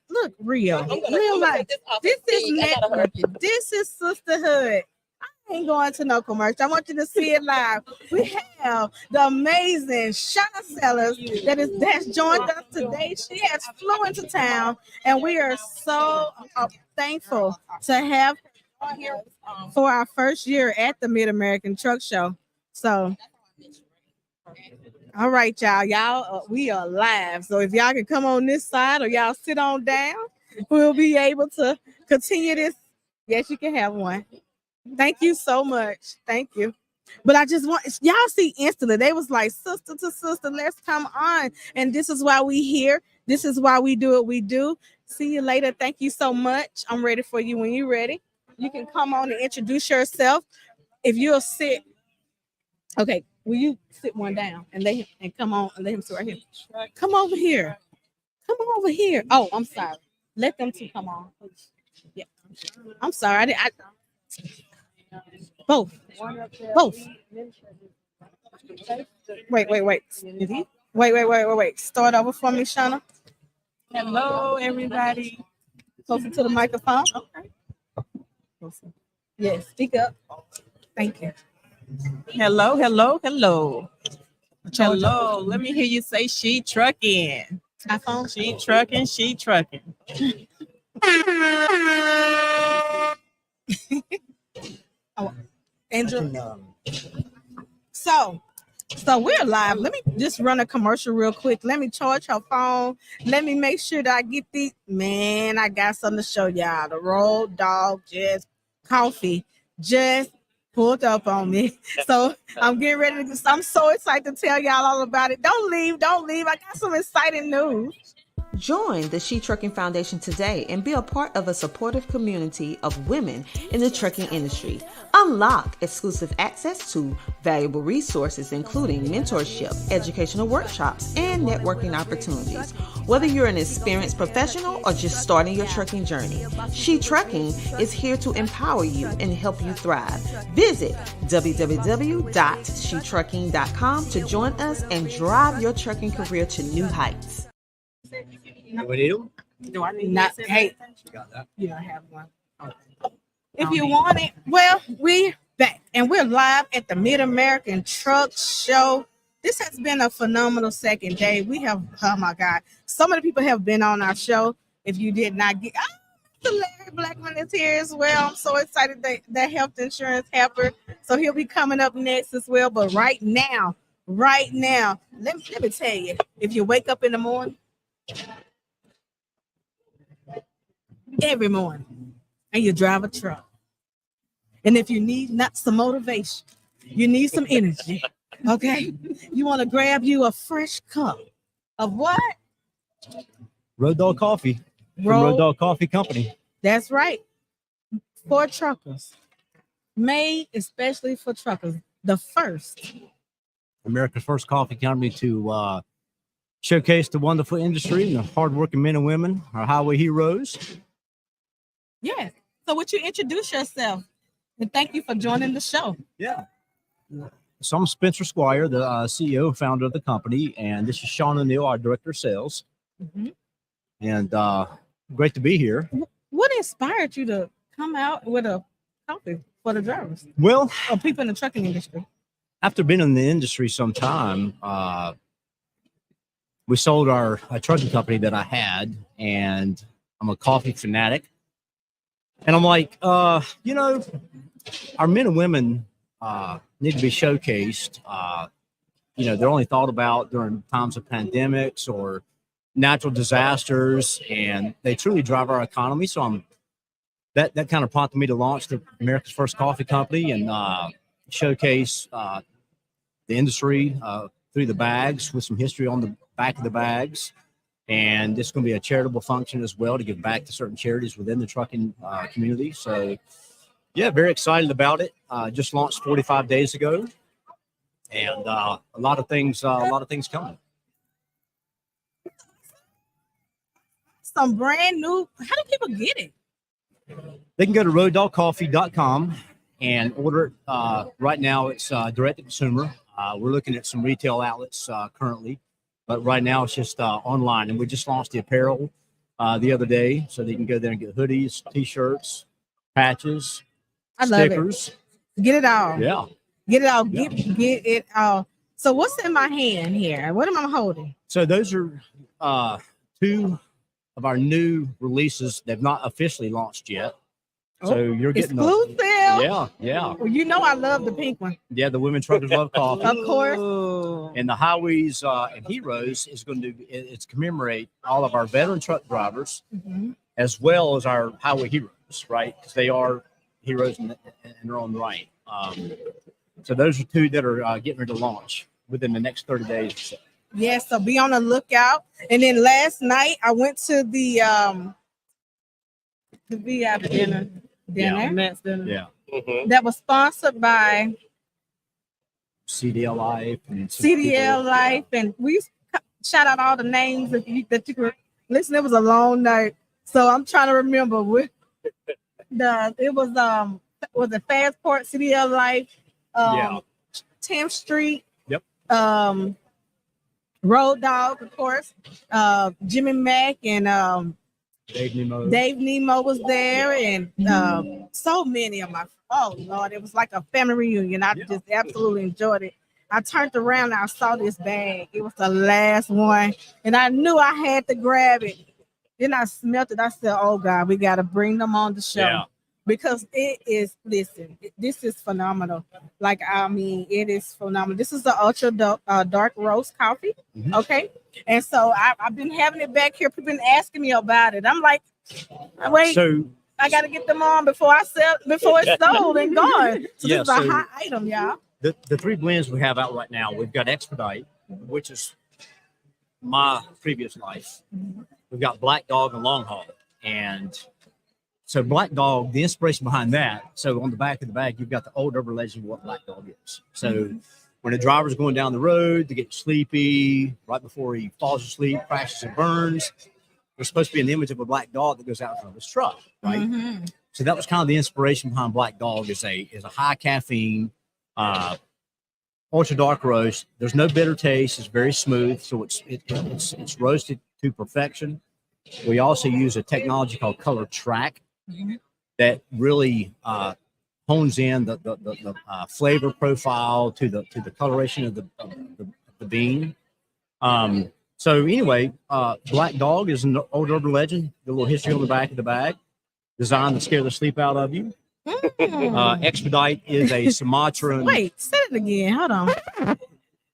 look real. Real life. This is networking. This is sisterhood. I ain't going to no commercial. I want you to see it live. We have the amazing Shauna Sellers that's joined us today. She has flew into town, and we are so thankful to have her here for our first year at the Mid-American Truck Show. So, all right, y'all, we are live. So if y'all can come on this side or y'all sit on down, we'll be able to continue this. Yes, you can have one. Thank you so much. Thank you. But I just want y'all see instantly. They was like sister to sister. Let's come on. And this is why we here. This is why we do what we do. See you later. Thank you so much. I'm ready for you when you're ready. You can come on and introduce yourself. If you'll sit. Okay, will you sit one down and come on and let him sit right here? Come over here. Come over here. Oh, I'm sorry. Let them two come on. Yeah. I'm sorry. Both. Wait. Wait. Start over for me, Shauna. Hello, everybody. Closer to the microphone. Okay. Yes, speak up. Thank you. Hello. Let me hear you say Shetrucking. Shetrucking. Oh, Angel. So we're live. Let me just run a commercial real quick. Let me charge her phone. Let me make sure that I get these. Man, I got something to show y'all. The Road Dog Coffee just pulled up on me. So I'm getting ready I'm so excited to tell y'all all about it. Don't leave. I got some exciting news. Join the Shetrucking Foundation today and be a part of a supportive community of women in the trucking industry. Unlock exclusive access to valuable resources, including mentorship, educational workshops, and networking opportunities. Whether you're an experienced professional or just starting your trucking journey, Shetrucking is here to empower you and help you thrive. Visit www.shetrucking.com to join us and drive your trucking career to new heights. Do we need them? Do I need not? Hey, You got that? you don't have one. Okay. If you want it, well, we're back and we're live at the Mid-American Truck Show. This has been a phenomenal second day. We have, oh my God, so many people have been on our show. If you did not get, the Larry Blackman is here as well. I'm so excited that health insurance helper. So he'll be coming up next as well. But right now, let me tell you, if you wake up in the morning, every morning, and you drive a truck, and if you need not some motivation, you need some energy, okay? You want to grab you a fresh cup of what? Road Dog Coffee from Road Dog Coffee Company. That's right. For truckers. Made especially for truckers. The first. America's first coffee company to showcase the wonderful industry and the hardworking men and women, our highway heroes. Yes. So would you introduce yourself? And thank you for joining the show. Yeah. So I'm Spencer Squire, the CEO and founder of the company, and this is Sean O'Neill, our director of sales. Mm-hmm. And great to be here. What inspired you to come out with a coffee for the drivers? Well, or people in the trucking industry. After being in the industry some time, we sold a trucking company that I had, and I'm a coffee fanatic. And I'm like, our men and women need to be showcased. They're only thought about during times of pandemics or natural disasters, and they truly drive our economy. So that kind of prompted me to launch the America's first coffee company and showcase the industry through the bags with some history on the back of the bags. And it's going to be a charitable function as well to give back to certain charities within the trucking community. So, yeah, very excited about it. Just launched 45 days ago, and a lot of things coming. Some brand new. How do people get it? They can go to roaddogcoffee.com and order it. Right now, it's direct to consumer. We're looking at some retail outlets currently, but right now it's just online. And we just launched the apparel the other day, so they can go there and get hoodies, t-shirts, patches, stickers. Get it all. Yeah. Get it all. Get it all. So what's in my hand here? What am I holding? So those are two of our new releases. They've not officially launched yet. So you're getting exclusive. Yeah. Well, you know I love the pink one. Yeah, the Women Truckers Love Coffee. Of course. And the Highways and Heroes is going to commemorate all of our veteran truck drivers, as well as our highway heroes, right? Because they are heroes in their own right. So those are two that are getting ready to launch within the next 30 days or so. Yes, so be on the lookout. And then last night I went to the VIP dinner. Matt's dinner. Yeah. That was sponsored by CDL Life and CDL Life, and we shout out all the names that you could listen. It was a long night, so I'm trying to remember it was a Fastport, CDL Life, 10th Street, Road Dog, of course, Jimmy Mack and Dave Nemo was there, and so many of my. Oh Lord, it was like a family reunion. I just absolutely enjoyed it. I turned around and I saw this bag. It was the last one, and I knew I had to grab it. Then I smelt it. I said, "Oh God, we got to bring them on the show because it is. Listen, this is phenomenal. Like it is phenomenal. This is the ultra dark roast coffee. Okay, and so I've been having it back here. People been asking me about it. I'm like, wait. So I got to get them on before it's sold and gone. So this is a hot item, y'all. The three blends we have out right now, we've got Expedite, which is my previous life. we've got Black Dog and Long Haul. And so Black Dog, the inspiration behind that, so on the back of the bag, you've got the old urban legend of what Black Dog is. So when a driver's going down the road to get sleepy, right before he falls asleep, crashes and burns, there's supposed to be an image of a black dog that goes out in front of his truck, right? So that was kind of the inspiration behind Black Dog. Is a high caffeine, ultra dark roast. There's no bitter taste. It's very smooth, so it's roasted to perfection. We also use a technology called Color Track that really hones in the flavor profile to the coloration of the bean. So anyway, Black Dog is an old urban legend. The little history on the back of the bag, designed to scare the sleep out of you. Expedite is a Sumatran. Wait, say it again. Hold on.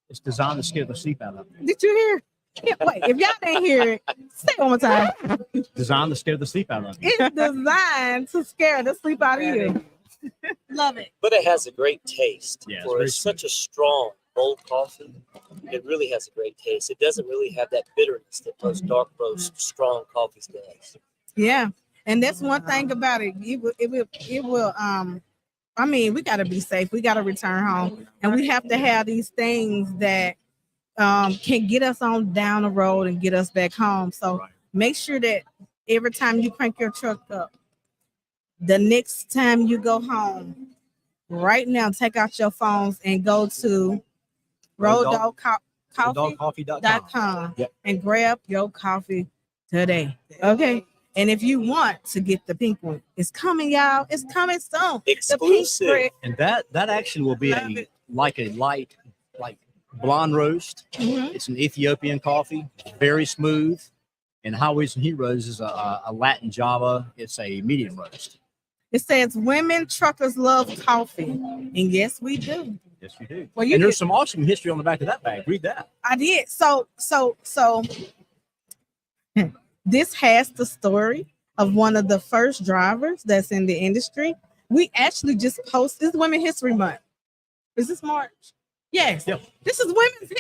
It's designed to scare the sleep out of you. Did you hear? Yeah, wait, if y'all didn't hear it, say it one more time. Designed to scare the sleep out of you. It's designed to scare the sleep out of you. Love it. But it has a great taste. Yeah, For such a strong, bold coffee, it really has a great taste. It doesn't really have that bitterness that most dark roast, strong coffees does. Yeah, and that's one thing about it. It will. I mean, we got to be safe. We got to return home, and we have to have these things that can get us on down the road and get us back home. So make sure that every time you crank your truck up, the next time you go home, right now, take out your phones and go to roaddogcoffee.com and grab your coffee today. Okay. And if you want to get the pink one, it's coming, y'all. It's coming soon. Exclusive. The pink And that actually will be a light blonde roast. It's an Ethiopian coffee, very smooth. And Highways and Heroes is a Latin Java. It's a medium roast. It says women truckers love coffee. And yes, we do. Yes, we do. Well, and there's some awesome history on the back of that bag. Read that. I did. So this has the story of one of the first drivers that's in the industry. We actually just posted, this is Women's History Month. Is this March? Yes. Yep. This is Women's,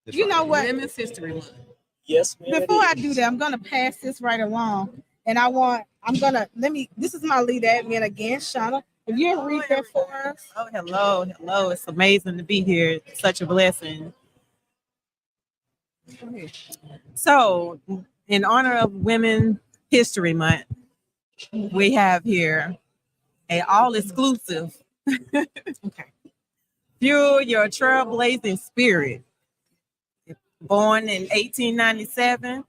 you know what? Women's History Month. Yes, ma'am. Before I do that, I'm going to pass this right along. And this is my lead admin again, Shauna. If you read that for us. Oh, hello. It's amazing to be here. It's such a blessing. So, in honor of Women History Month, we have here a all-exclusive Fuel Your Trailblazing Spirit. Born in 1897,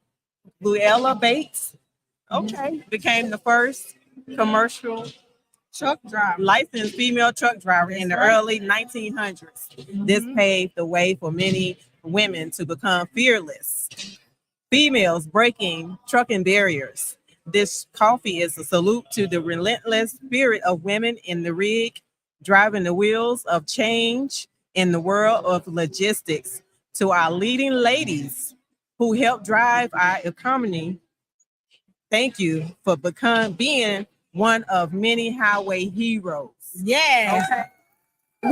Luella Bates became the first commercial truck driver, licensed female truck driver in the early 1900s. This paved the way for many women to become fearless females breaking trucking barriers. This coffee is a salute to the relentless spirit of women in the rig, driving the wheels of change in the world of logistics. To our leading ladies who help drive our economy, thank you for being one of many highway heroes. Yes. Okay.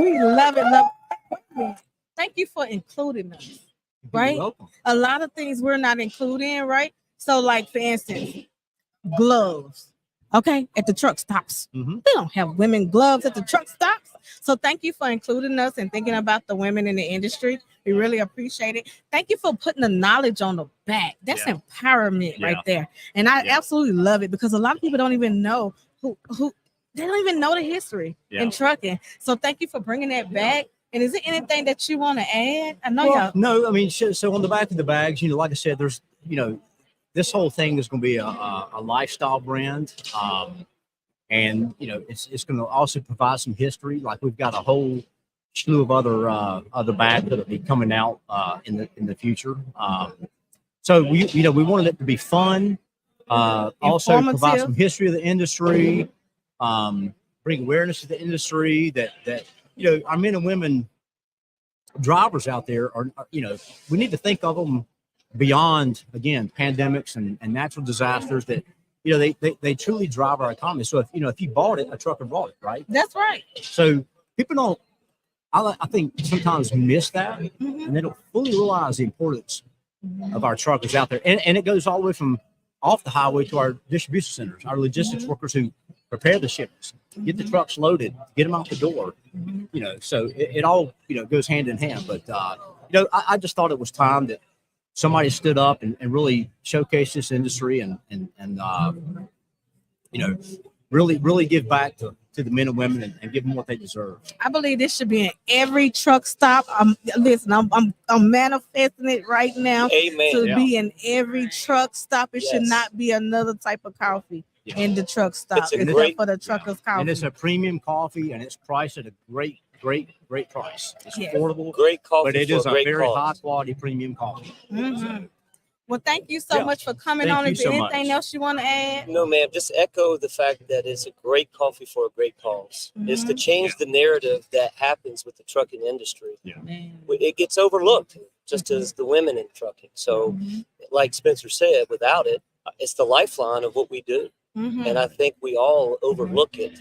We love it. Thank you for including us. Right? A lot of things we're not including, right? So, like, for instance, gloves. Okay, at the truck stops. They don't have women gloves at the truck stops. So thank you for including us and thinking about the women in the industry. We really appreciate it. Thank you for putting the knowledge on the back. That's empowerment right there. And I absolutely love it because a lot of people don't even know who they don't even know the history in trucking. So thank you for bringing that back. And is there anything that you want to add? I know y'all. No, I mean, so on the back of the bags, like I said, there's, this whole thing is going to be a lifestyle brand. And, it's going to also provide some history. Like we've got a whole slew of other bags that'll be coming out in the future. So we wanted it to be fun, also provide some history of the industry, bring awareness to the industry that our men and women drivers out there are, we need to think of them beyond, again, pandemics and natural disasters that, they truly drive our economy. So if you bought it, a trucker bought it, right? That's right. So people don't, I think sometimes miss that and they don't fully realize the importance of our truckers out there. And it goes all the way from off the highway to our distribution centers, our logistics workers who prepare the shipments, get the trucks loaded, get them out the door. So it all goes hand in hand. But I just thought it was time that somebody stood up and really showcased this industry and really give back to the men and women and give them what they deserve. I believe this should be in every truck stop. Listen, I'm manifesting it right now. Amen. To be in every truck stop. It should Yes. not be another type of coffee in the truck stop. It's a Except great- for the truckers coffee. And it's a premium coffee, and it's priced at a great price. It's Yes. affordable, Great coffee, but it for is a great very cause. high quality premium coffee. Mhm. Well, thank you so Yeah. much for coming Thank on. you Is there so anything much. else you want to add? No, ma'am. Just echo the fact that it's a great coffee for a great cause. It's to change the narrative that happens with the trucking industry. It gets overlooked, just as the women in trucking. So, like Spencer said, without it, it's the lifeline of what we do. And I think we all overlook it.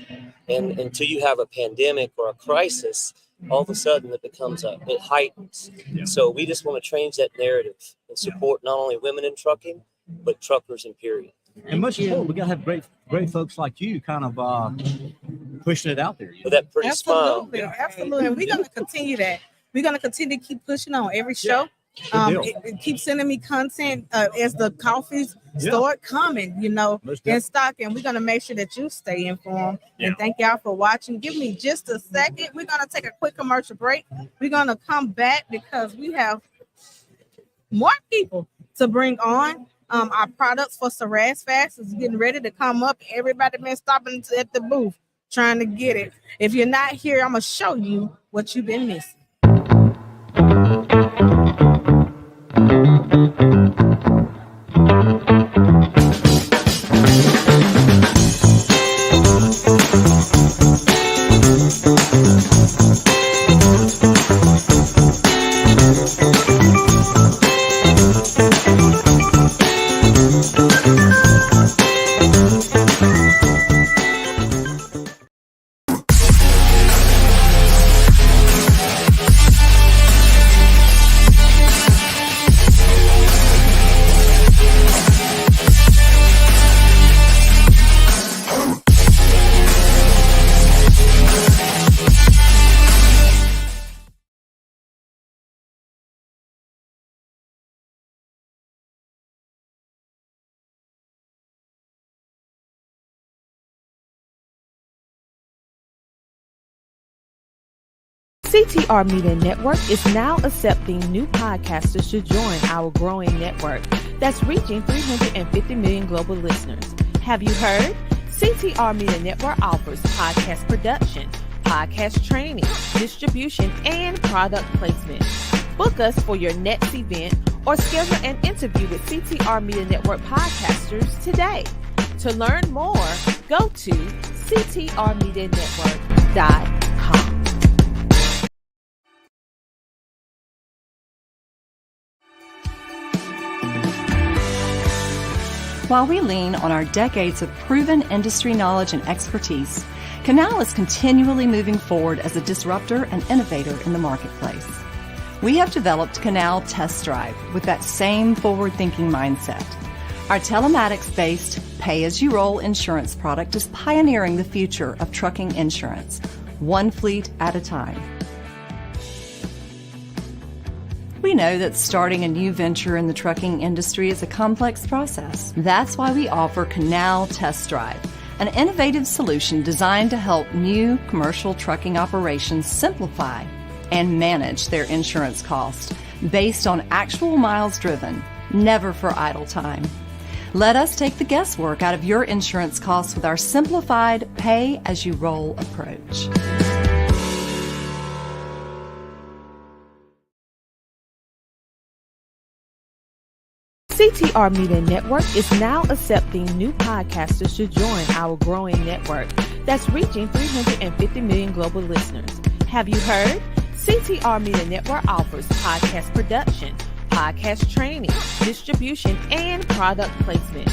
And until you have a pandemic or a crisis, all of a sudden it heightens. So we just want to change that narrative and support not only women in trucking, but truckers in period. And much more, we gotta have great folks like you kind of pushing it out there. With that pretty Absolutely, smile. absolutely. And we're gonna continue that. We're gonna continue to keep pushing on every show. deal. It keeps sending me content as the coffees Yeah. start coming, Most in stock, and we're gonna make sure that you stay informed. And thank y'all for watching. Give me just a second. We're gonna take a quick commercial break. We're gonna come back because we have more people to bring on. Our products for Saraz Fast is getting ready to come up. Everybody been stopping at the booth trying to get it. If you're not here, I'm gonna show you what you've been missing. CTR Media Network is now accepting new podcasters to join our growing network that's reaching 350 million global listeners. Have you heard? CTR Media Network offers podcast production, podcast training, distribution, and product placement. Book us for your next event or schedule an interview with CTR Media Network podcasters today. To learn more, go to ctrmedianetwork.com. While we lean on our decades of proven industry knowledge and expertise, Canal is continually moving forward as a disruptor and innovator in the marketplace. We have developed Canal Test Drive with that same forward-thinking mindset. Our telematics-based pay-as-you-roll insurance product is pioneering the future of trucking insurance, one fleet at a time. We know that starting a new venture in the trucking industry is a complex process. That's why we offer Canal Test Drive, an innovative solution designed to help new commercial trucking operations simplify and manage their insurance costs based on actual miles driven, never for idle time. Let us take the guesswork out of your insurance costs with our simplified pay-as-you-roll approach. CTR Media Network is now accepting new podcasters to join our growing network that's reaching 350 million global listeners. Have you heard? CTR Media Network offers podcast production, podcast training, distribution, and product placement.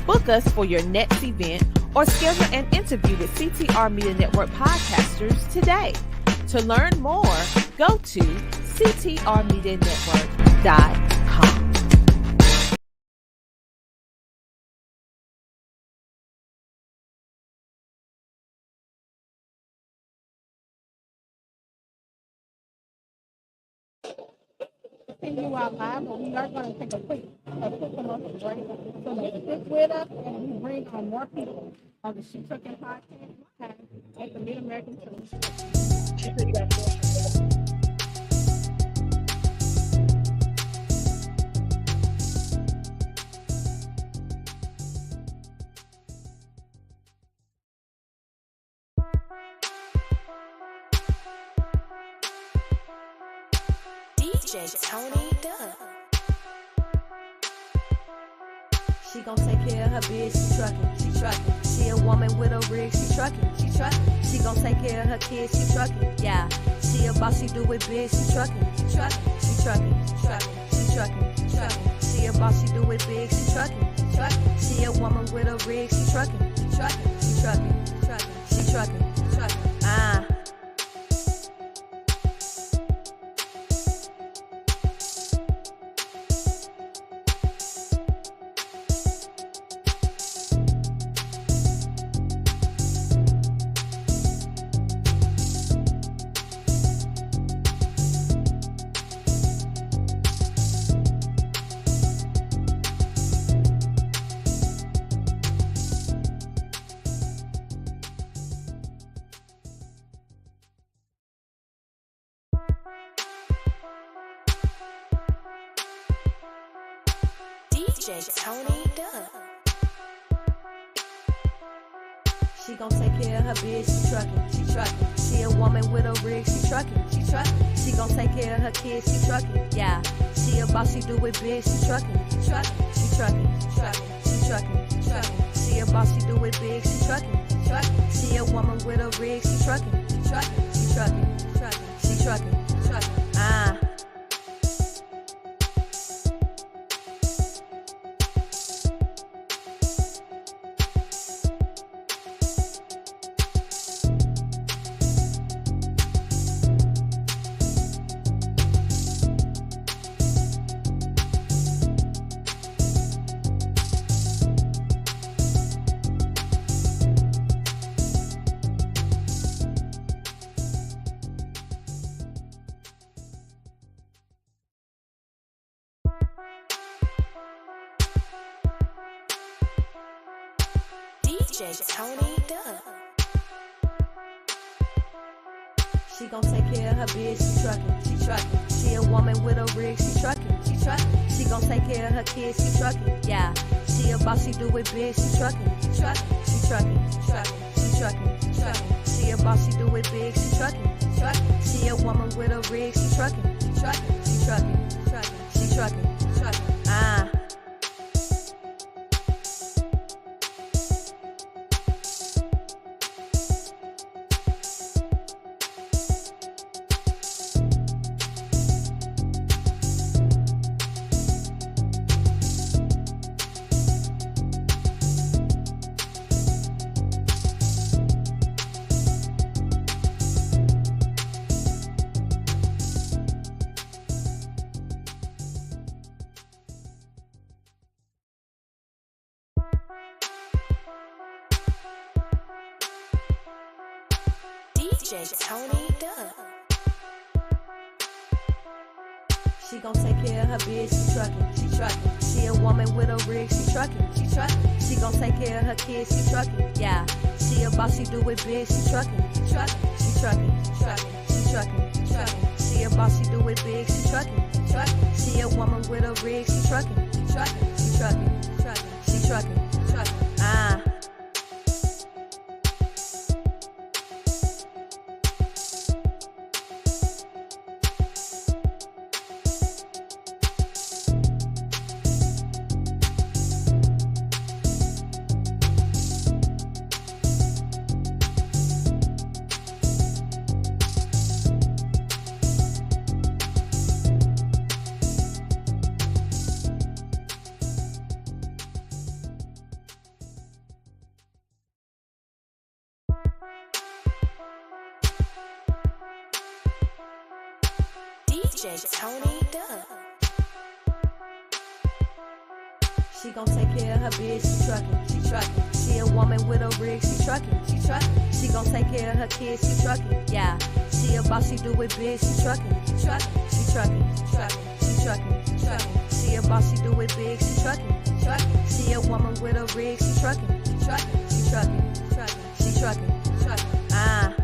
Book us for your next event or schedule an interview with CTR Media Network podcasters today. To learn more, go to ctrmedianetwork.com. continue our live, but we are going to take a quick commercial break. So just stick with us and we bring on more people on the Shetrucking podcast live at the Mid-American Church. DJ Tony Duck. She gon' take care of her bitch, she truckin', she truckin'. She a woman with a rig, she truckin', she truckin'. She gon' take care of her kids, she truckin', yeah. She a boss, she do it big, she truckin', she truckin', she truckin', truckin', she truckin', truckin'. She a boss, she do it big, she truckin', truckin'. She a woman with a rig, she truckin', truckin', she truckin', truckin', she truckin', truckin'. DJ Tony Duck. She gon' take care of her bitch, she truckin', she truckin'. She a woman with a rig, she truckin', she truckin'. She gon' take care of her kids, she truckin', yeah. She a boss, she do it big, she truckin', truckin', she truckin', truckin', she truckin', truckin'. She a boss, she do it big, she truckin', truckin'. She a woman with a rig, she truckin', truckin', she truckin', truckin', she truckin', truckin'. DJ Tony Duck. She gon' take care of her bitch, she truckin', she truckin'. She a woman with a rig, she truckin', she truckin'. She gon' take care of her kids, she truckin', yeah. She a boss, she do it big, she truckin', truckin', she truckin', truckin', she truckin', truckin'. She a boss, she do it big, she truckin', truckin'. She a woman with a rig, she truckin', truckin', she truckin', truckin', she truckin', truckin'. DJ Tony Duck. She gon' take care of her bitch, she truckin', she truckin'. She a woman with a rig, she truckin', she truckin'. She gon' take care of her kids, she truckin', yeah. She a boss, she do it big, she truckin', truckin', she truckin', truckin', she truckin', truckin'. She a boss, she do it big, she truckin', truckin'. She a woman with a rig, she truckin', truckin', she truckin', truckin', she truckin', truckin'. DJ Tony Duck. She gon' take care of her bitch, she truckin', she truckin'. She a woman with a rig, she truckin', she truckin'. She gon' take care of her kids, she truckin', yeah. She a boss, she do it big, she truckin', truckin', she truckin', truckin'. she trucking, trucking. She a boss, she do it big, she trucking, trucking. She a woman with a rig, she trucking, trucking, she trucking, trucking, she trucking, trucking. Ah.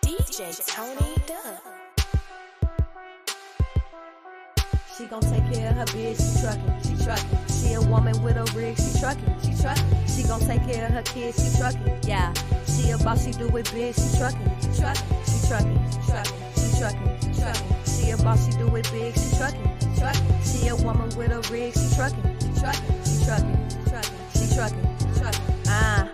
DJ Tony Duck. She gon' take care of her bitch, she truckin', she truckin'. She a woman with a rig, she truckin', she truckin'. She gon' take care of her kids, she truckin', yeah. She a boss, she do it big, she truckin', she truckin', she truckin', truckin', she truckin', truckin'. She a boss, she do it big, she truckin', truckin'. She a woman with a rig, she truckin', truckin', she truckin', truckin', she truckin', truckin'. Ah.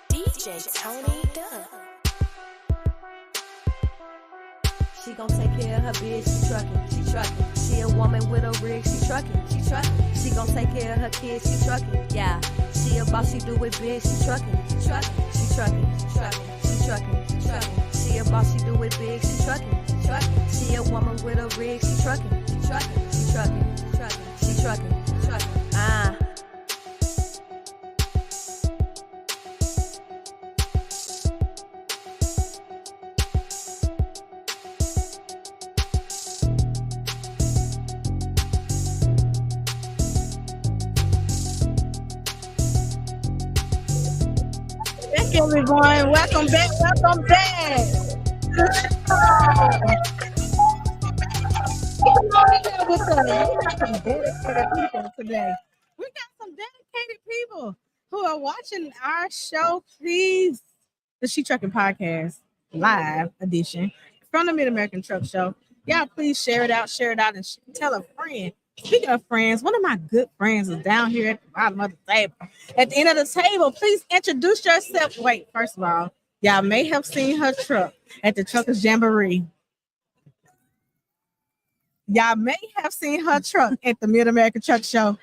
DJ Tony Duck. She gon' take care of her bitch, she truckin', she truckin'. She a woman with a rig, she truckin', she truckin'. She gon' take care of her kids, she truckin', yeah. She a boss, she do it big, she truckin', she truckin', she truckin', truckin', she truckin', truckin'. She a boss, she do it big, she truckin', truckin'. She a woman with a rig, she truckin', she truckin', she truckin', truckin', she truckin', truckin'. Ah. Back, everyone. Welcome back. Welcome back. Come on here with us. We got some dedicated people today. We got some dedicated people who are watching our show. Please, the Shetrucking Podcast live edition from the Mid American Truck Show. Y'all, please share it out, and tell a friend. Speaking of friends, one of my good friends is down here at the bottom of the table. At the end of the table, please introduce yourself. Wait, first of all, y'all may have seen her truck at the Truckers Jamboree. Y'all may have seen her truck at the Mid American Truck Show.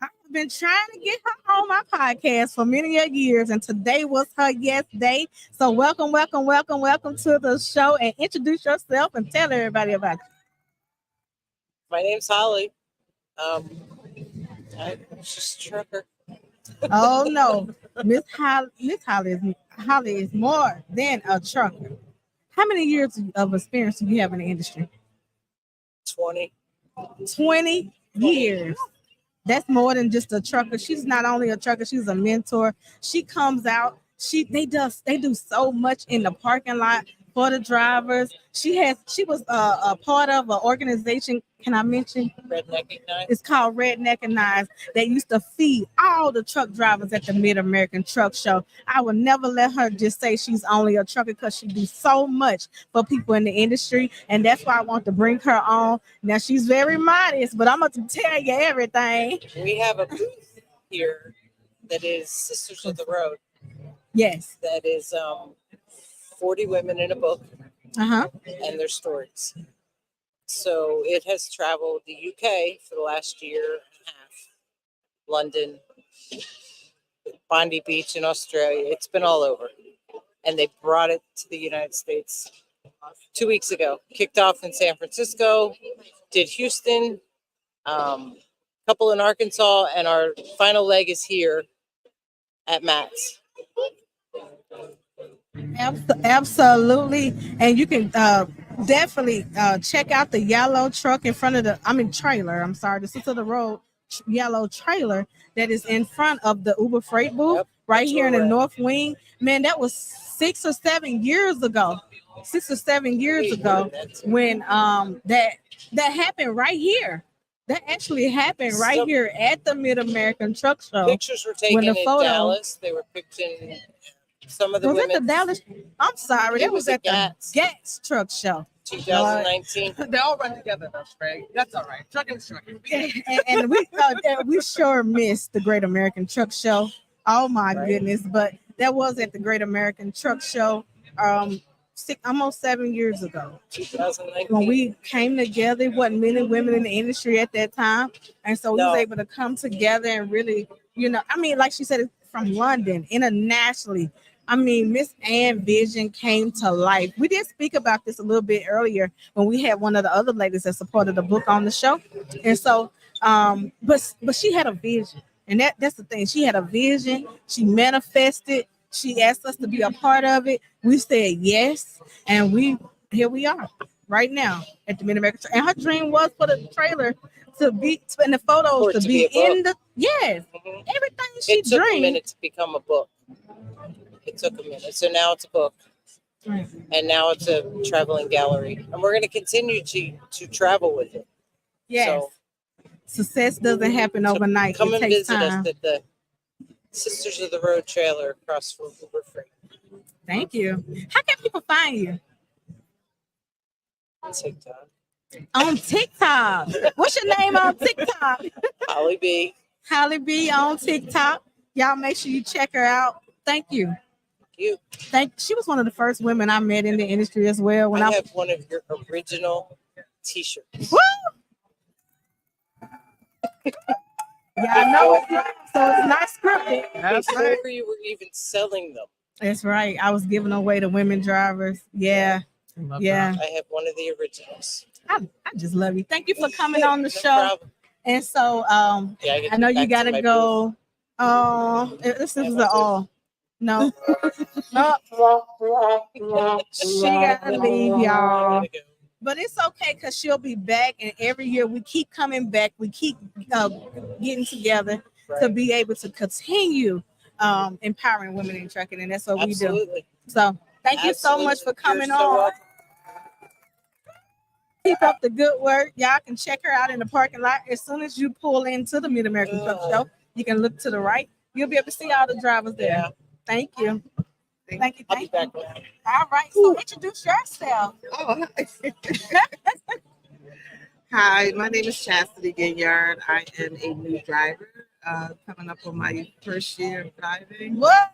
I've been trying to get her on my podcast for many years, and today was her yes day. So welcome to the show, and introduce yourself and tell everybody about it. My name's Holly. I'm just a trucker. Oh no, Miss Holly is more than a trucker. How many years of experience do you have in the industry? 20 years. That's more than just a trucker. She's not only a trucker, she's a mentor. She comes out. They do so much in the parking lot for the drivers. She was a part of an organization. Can I mention? Redneck Ignite. It's called Redneck Ignite. They used to feed all the truck drivers at the Mid American Truck Show. I would never let her just say she's only a trucker, because she do so much for people in the industry, and that's why I want to bring her on. Now she's very modest, but I'm going to tell you everything. We have a booth here that is Sisters of the Road. Yes. That is 40 women in a book. Uh-huh. And their stories. So it has traveled the UK for the last year and a half, London, Bondi Beach in Australia. It's been all over. And they brought it to the United States 2 weeks ago. Kicked off in San Francisco, did Houston, couple in Arkansas, and our final leg is here at Matt's. Absolutely. And you can definitely check out the yellow truck in front of trailer. I'm sorry, the Sister of the Road yellow trailer that is in front of the Uber Freight booth right here in the North Wing. Man, that was 6 or 7 years ago. 6 or 7 years ago when that happened right here. That actually happened right here at the Mid-American Truck Show. Pictures were taken in Dallas. They were picturing some of the women. Was that the Dallas? I'm sorry, that was at the Gats Truck Show. 2019. They all run together, though, right? That's all right. Trucking's trucking. And we sure missed the Great American Truck Show. Oh my goodness! But that was at the Great American Truck Show, almost 7 years ago. 2019. When we came together, it wasn't many women in the industry at that time, and so we was able to come together and really, like she said, from London, internationally. Miss Ann Vision came to life. We did speak about this a little bit earlier when we had one of the other ladies that supported the book on the show. And so, but she had a vision. And that's the thing. She had a vision. She manifested. She asked us to be a part of it. We said yes. And here we are right now at the Mid-American. And her dream was for the trailer to be, in the photos to be in the, yes. Everything she It took dreamed. a minute to become a book. It took a minute. So now it's a book. And now it's a traveling gallery. And we're going to continue to travel with it. Yes. So, success doesn't happen overnight. Come it and takes visit time. us at the Sisters of the Road trailer across from Uber Freight. Thank you. How can people find you? On TikTok. On TikTok. What's your name on TikTok? Holly B. Holly B on TikTok. Y'all make sure you check her out. Thank you. You. She was one of the first women I met in the industry as well. When I have one of your original T-shirts. Woo! Yeah, I know it's not, so it's not scripted. That's right. Before you were even selling them. That's right. I was giving away to women drivers. Yeah. Yeah. I have one of the originals. I just love you. Thank you for coming on the show. Problem. And so I know you gotta go. This is the all. No. No. She gotta leave, y'all. But it's okay because she'll be back, and every year we keep coming back. We keep getting together to be able to continue empowering women in trucking, and that's what we do. So thank you so much for coming on. Keep up the good work. Y'all can check her out in the parking lot. As soon as you pull into the Mid-American Truck Show, you can look to the right. You'll be able to see all the drivers there. Yeah. Thank you. Thank you. Thank you. All right. So introduce yourself. Oh, hi, my name is Chastity Ginyard. I am a new driver, coming up on my first year of driving. What?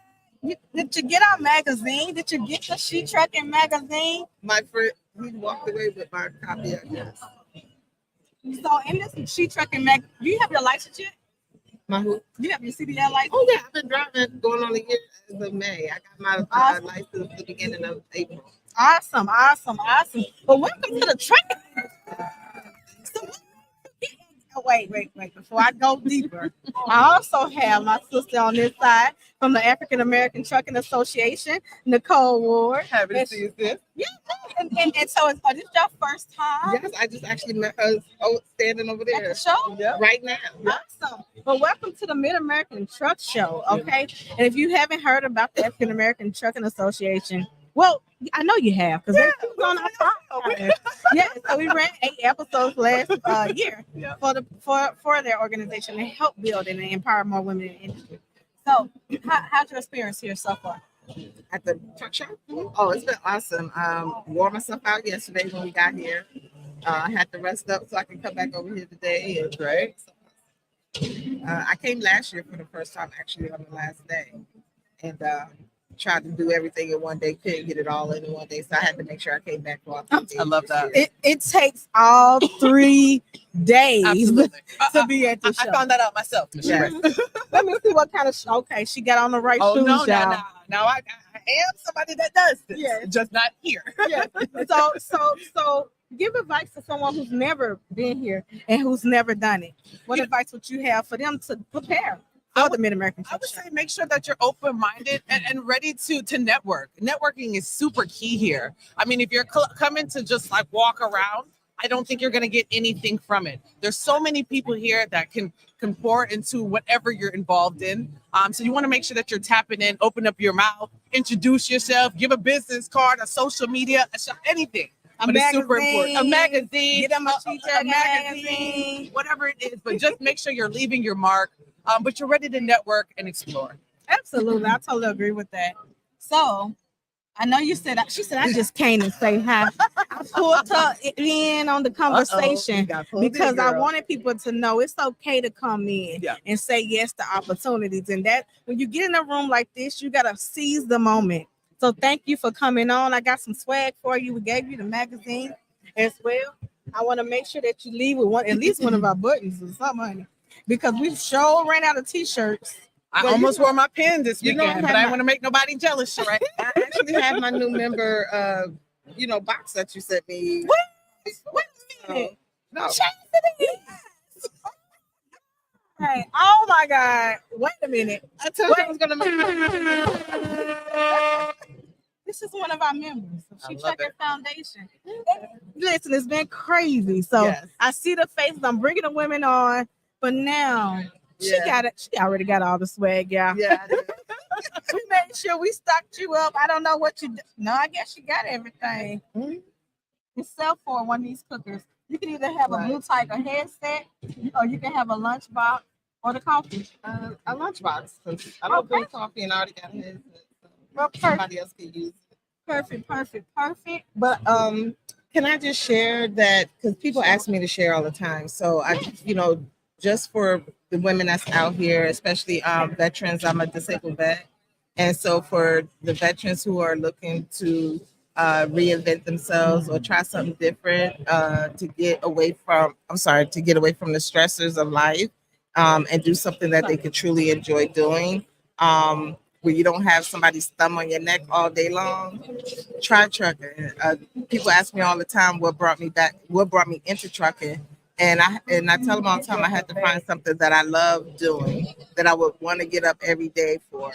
Did you get our magazine? Did you get the Shetrucking magazine? My friend, he walked away with my copy, I guess. So in this Shetrucking mag, do you have your license yet? My who? You have your CDL license? Oh yeah, I've been driving going on a year as of May. I got my license at the beginning of April. Awesome. Well, welcome to the truck. Wait. Before I go deeper, I also have my sister on this side from the African American Trucking Association, Nicole Ward. Happy to see you, sis. Yeah. And so is this your first time? Yes, I just actually met her standing over there. At the show? Yep. Right now. Awesome. Well, welcome to the Mid-American Truck Show, okay? And if you haven't heard about the African American Trucking Association, well, I know you have because it was on our podcast. Yeah, so we ran 8 episodes last year for their organization to help build and empower more women in the industry. So, how's your experience here so far? At the truck show? Oh, it's been awesome. Wore myself out yesterday when we got here. I had to rest up so I can come back over here today. It's great. I came last year for the first time, actually, on the last day. And tried to do everything in one day, couldn't get it all in one day. So I had to make sure I came back for all 3 days. I love that. It takes all 3 days to be at the show. I found that out myself. Yeah. Let me see what kind of show. Okay, she got on the right shoes, no. y'all. Now I am somebody that does this. Yeah. Just not here. Yeah. So give advice to someone who's never been here and who's never done it. What advice would you have for them to prepare for the Mid-American I would say make sure that you're open-minded and ready to network. Networking is super key here. I mean, if you're coming to just like walk around, I don't think you're going to get anything from it. There's so many people here that can pour into whatever you're involved in. So you want to make sure that you're tapping in, open up your mouth, introduce yourself, give a business card, a social media, anything. But it's super important. A magazine, Get them a magazine, whatever it is. But just make sure you're leaving your mark. But you're ready to network and explore. Absolutely, I totally agree with that. So, I know you said she said I just came and say hi. I pulled her in on the conversation because I wanted people to know it's okay to come in and say yes to opportunities. And that when you get in a room like this, you gotta seize the moment. So thank you for coming on. I got some swag for you. We gave you the magazine as well. I want to make sure that you leave with at least one of our buttons or something, honey, because we sure ran out of t-shirts. I almost wore my pen this you know, weekend, but I want to make nobody jealous, right? I actually have my new member, box that you sent me. Wait a minute. No. Hey, oh my God. Wait a minute. I told you I was gonna make This is one of our members of Shetrucking Foundation. Listen, it's been crazy. So I see the faces. I'm bringing the women on, but now she got it. She already got all the swag, y'all. Yeah. We made sure we stocked you up. I don't know what you do. No, I guess you got everything. Except for one of these cookers. You can either have a Blue Tiger headset, or you can have a lunchbox or the coffee. A lunchbox. I don't drink coffee and I already got a headset. Well, somebody else can use it. Perfect. But can I just share that, because people ask me to share all the time. So just for the women that's out here, especially veterans, I'm a disabled vet. And so for the veterans who are looking to reinvent themselves or try something different to get away from the stressors of life and do something that they could truly enjoy doing. Where you don't have somebody's thumb on your neck all day long, try trucking. People ask me all the time what brought me into trucking. And I tell them all the time I had to find something that I love doing, that I would want to get up every day for.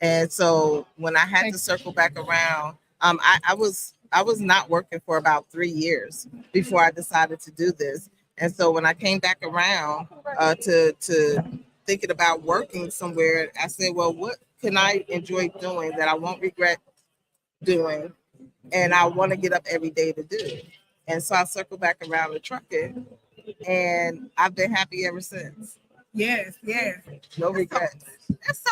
And so when I had to circle back around, I was not working for about 3 years before I decided to do this. And so when I came back around to thinking about working somewhere, I said, well, what can I enjoy doing that I won't regret doing, and I want to get up every day to do? And so I circled back around to trucking, and I've been happy ever since. Yes. No regrets. That's so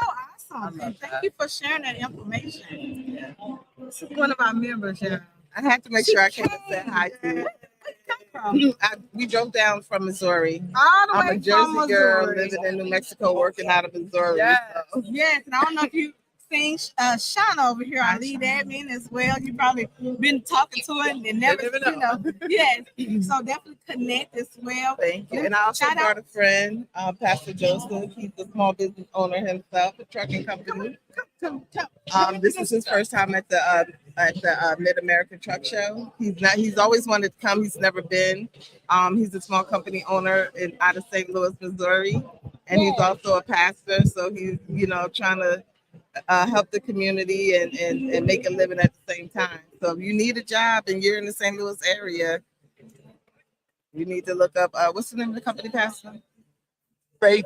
awesome. And thank you for sharing that information. This is one of our members, yeah. I had to make sure I came and said hi to you. We drove down from Missouri. I'm a Jersey girl living in New Mexico, working out of Missouri. Yes, and I don't know if you seen Shauna over here, our lead admin as well. You probably been talking to her and never, Yes, so definitely connect as well. Thank you. And I also got a friend, Pastor Joseph. He's a small business owner himself, a trucking company. This is his first time at the Mid-American Truck Show. He's always wanted to come. He's never been. He's a small company owner out of St. Louis, Missouri, and he's also a pastor. So he's trying to help the community and make a living at the same time. So if you need a job and you're in the St. Louis area, you need to look up what's the name of the company, Pastor? Faith.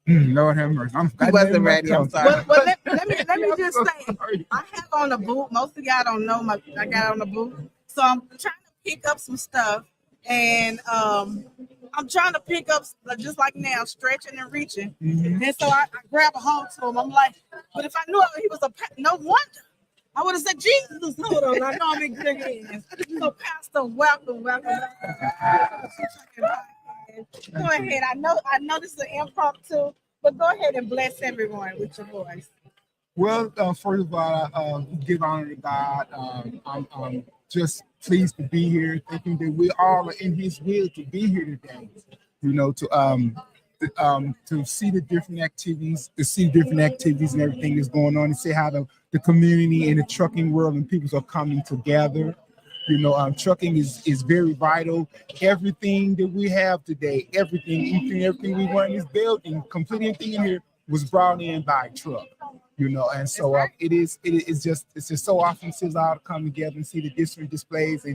Lord have mercy. He wasn't ready. I'm sorry. Well, let me just say, I have on a boot. Most of y'all don't know I got on a boot. So I'm trying to pick up some stuff, and I'm trying to pick up just like now, stretching and reaching. And so I grab a hold to him. I'm like, but if I knew he was no wonder. I would have said, Jesus, hold on. I know I'm in good hands. So, Pastor, welcome. Go ahead. I know this is an impromptu, but go ahead and bless everyone with your voice. Well, first of all, give honor to God. I'm just pleased to be here, thinking that we all are in His will to be here today. To see the different activities, and everything that's going on, and see how the community and the trucking world and people are coming together. Trucking is very vital. Everything that we have today, everything we want in this building, complete anything in here was brought in by truck. And so it's just so awesome to see us all come together and see the different displays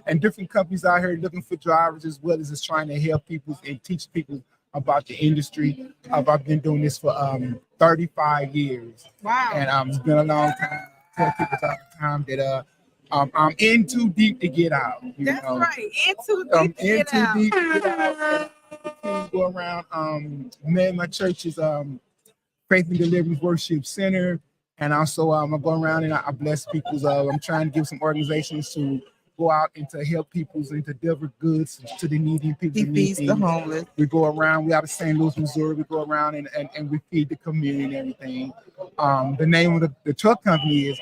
and different companies out here looking for drivers as well as just trying to help people and teach people about the industry. I've been doing this for 35 years. Wow. And it's been a long time. I tell people all the time that I'm in too deep to get out. That's right. In too deep to get out. Deep to get out. And go around. My church is Faith and Deliverance Worship Center, and also I go around and I bless people. I'm trying to give some organizations to go out and to help people and to deliver goods to the needy people. He feeds the homeless. We go around. We out of St. Louis, Missouri. We go around and we feed the community and everything. The name of the truck company is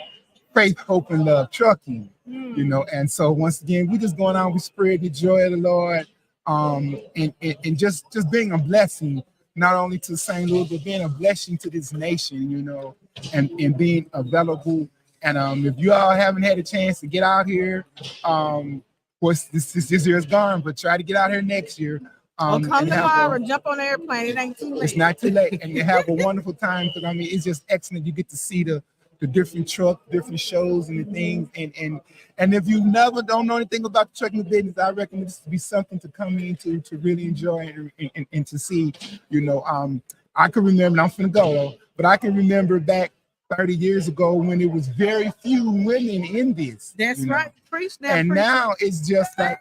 Faith, Hope, and Love Trucking. And so once again, we just going on. We spread the joy of the Lord, and just being a blessing. Not only to St. Louis, but being a blessing to this nation, and being available. And if you all haven't had a chance to get out here, of course, this year is gone, but try to get out here next year. Come tomorrow, jump on the airplane. It ain't too late. It's not too late, and you have a wonderful time. Because it's just excellent. You get to see the different truck, different shows and the things. And if you don't know anything about the trucking business, I recommend this to be something to come into to really enjoy and to see. I can remember, I'm finna go though, but I can remember back 30 years ago when there was very few women in this. That's right. Preach that. And now it's just the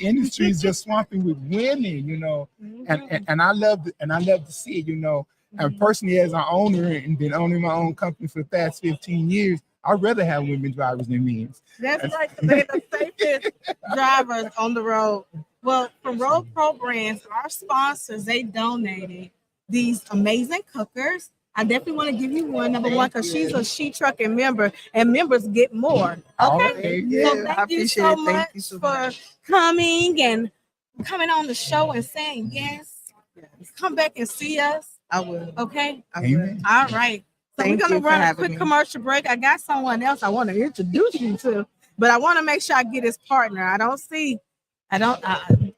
industry is just swamping with women, and I love to see it, And personally, as an owner and been owning my own company for the past 15 years, I'd rather have women drivers than men. That's right. They're the safest drivers on the road. Well, from Road Pro Brands, our sponsors, they donated these amazing cookers. I definitely want to give you one, number one, because she's a Shetrucking member, and members get more. Okay. So thank you so much for coming on the show and saying yes. Come back and see us. I will. Okay. I will. All right. So Thank we're going you to for run a having quick me. commercial break. I got someone else I want to introduce you to, but I want to make sure I get his partner.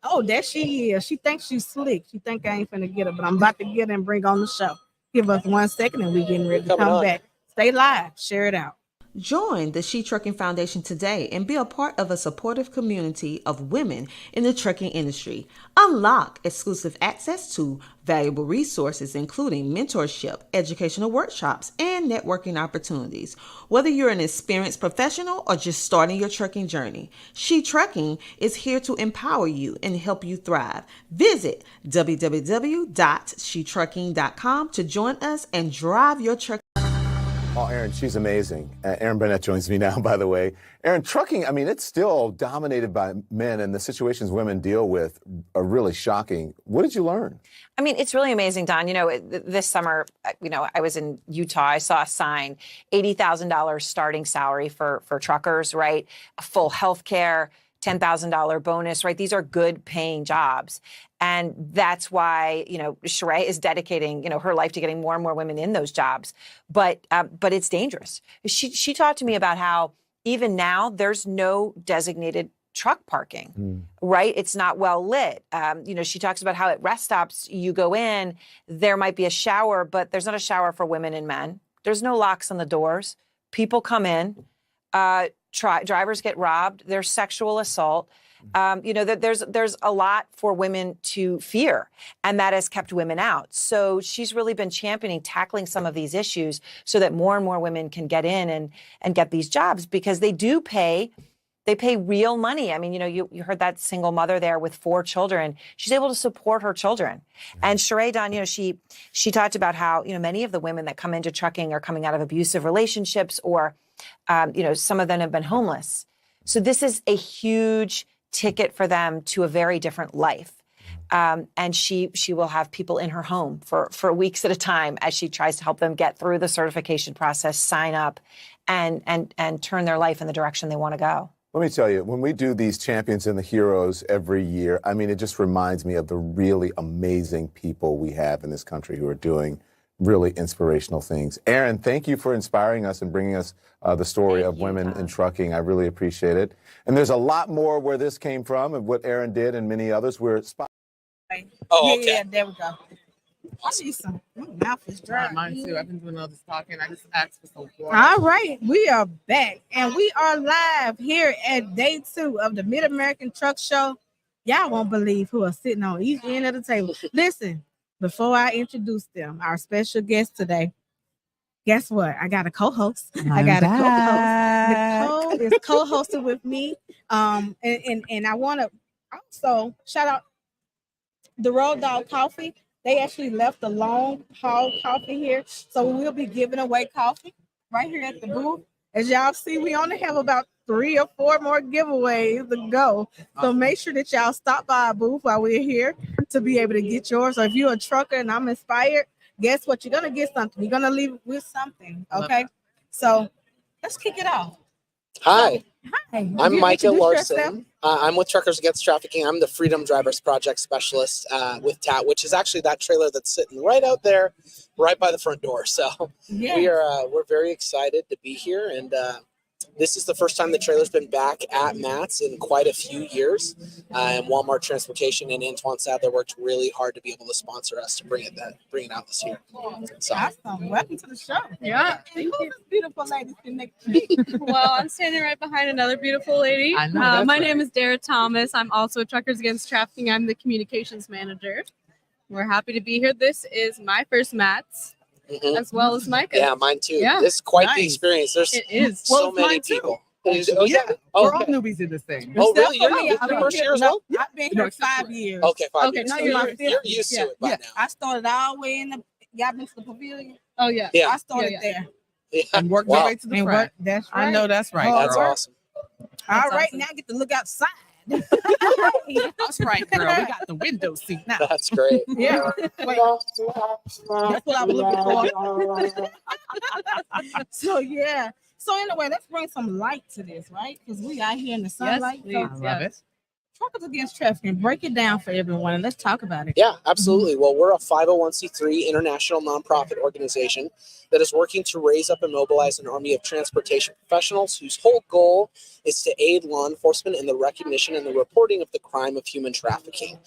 Oh, there she is. She thinks she's slick. She think I ain't finna get her, but I'm about to get her and bring on the show. Give us 1 second and we getting ready to come back. Stay live. Share it out. Join the Shetrucking Foundation today and be a part of a supportive community of women in the trucking industry. Unlock exclusive access to valuable resources, including mentorship, educational workshops, and networking opportunities. Whether you're an experienced professional or just starting your trucking journey, Shetrucking is here to empower you and help you thrive. Visit www.shetrucking.com to join us and drive your truck. Oh, Erin, she's amazing. Erin Burnett joins me now, by the way. Erin, trucking, it's still dominated by men, and the situations women deal with are really shocking. What did you learn? It's really amazing, Don. This summer, I was in Utah. I saw a sign, $80,000 starting salary for truckers, right? Full health care, $10,000 bonus, right? These are good paying jobs. And that's why, Sheree is dedicating, her life to getting more and more women in those jobs. But it's dangerous. She talked to me about how even now there's no designated truck parking, right? It's not well lit. She talks about how at rest stops you go in, there might be a shower, but there's not a shower for women and men. There's no locks on the doors. People come in, drivers get robbed. There's sexual assault. There's a lot for women to fear, and that has kept women out. So she's really been championing tackling some of these issues so that more and more women can get in and get these jobs, because they pay real money. You heard that single mother there with 4 children. She's able to support her children. And Sheree, Don, she talked about how, many of the women that come into trucking are coming out of abusive relationships, or, some of them have been homeless. So this is a huge ticket for them to a very different life. And she will have people in her home for weeks at a time as she tries to help them get through the certification process, sign up, and turn their life in the direction they want to go. Let me tell you, when we do these champions and the heroes every year, it just reminds me of the really amazing people we have in this country who are doing really inspirational things. Aaron, thank you for inspiring us and bringing us the story of women in trucking. I really appreciate it. And there's a lot more where this came from and what Aaron did and many others. We're Oh, okay. Yeah, there we go. I need some. My mouth is dry. Mine too. I've been doing all this talking. I just asked for some water. All right, we are back and we are live here at day 2 of the Mid-American Truck Show. Y'all won't believe who are sitting on each end of the table. Listen, before I introduce them, our special guest today, guess what? I got a co-host. I got a co-host. Nicole is co-hosted with me. And I want to also shout out the Road Dog Coffee. They actually left the long haul coffee here. So we will be giving away coffee right here at the booth. As y'all see, we only have about 3 or 4 more giveaways to go. So make sure that y'all stop by our booth while we're here to be able to get yours. So if you're a trucker and I'm inspired, guess what? You're going to get something. You're going to leave with something. Okay. So let's kick it off. Hi. Hi. I'm Micah Introduce yourself. Larson. I'm with Truckers Against Trafficking. I'm the Freedom Drivers Project Specialist with TAT, which is actually that trailer that's sitting right out there, right by the front door. So we're very excited to be here, and this is the first time the trailer's been back at Matt's in quite a few years. And Walmart Transportation and Antoine Sadler worked really hard to be able to sponsor us to bring it out this year. So. Awesome. Welcome to the show. Yeah. Thank you. Beautiful lady sitting next to me. Well, I'm standing right behind another beautiful lady. I know, My name is Dara Thomas. I'm also with Truckers Against Trafficking. I'm the communications manager. We're happy to be here. This is my first Matt's, as well as Micah. Yeah, mine too. Yeah. This is quite the experience. There's It is. so many people. Oh, yeah. We're all newbies in this thing. Oh, really? You're new? This is your first year as well? I've been here 5 years. Okay, 5 years. No, So you're used to it by now. I started all the way in the. Y'all been to the pavilion? Oh yeah. Yeah. I started there. Yeah. And worked my way to the front. That's right. I know that's right. That's awesome. All right, now I get to look outside. That's right, girl. We got the window seat now. That's great. Yeah. Wait. That's what I was looking for. So yeah. So anyway, let's bring some light to this, right? Because we out here in the sunlight. please. So Love it. Truckers Against Trafficking. Break it down for everyone and let's talk about it. Yeah, absolutely. Well, we're a 501c3 international nonprofit organization that is working to raise up and mobilize an army of transportation professionals whose whole goal is to aid law enforcement in the recognition and the reporting of the crime of human trafficking.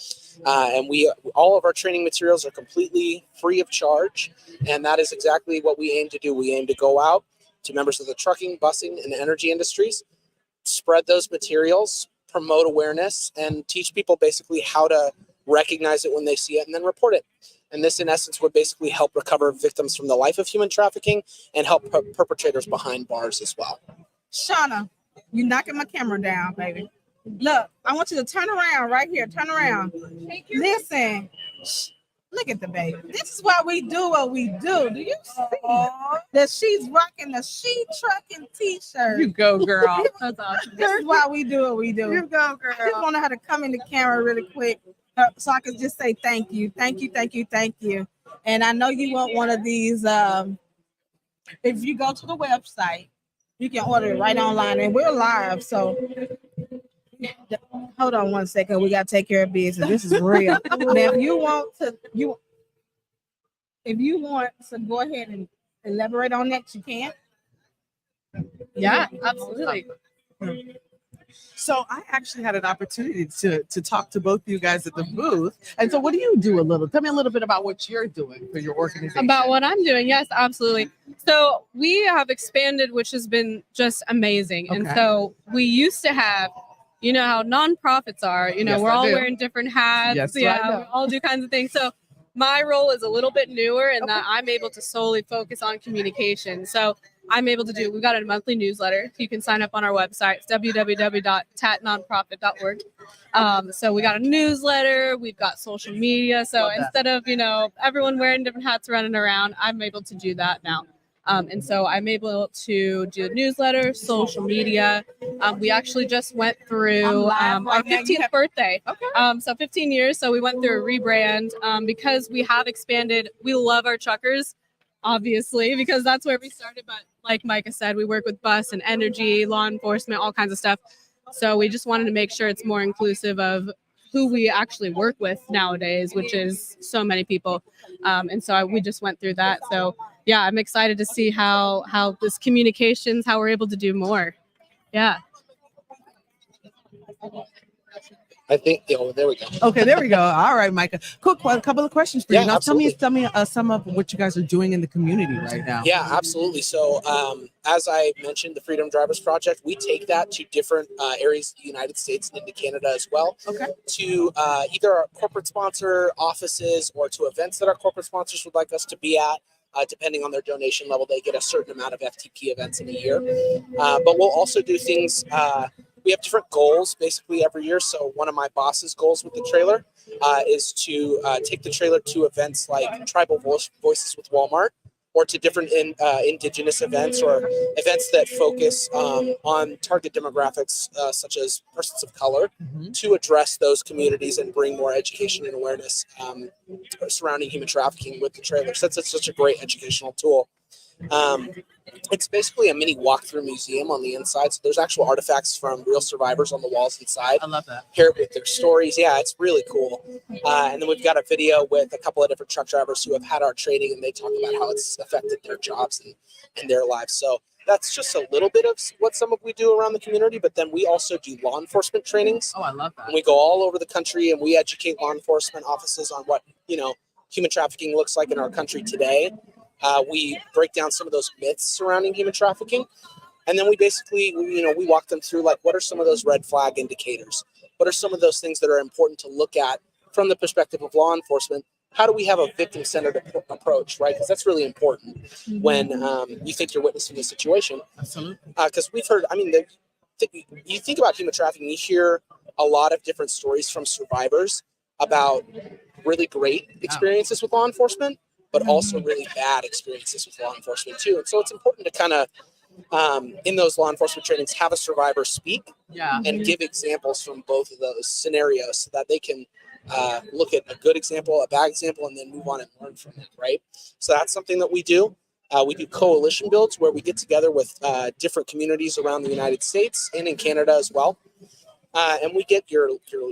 And all of our training materials are completely free of charge. And that is exactly what we aim to do. We aim to go out to members of the trucking, busing, and energy industries, spread those materials, promote awareness, and teach people basically how to recognize it when they see it and then report it. And this, in essence, would basically help recover victims from the life of human trafficking and help perpetrators behind bars as well. Shauna, you knocking my camera down, baby. Look, I want you to turn around right here. Turn around. Listen. Look at the baby. This is why we do what we do. Do you see that she's rocking the Shetrucking t-shirt? You go, girl. That's awesome. This is why we do what we do. You go, girl. I just want her to come in the camera really quick so I can just say thank you. Thank you, thank you, thank you. And I know you want one of these. If you go to the website, you can order it right online. And we're live, so hold on one second. We got to take care of business. This is real. Now, if you want to go ahead and elaborate on that, you can. Yeah, absolutely. So I actually had an opportunity to talk to both of you guys at the booth. And so what do you do a little? Tell me a little bit about what you're doing for your organization. About what I'm doing. Yes, absolutely. So we have expanded, which has been just amazing. And Okay. so we used to have, you know how nonprofits are, Yes, we're I all do. wearing different hats. Yes, I yeah, know. we all do kinds of things. So my role is a little bit newer in that I'm able to solely focus on communication. So I'm able to we've got a monthly newsletter. You can sign up on our website. It's www.tatnonprofit.org. So we got a newsletter, we've got social media. So Love that. instead of, everyone wearing different hats running around, I'm able to do that now. And so I'm able to do a newsletter, social media. We actually just went through our 15th birthday. Okay. So 15 years. So we went through a rebrand because we have expanded. We love our truckers, obviously, because that's where we started. But like Micah said, we work with bus and energy, law enforcement, all kinds of stuff. So we just wanted to make sure it's more inclusive of who we actually work with nowadays, which is so many people. And so we just went through that. So yeah, I'm excited to see how this communications, how we're able to do more. Yeah. I think, there we go. Okay, there we go. All right, Micah. Quick, a couple of questions for you. Yeah, Now, absolutely. tell me some of what you guys are doing in the community right now. Yeah, absolutely. So, as I mentioned, the Freedom Drivers Project, we take that to different areas of the United States and into Canada as well. Okay. To either our corporate sponsor offices or to events that our corporate sponsors would like us to be at. Depending on their donation level, they get a certain amount of FTP events in a year. But we'll also do things. We have different goals basically every year. So one of my boss's goals with the trailer is to take the trailer to events like Tribal Voices with Walmart, or to different indigenous events or events that focus on target demographics such as persons of color, to address those communities and bring more education and awareness surrounding human trafficking with the trailers. That's such a great educational tool. It's basically a mini walkthrough museum on the inside. So there's actual artifacts from real survivors on the walls inside. I love that. Paired with their stories. Yeah, it's really cool. And then we've got a video with a couple of different truck drivers who have had our training, and they talk about how it's affected their jobs and their lives. So that's just a little bit of what some of we do around the community. But then we also do law enforcement trainings. Oh, I love that. And we go all over the country and we educate law enforcement offices on what, human trafficking looks like in our country today. We break down some of those myths surrounding human trafficking. And then we basically, we walk them through, like, what are some of those red flag indicators? What are some of those things that are important to look at from the perspective of law enforcement? How do we have a victim-centered approach, right? Because that's really important when you think you're witnessing a situation. Absolutely. Because we've heard, you think about human trafficking, you hear a lot of different stories from survivors about really great experiences with law enforcement, but also really bad experiences with law enforcement too. And so it's important to kind of, in those law enforcement trainings, have a survivor speak and give examples from both of those scenarios so that they can look at a good example, a bad example, and then move on and learn from it, right? So that's something that we do. We do coalition builds where we get together with different communities around the United States and in Canada as well. And we get your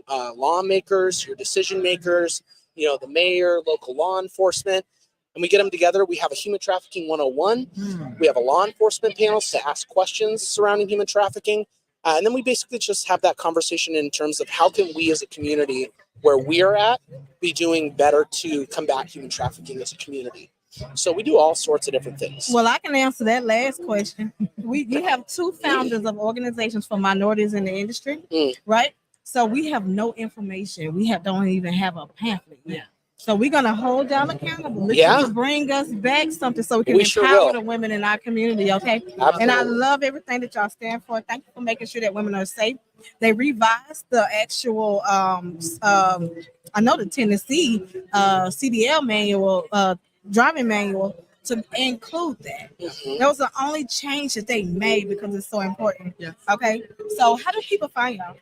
lawmakers, your decision makers, the mayor, local law enforcement, and we get them together. We have a human trafficking 101. We have a law enforcement panels to ask questions surrounding human trafficking. And then we basically just have that conversation in terms of how can we as a community where we are at be doing better to combat human trafficking as a community. So we do all sorts of different things. Well, I can answer that last question. You have two founders of organizations for minorities in the industry, right? So we have no information. We don't even have a pamphlet yet. So we're gonna hold y'all accountable. To bring us back something so we can empower the women in our community. Okay. Absolutely. And I love everything that y'all stand for. Thank you for making sure that women are safe. They revised the actual I know the Tennessee CDL manual, driving manual, to include that. That was the only change that they made because it's so important. Yeah. Okay. So how do people find y'all?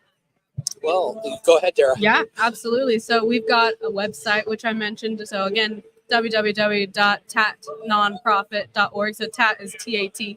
Well, go ahead, Dara. Yeah, absolutely. So we've got a website, which I mentioned. So again, www.tatnonprofit.org. So TAT is TAT,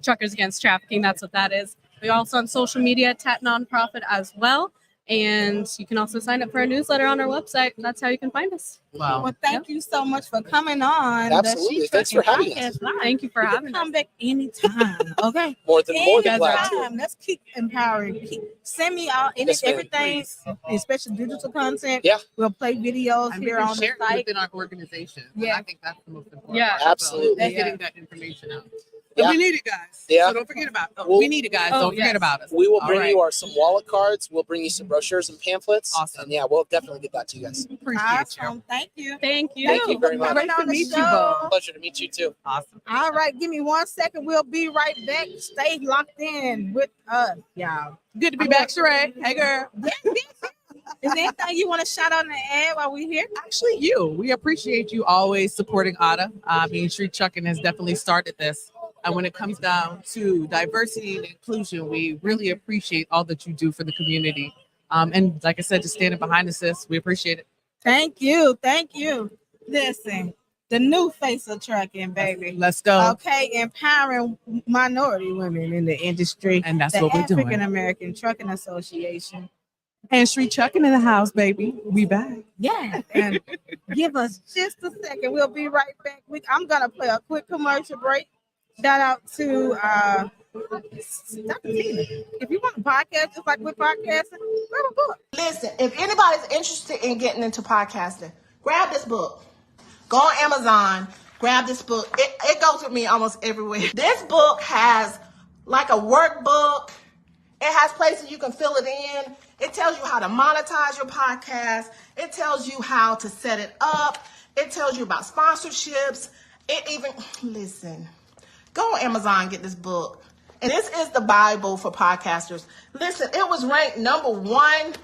Truckers Against Trafficking. That's what that is. We're also on social media, TAT Nonprofit as well. And you can also sign up for our newsletter on our website. That's how you can find us. Wow. Well, thank you so much for coming on. Absolutely. Thanks for having us. Thank you for having us. Come back anytime. Okay. more than glad to. Let's keep empowering. Send me out everything, especially digital content. Yeah. We'll play videos here on the site within our organization. Yeah. I think that's the most important. Yeah, absolutely. Getting that information out. Yeah. And we need it, guys. Yeah. So don't forget about it. We need it, guys. Don't forget about us. We will bring you some wallet cards. We'll bring you some brochures and pamphlets. Awesome. And yeah, we'll definitely get that to you guys. Appreciate you. Thank you. Thank you. Thank you very much. Coming on the show. Pleasure to meet you too. Awesome. All right, give me 1 second. We'll be right back. Stay locked in with us, y'all. Good to be back, Sheree. Hey, girl. Is there anything you want to shout out in the ad while we're here? Actually, we appreciate you always supporting ATA. Street Trucking has definitely started this. And when it comes down to diversity and inclusion, we really appreciate all that you do for the community. And like I said, just standing behind us, sis, we appreciate it. Thank you. Thank you. Listen, the new face of trucking, baby. Let's go. Okay, empowering minority women in the industry. And that's the what we're doing. African American Trucking Association. And Street Chucking in the house, baby. We back. Yeah, and give us just a second. We'll be right back. I'm gonna play a quick commercial break. Shout out to Dr. Tina. If you want to podcast just like we're podcasting, grab a book. Listen, if anybody's interested in getting into podcasting, grab this book. Go on Amazon, grab this book. It goes with me almost everywhere. This book has like a workbook. It has places you can fill it in. It tells you how to monetize your podcast. It tells you how to set it up. It tells you about sponsorships. It even, listen, go on Amazon and get this book. And this is the Bible for podcasters. Listen, it was ranked #1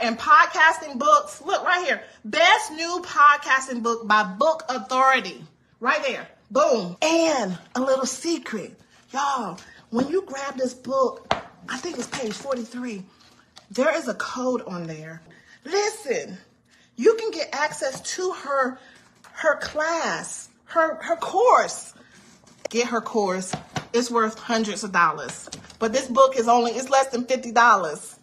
in podcasting books. Look right here. Best new podcasting book by Book Authority. Right there. Boom. And a little secret. Y'all, when you grab this book, I think it's page 43. There is a code on there. Listen, you can get access to her class, her course. Get her course. It's worth hundreds of dollars. But this book it's less than $50.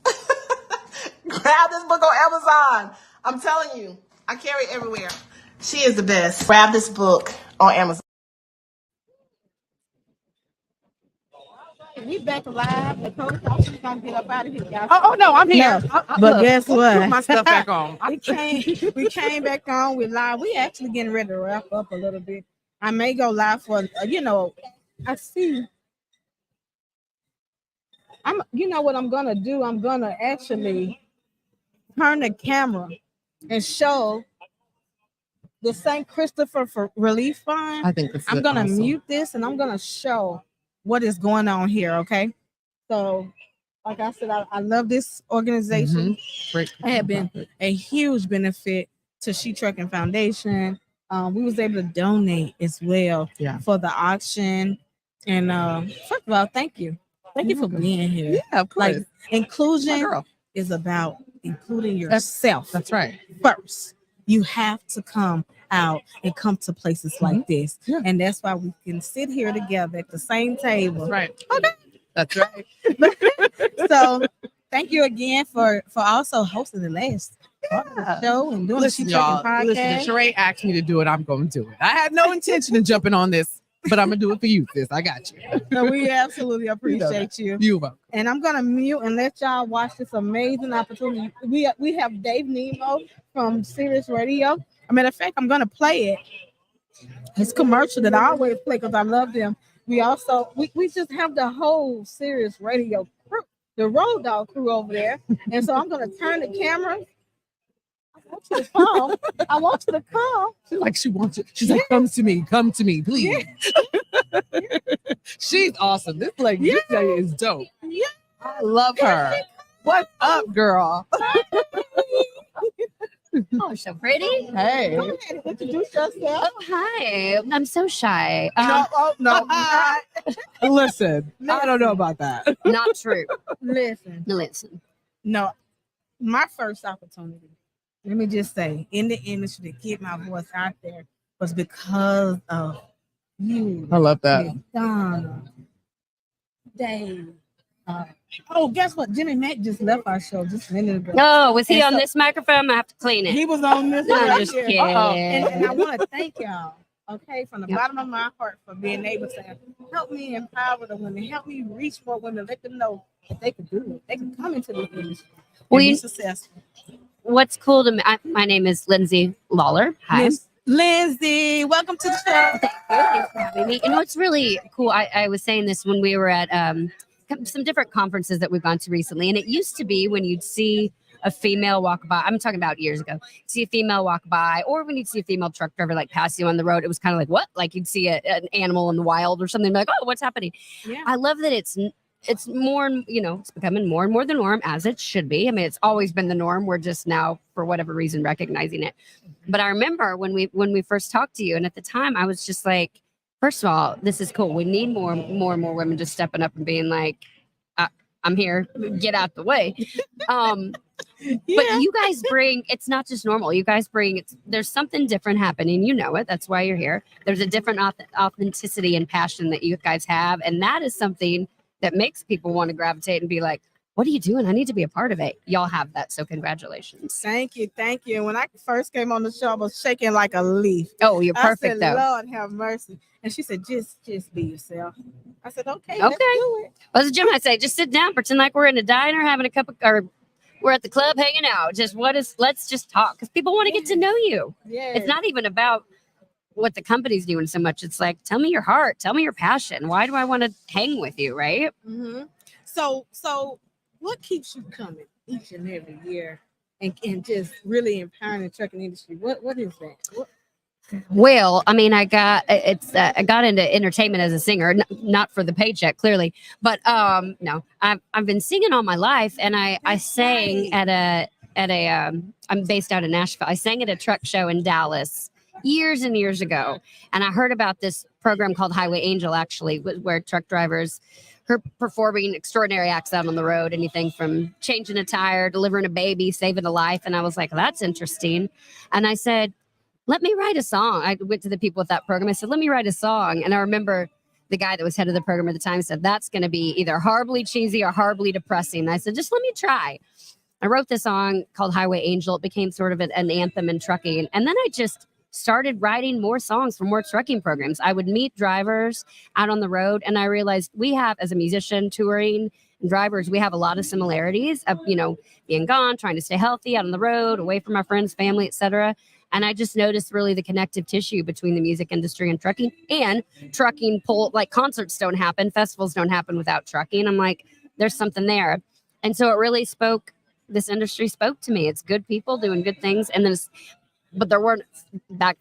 Grab this book on Amazon. I'm telling you, I carry it everywhere. She is the best. Grab this book on Amazon. We back alive. The coach she's gonna get up out of here, y'all. Oh no, I'm here. But guess what? Put my stuff back on. we came back on. We're live. We actually getting ready to wrap up a little bit. I may go live for I see. What I'm gonna do? I'm gonna actually turn the camera and show the St. Christopher Relief Fund. I think I'm gonna awesome. mute this and I'm gonna show what is going on here. Okay, so like I said, I love this organization. Great. I have been a huge benefit to Shetrucking Foundation. We was able to donate as well for the auction. And first of all, thank you for being here. Yeah, of course. Like inclusion is about including yourself. That's right. First, you have to come out and come to places like this, and that's why we can sit here together at the same table. Right. Okay. That's right. So, thank you again for also hosting the last part of the show and doing the Shetrucking podcast. Listen, if Sheree asked me to do it, I'm going to do it. I had no intention of jumping on this, but I'm gonna do it for you, sis. I got you. So we absolutely appreciate you. You're welcome. And I'm gonna mute and let y'all watch this amazing opportunity. We have Dave Nemo from Sirius Radio. As a matter of fact, I'm gonna play it. His commercial that I always play because I love them. We also we just have the whole Sirius Radio crew, the Road Dog crew over there. And so I'm gonna turn the camera. I want you to come. I want you to come. She wants it. She's like, come to me, please. Yeah. She's awesome. This lady is dope. Yeah. I love her. What's up, girl? Oh, so pretty. Hey. Go ahead, introduce yourself. Oh, hi. I'm so shy. No. Listen, I don't know about that. Not true. Listen. No, my first opportunity, let me just say, in the industry to get my voice out there was because of you. I love that. Donna, Dave. Guess what? Jimmy Mack just left our show just a minute ago. Oh, was he on this microphone? I have to clean it. He was on this No, one. I'm just kidding. And I want to thank y'all, okay, from the bottom of my heart for being able to help me empower the women, help me reach more women, let them know that they can do it. They can come into this industry and be successful. What's cool to me, my name is Lindsay Lawler. Hi. Lindsay, welcome to the show. Thanks for having me. You know, it's really cool. I was saying this when we were at some different conferences that we've gone to recently. And it used to be when you'd see a female walk by, I'm talking about years ago, see a female walk by, or when you'd see a female truck driver like pass you on the road, it was kind of like, what? Like you'd see an animal in the wild or something, like, oh, what's happening? Yeah. I love that it's more, it's becoming more and more the norm, as it should be. I mean, it's always been the norm. We're just now, for whatever reason, recognizing it. But I remember when we first talked to you, and at the time I was just like, first of all, this is cool. We need more and more women just stepping up and being like, I'm here, get out the way. But you guys bring, it's not just normal. You guys bring, there's something different happening. You know it. That's why you're here. There's a different authenticity and passion that you guys have. And that is something that makes people want to gravitate and be like, what are you doing? I need to be a part of it. Y'all have that. So congratulations. Thank you. Thank you. When I first came on the show, I was shaking like a leaf. Oh, you're perfect I said, though. Lord have mercy. And she said, just be yourself. I said, okay, Okay. let's do it. Well, as Jim, I say, just sit down, pretend like we're in a diner having a cup of, or we're at the club hanging out. Let's just talk because people want to get to know you. Yeah. It's not even about what the company's doing so much. It's like, tell me your heart, tell me your passion. Why do I want to hang with you? Right. Mm-hmm. So what keeps you coming each and every year and just really empowering the trucking industry? What is that? Well, I mean, I got into entertainment as a singer, not for the paycheck, clearly, but no, I've been singing all my life, and I sang at a I'm based out of Nashville. I sang at a truck show in Dallas years and years ago, and I heard about this program called Highway Angel, actually, where truck drivers are performing extraordinary acts out on the road, anything from changing a tire, delivering a baby, saving a life, and I was like, that's interesting, and I said, let me write a song. I went to the people with that program. I said, let me write a song. And I remember the guy that was head of the program at the time said, that's going to be either horribly cheesy or horribly depressing. And I said, just let me try. I wrote this song called Highway Angel. It became sort of an anthem in trucking. And then I just started writing more songs for more trucking programs. I would meet drivers out on the road. And I realized we have, as a musician, touring and drivers, we have a lot of similarities of, being gone, trying to stay healthy out on the road, away from our friends, family, etc. And I just noticed really the connective tissue between the music industry and trucking pull, like concerts don't happen, festivals don't happen without trucking. I'm like, there's something there. And so it really this industry spoke to me. It's good people doing good things. And then, but there weren't that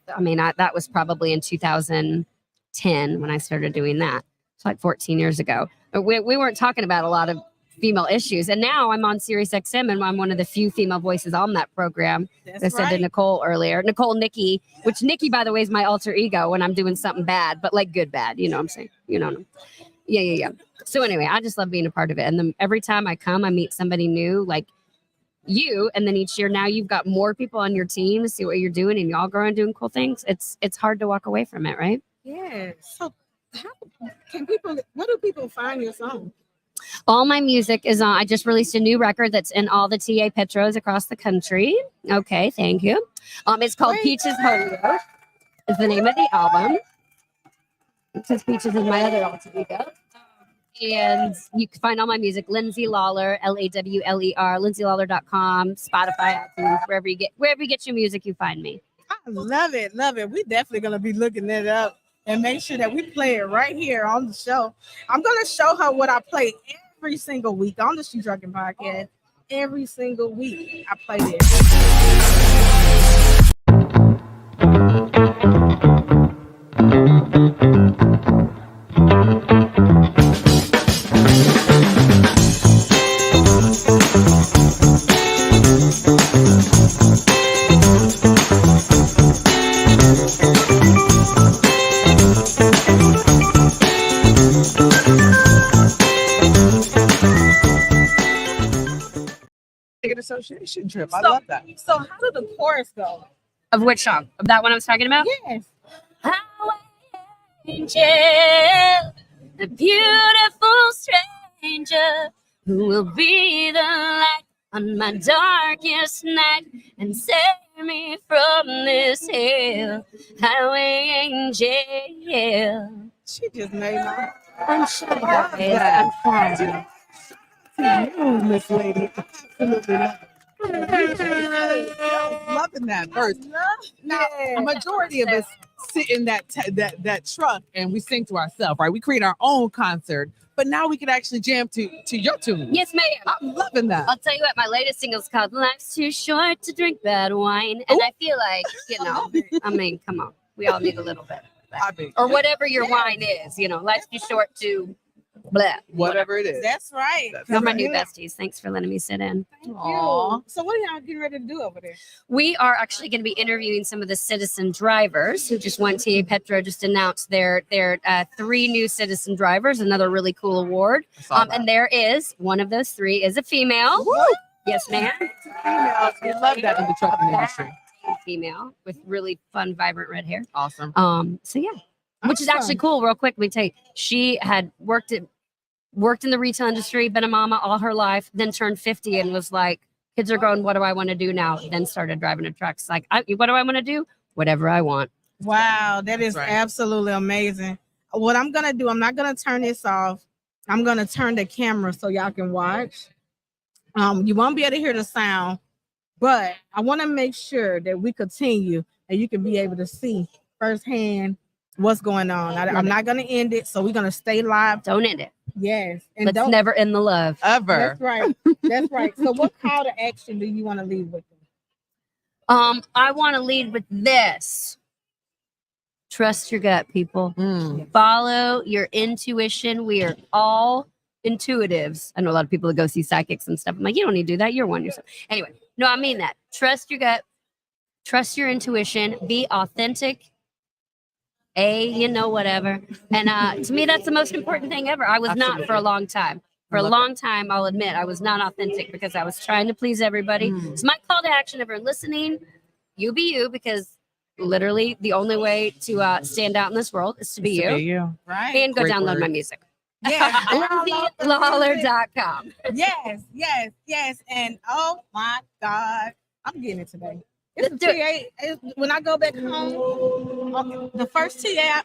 was probably in 2010 when I started doing that. It's like 14 years ago. But we weren't talking about a lot of female issues. And now I'm on Sirius XM and I'm one of the few female voices on that program. That's I said to Nicole earlier. Nikki, which Nikki, by the way, is my alter ego when I'm doing something bad, but like good bad. You know what I'm saying? Yeah. So anyway, I just love being a part of it. And then every time I come, I meet somebody new, like you. And then each year now you've got more people on your team to see what you're doing and y'all growing, doing cool things. It's hard to walk away from it, right? Yeah. So where do people find your song? All my music is on. I just released a new record that's in all the TA Petros across the country. Okay, thank you. It's called Peaches Holio. Is the name of the album. It says Peaches is my other alter ego. And you can find all my music, Lindsay Lawler, LAWLER, LindsayLawler.com, Spotify, iTunes, wherever you get your music, you find me. I love it. We're definitely gonna be looking it up and make sure that we play it right here on the show. I'm gonna show her what I play every single week on the Shetrucking podcast. Every single week I play Association trip. I love that. So how did the chorus go? Of which song? Of that one I was talking about? Yes. Angel, a beautiful stranger who will be the light on my darkest night and save me from this hell. Highway Angel. She just made my. I'm sure about it. I'm fine. Miss Lady. Absolutely loving that verse. Now, a majority of us sit in that truck and we sing to ourselves, right? We create our own concert, but now we can actually jam to your tune. Yes, ma'am. I'm loving that. I'll tell you what, my latest single is called Life's Too Short to Drink Bad Wine. And I feel like, I mean, come on. We all need a little bit. Or whatever your wine is, life's too short to blah. Whatever it is. That's right. You're my new besties. Thanks for letting me sit in. Aww. So what are y'all getting ready to do over there? We are actually going to be interviewing some of the citizen drivers who just won. TA Petro just announced their 3 new citizen drivers, another really cool award. And there is one of those 3 is a female. Woo! Yes, ma'am. Females, we love that in the trucking industry. Female with really fun, vibrant red hair. Awesome. So yeah. Which is actually cool. Real quick, let me tell you, she had worked at worked in the retail industry, been a mama all her life, then turned 50 and was like, kids are growing, what do I want to do now? Then started driving a truck. It's like, what do I want to do? Whatever I want. Wow, that is absolutely amazing. What I'm gonna do, I'm not gonna turn this off. I'm gonna turn the camera so y'all can watch. You won't be able to hear the sound, but I want to make sure that we continue and you can be able to see firsthand what's going on. I'm not gonna end it, so we're gonna stay live. Don't end it. Yes, and Let's never end the love. Ever. That's right. That's right. So, what call to action do you want to leave with them? I want to lead with this. Trust your gut, people. Follow your intuition. We are all intuitives. I know a lot of people that go see psychics and stuff. I'm like, you don't need to do that. You're one yourself. Anyway, no, I mean that. Trust your gut. Trust your intuition. Be authentic. Whatever. And to me, that's the most important thing ever. I was not for a long time. For a long time, I'll admit, I was not authentic because I was trying to please everybody. So my call to action, if you're listening, you be you, because literally the only way to stand out in this world is to be you. Right. And go Great download word. my music. Yeah. LindsayLawler.com. Yes. And oh my God, I'm getting it today. It's a TA. When I go back home, the first TA,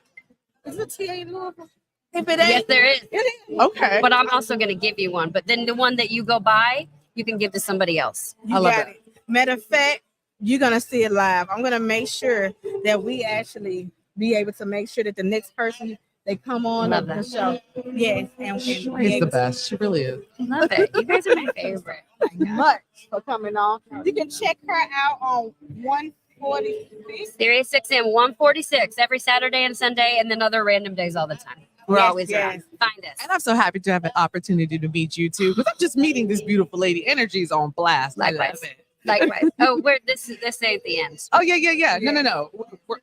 is it TA in Louisville? If it ain't, Yes, there is. It is. Okay. But I'm also going to give you one. But then the one that you go buy, you can give to somebody else. You got it. Matter of fact, you're going to see it live. I'm going to make sure that we actually be able to make sure that the next person, they come on up the show. Yes. And She's the best. She really is. Love it. You guys are my favorite. Much for coming on. You can check her out on 146. Sirius 6M 146 every Saturday and Sunday, and then other random days all the time. We're always around. Find us. And I'm so happy to have an opportunity to meet you too, because I'm just meeting this beautiful lady. Energy's on blast. I love it. Likewise. Oh, this ain't the end. Oh yeah. No.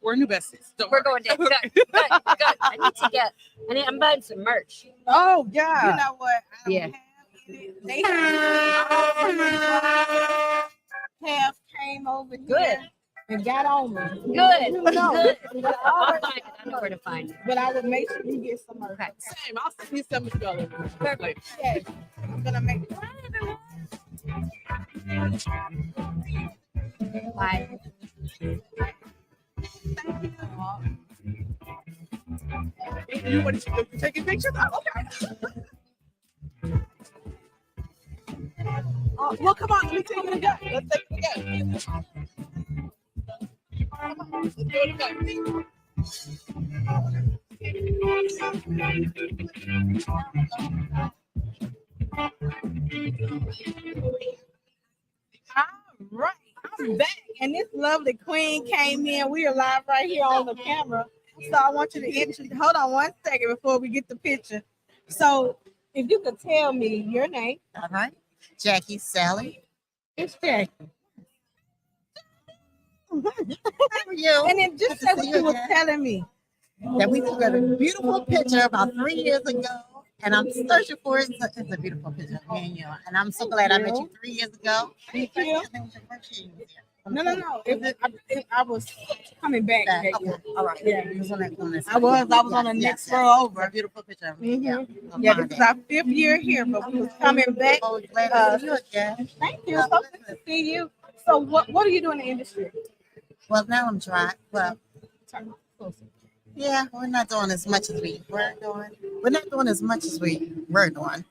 We're new besties. We're going down. Good. I need to get. I'm buying some merch. Oh yeah. You know what? Yeah. They have came over here and got on me. Good. No. Good. I'll find it. I know where to find it. But I would make sure you get some merch. Okay. Same. I'll send you some of y'all. Perfect. Yes. I'm gonna make it. Bye. You want to take a picture? Okay. Well, come on. Let me take it again. Let's take it again. Let's do it again. All right, I'm back, and this lovely queen came in. We are live right here on the camera, so I want you to introduce. Hold on one second before we get the picture. So, if you could tell me your name. All right, Jackie Sally. It's Jackie. How are you? And then just say what you were telling me. That we took a beautiful picture about 3 years ago, and I'm searching for it. It's a beautiful picture of me and you, and I'm so glad I met you 3 years ago. Thank you. No. I was coming back. Okay. All right. Yeah. You was on that I was on the next row over. A beautiful picture of me. Yeah, this is our 5th year here, but we was coming back. Glad to see you again. Thank you. So good to see you. So what are you doing in the industry? Well, now I'm trying. Well, yeah, we're not doing as much as we were doing. We're not doing as much as we were doing.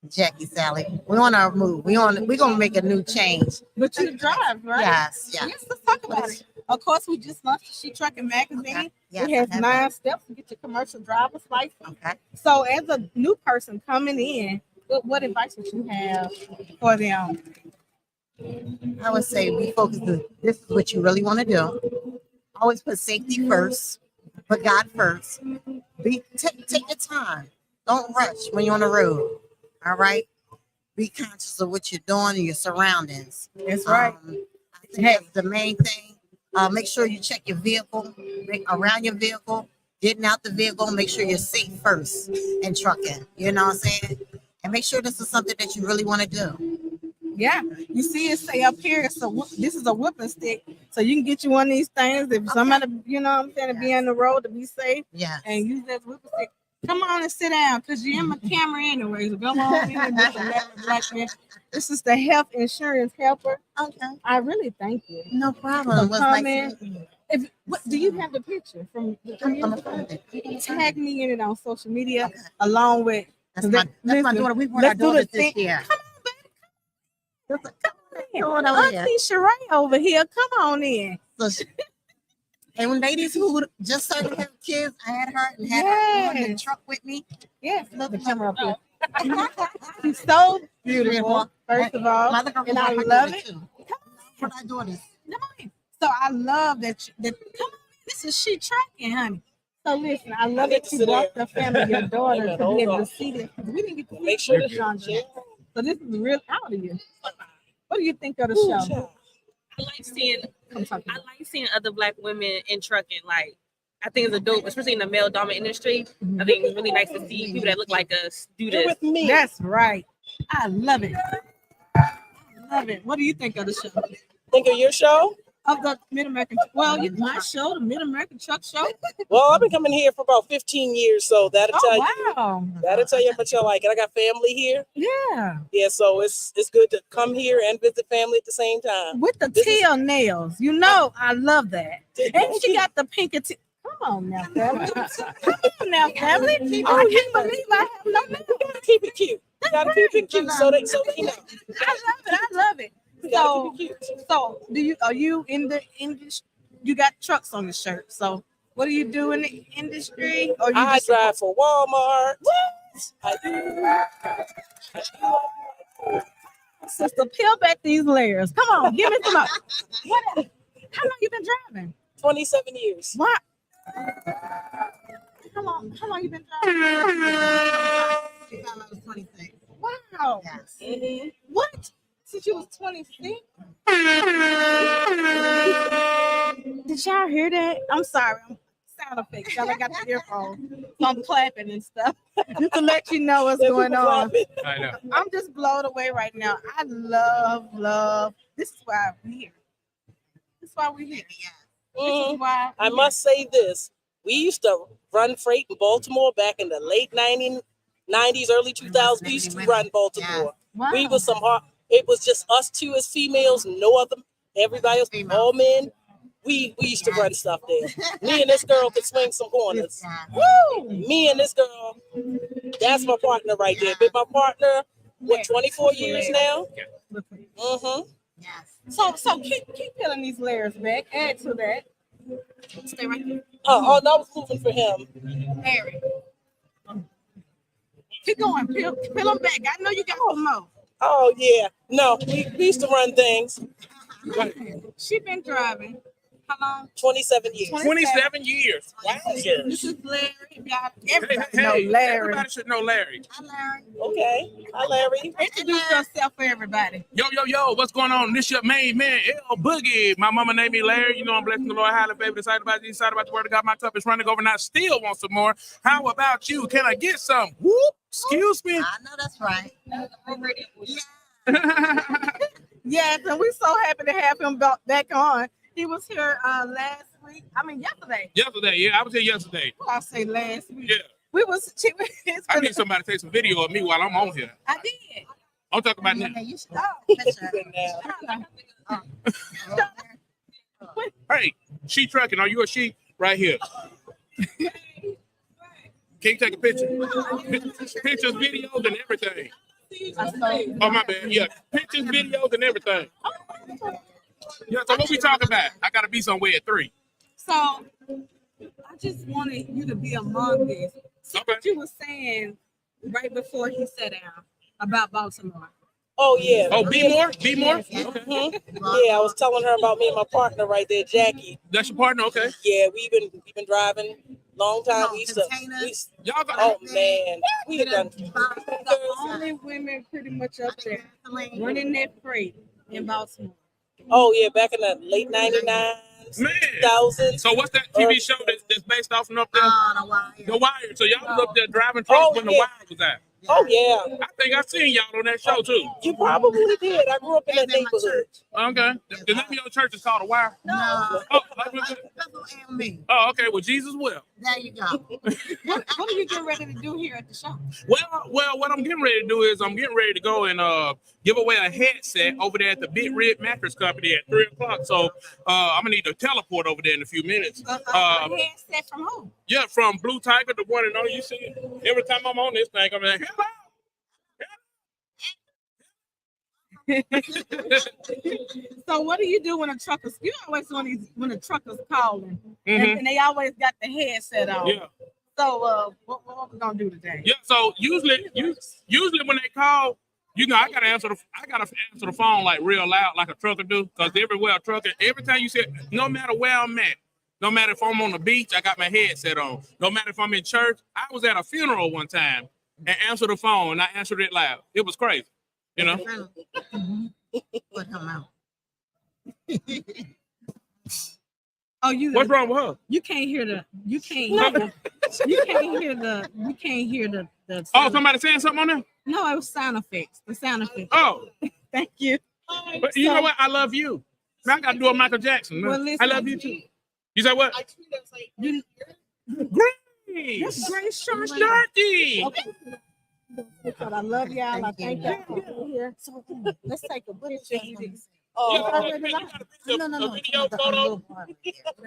Jackie Sally, we on our move. We're gonna make a new change. But you drive, right? Yes. Yes, let's talk about it. Of course, we just launched the Shetrucking magazine. Okay. Yes, It has 9 steps to get your commercial driver's license. Okay. So, as a new person coming in, what advice would you have for them? I would say be focused. This is what you really want to do. Always put safety first, put God first. Take your time. Don't rush when you're on the road. All right. Be conscious of what you're doing and your surroundings. That's right. I think that's the main thing. Make sure you check your vehicle, around your vehicle, getting out the vehicle. Make sure you're safe first in trucking. You know what I'm saying? And make sure this is something that you really want to do. Yeah, you see it say up here. So this is a whipping stick, so you can get you one of these things. If somebody, you know what I'm saying, to be on the road to be safe. Yeah. And use that whipping stick. Come on and sit down, because you're in my camera anyway. So come on in, Mr. Larry Blackman. This is the health insurance helper. Okay. I really thank you. No problem. For It was nice coming. meeting you. Do you have the picture from the I'm gonna find it. Tag me in it on social media along with. That's my daughter. We want our let's do daughters the this thing. year. Come on on, over here. Auntie Sheree over here. Come on in. And when ladies who just started to have kids, I had her and had her on the Yes. truck with me. Yes, look the camera up here. She's so beautiful, first of all, My other girl and was I her love daughter it. too. For our daughters. Come on. So I love that. Come on, this is Shetrucking, honey. So listen, I love that you brought the family, your daughter, to be able to see this. We didn't get to Make see sure this on yet. So this is real out of you. What do you think of the show? I like seeing other Black women in trucking. Like, I think it's a dope, especially in the male dominant industry. I think it's really nice to see people that look like us do this. With me. That's right. I love it. I love it. What do you think of the show? Think of your show? Of the Mid-American. Well, my show, the Mid-American Truck Show. Well, I've been coming here for about 15 years, so that'll tell wow. you. That'll tell you how much I like it. I got family here. Yeah. Yeah, so it's good to come here and visit family at the same time. With the tail nails. You know, I love that. And she got the pinky tail. Come on now, family. Come on now, family. I can't believe I have no nails. You gotta keep it cute. You gotta keep it cute so they know. I love it. So are you in the industry? You got trucks on the shirt. So what do you do in the industry? Or you I just drive for Walmart. What? I do. Sister, peel back these layers. Come on, give me some up. What else? How long you been driving? 27 years. What? How long you been driving? I was 26. Wow. Yes. Mm-hmm. What? Since you was 26? Did y'all hear that? I'm sorry. Sound effects. Y'all got the earphones. So I'm clapping and stuff. Just to let you know what's going on. I know. I'm just blown away right now. I love. This is why we're here. This is why we're here. This is why I must say this. We used to run freight in Baltimore back in the late 90s, early 2000s. We used to run Baltimore. Wow. We was it was just us two as females, no other, everybody else, all men. We used to run stuff there. Me and this girl could swing some corners. Woo! Me and this girl, that's my partner right there. Been my partner, 24 years now? Mm-hmm. Yes. So keep peeling these layers back. Add to that. Stay right there. Oh, no, I was moving for him. Harry. Keep going. Peel them back. I know you got one more. Oh, yeah. No, we used to run things. She been driving. How long? 27 years. 27 years. Wow. This is Larry. Y'all, everybody Hey, know Larry. everybody should know Larry. Hi, Larry. Okay. Hi, Larry. Introduce yourself for everybody. Yo, what's going on? This your main man, L Boogie. My mama named me Larry. You know I'm blessing the Lord, highly favored, excited about Jesus, excited about the word of God. My cup is running over and I still want some more. How about you? Can I get some? Whoop, excuse me. I know that's right. Yes, and we're so happy to have him back on. He was here yesterday. Yesterday, yeah, I was here yesterday. I'll say last week. Yeah. I need somebody to take some video of me while I'm on here. I did. I'm talking about now. Hey, she trucking. Are you a she? Right here. Can you take a picture? Pictures, videos, and everything. Oh, my bad. Yeah, pictures, videos, and everything. Yeah, so what we talking about? I got to be somewhere at 3. So I just wanted you to be among this. So what you were saying right before he sat down about Baltimore. Oh, yeah. Oh, be more? Be more? Mhm. Yeah, I was telling her about me and my partner right there, Jackie. That's your partner? Okay. Yeah, we've been driving long time. Oh, man. We have done. The only women pretty much up there running that freight in Baltimore. Oh, yeah, back in the late 99s, 2000s. So what's that TV show that's based off from up there? The Wire. So y'all was up there driving trucks when The Wire was out. Oh yeah, I think I seen y'all on that show too. you probably did. I grew up in that neighborhood. Okay. The name of your church is called The Wire? No, Oh, me. oh, okay. Well, Jesus will. There you go. What are you getting ready to do here at the show? Well, what I'm getting ready to do is I'm getting ready to go and give away a headset over there at the Big Red Mattress Company at 3:00. So I'm gonna need to teleport over there in a few minutes. A headset from who? Yeah, from Blue Tiger, the one and only. You see it every time I'm on this thing. I'm like, hello. So what do you do when a trucker? You always when a trucker's calling, Mhm. and they always got the headset on. Yeah. So what we gonna do today? Yeah. So usually when they call, I gotta answer the phone like real loud, like a trucker do, because everywhere a trucker, every time you say, no matter where I'm at, no matter if I'm on the beach, I got my headset on. No matter if I'm in church, I was at a funeral one time and answered the phone, and I answered it loud. It was crazy, Put him out. Oh, what's wrong with her? You can't hear the. You can't hear the. Oh, somebody saying something on there? No, it was sound effects. The sound effects. Oh, thank you. But you know what? I love you. Man, I got to do a Michael Jackson. Man. Well, listen, I love you too. You say what? Grace. Grace Sharky. Okay. I love y'all. I thank y'all for being here. So let's take a picture. No. Video, photo,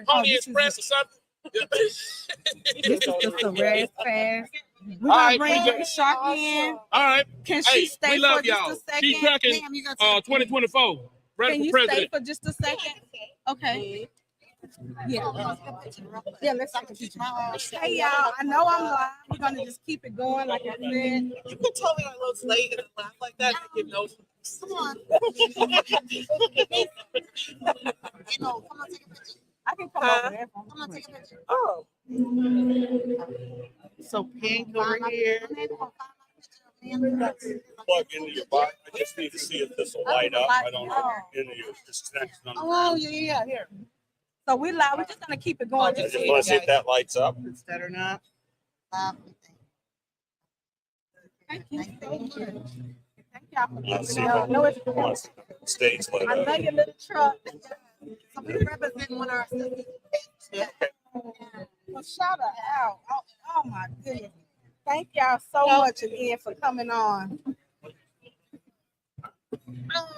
Pony Express or something. This is the Surrey Fast. We're All gonna right, bring good. Grace Sharky in. All right. Can she stay we love for just y'all. a second? She's tracking Ma'am, you got 2024. Ready Can for you president. stay for just a second? Okay. Yeah. Yeah, let's take a picture. Hey y'all, I know I'm live. We're gonna just keep it going, like I said. You can tell me I was late and laugh like that. I get no. Come on. Come on, take a picture. I can come over there. Come on, take a picture. Oh. So pink over here. Plug into your bike. I just need to see if this will light up. I don't know into your disconnect. Oh yeah, here. So we live. We're just gonna keep it going. I just want to see if that lights up. Is that or not? Thank you so much. Thank y'all for Let's see coming if out. No, it's it stays lit I up. love your little truck. So we represent one of our sisters. Well, shout her out. Oh my goodness. Thank y'all so much again for coming on.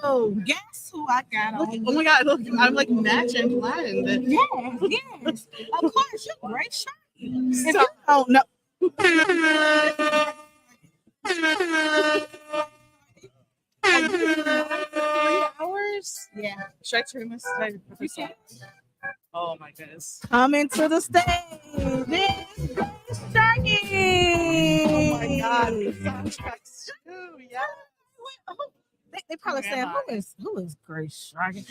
Oh, guess who I got on? Oh my God! Look, I'm like matching blend. Yes. Of course, you're great shot. If So- you don't know. 3 hours? Yeah. Should I turn this? Oh my goodness. Coming to the stage. This is Sharky. Oh my God. The soundtracks too. Yeah. They probably saying, who is Grace Sharky?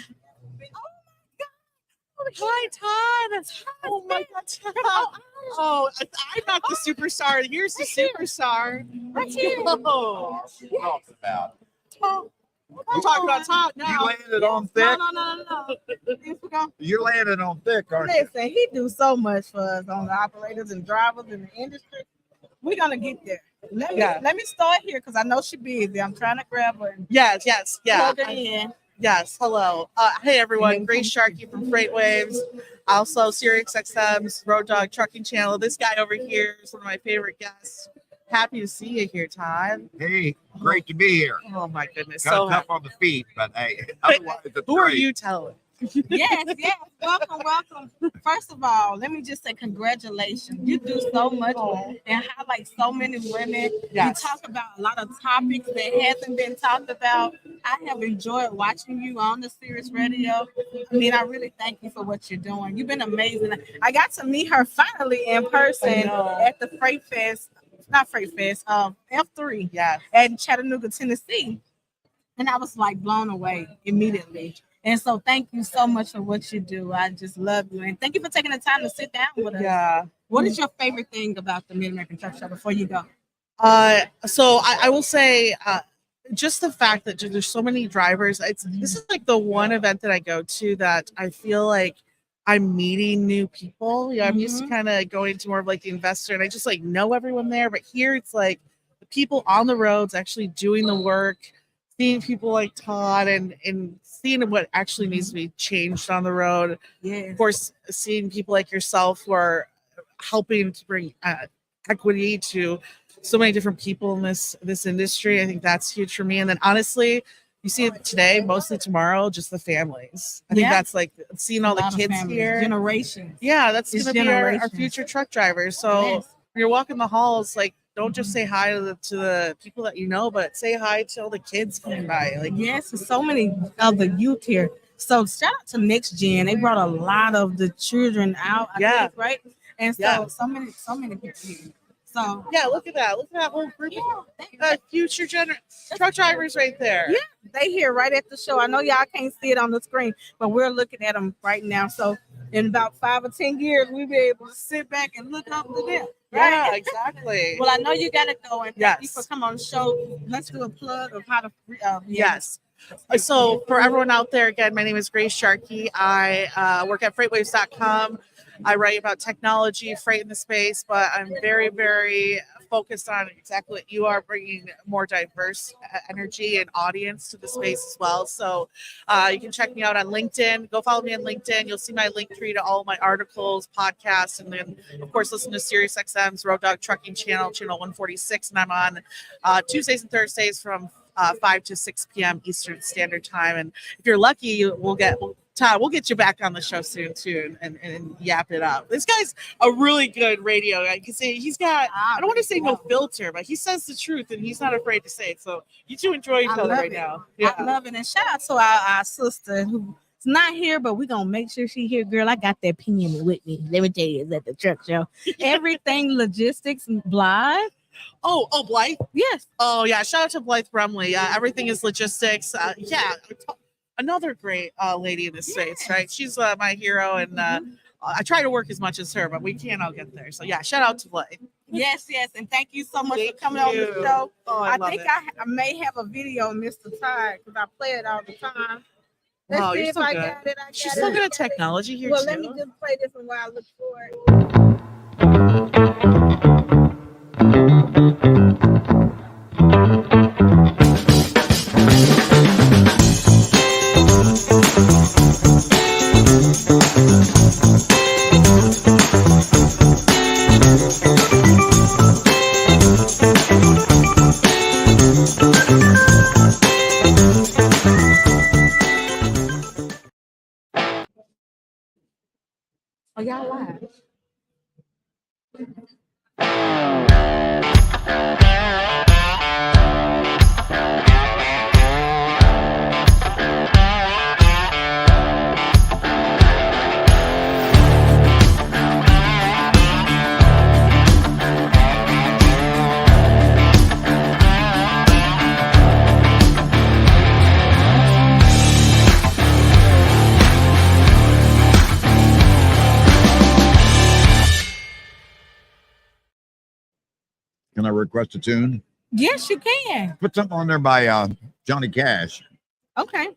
Hi, Todd. Oh my God, Todd. Oh, I'm not the superstar. Here's the superstar. Right here. Oh. Talking about. I'm talking about Todd now. You landed on thick. No. You're landing on thick, aren't you? Listen, he do so much for us on the operators and drivers in the industry. We're gonna get there. Let me start here because I know she's busy. I'm trying to grab her. And Yes. Yeah. plug her in. Yes. Hello. Hey, everyone. Grace Sharky from Freight Waves. Also, Sirius XM's Road Dog Trucking Channel. This guy over here is one of my favorite guests. Happy to see you here, Todd. Hey, great to be here. Oh, my goodness. Kind So of tough on the feet, but hey, otherwise it's who are great. you telling? Yes. Welcome. First of all, let me just say congratulations. You do so much and highlight so many women. Yes. You talk about a lot of topics that hasn't been talked about. I have enjoyed watching you on the Sirius Radio. I mean, I really thank you for what you're doing. You've been amazing. I got to meet her finally in person at the Freight Fest, not Freight Fest, F3 at Chattanooga, Tennessee. And I was like blown away immediately. And so thank you so much for what you do. I just love you. And thank you for taking the time to sit down with us. Yeah. What is your favorite thing about the Mid-American Truck Show before you go? So I will say just the fact that there's so many drivers. This is like the one event that I go to that I feel like I'm meeting new people. Yeah, I'm used to kind of going to more of like the investor and I just like know everyone there. But here it's like the people on the roads actually doing the work, seeing people like Todd and seeing what actually needs to be changed on the road. Yeah. Of course, seeing people like yourself who are helping to bring equity to so many different people in this industry. I think that's huge for me. And then honestly, you see it today, mostly tomorrow, just the families. I think that's like seeing all the kids here. Generations. Yeah, that's It's going to be our generations. future truck drivers. So Yes. when you're walking the halls, like, don't just say hi to the people that you know, but say hi to all the kids coming by. Like, yes, there's so many of the youth here. So shout out to Next Gen. They brought a lot of the children out. I think, right? And so so many people here. So yeah, look at that. Look at that whole group of future truck drivers right there. Yeah, they here right at the show. I know y'all can't see it on the screen, but we're looking at them right now. So in about 5 or 10 years, we'll be able to sit back and look up to them. Right? Yeah, exactly. Well, I know you got to go, and thank you Yes. for coming on the show. Let's do a plug of how to. Yes. So for everyone out there, again, my name is Grace Sharkey. I work at freightwaves.com. I write about technology, freight in the space, but I'm very, very focused on exactly what you are, bringing more diverse energy and audience to the space as well. So you can check me out on LinkedIn. Go follow me on LinkedIn. You'll see my link tree to all my articles, podcasts, and then, of course, listen to SiriusXM's Road Dog Trucking channel 146. And I'm on Tuesdays and Thursdays from 5 to 6 p.m. Eastern Standard Time. And if you're lucky, Todd, we'll get you back on the show soon too and yap it up. This guy's a really good radio guy. You can say he's got, I don't want to say no filter, but he says the truth and he's not afraid to say it. So you two enjoy each other right now. Yeah. I love it. And shout out to our sister who's not here, but we're going to make sure she here. Girl, I got that pen with me. Let me tell you, it's at the truck show. Everything logistics Blythe. Oh, Blythe? Yes. Oh, yeah. Shout out to Blythe Brumley. Everything is logistics. Yeah. Another great lady in the States, right? She's my hero, and I try to work as much as her, but we can't all get there. So yeah, shout out to Blythe. Yes, and thank you so much for coming on the show. Oh, I love think it. I may have a video of Mr. Todd because I play it all the time. Let's Oh, see you're if so I good. got it. She's so good at technology here Well, too. let me just play this one while I look for it. Oh, y'all live. Can I request a tune? Yes, you can. Put something on there by Johnny Cash. Okay.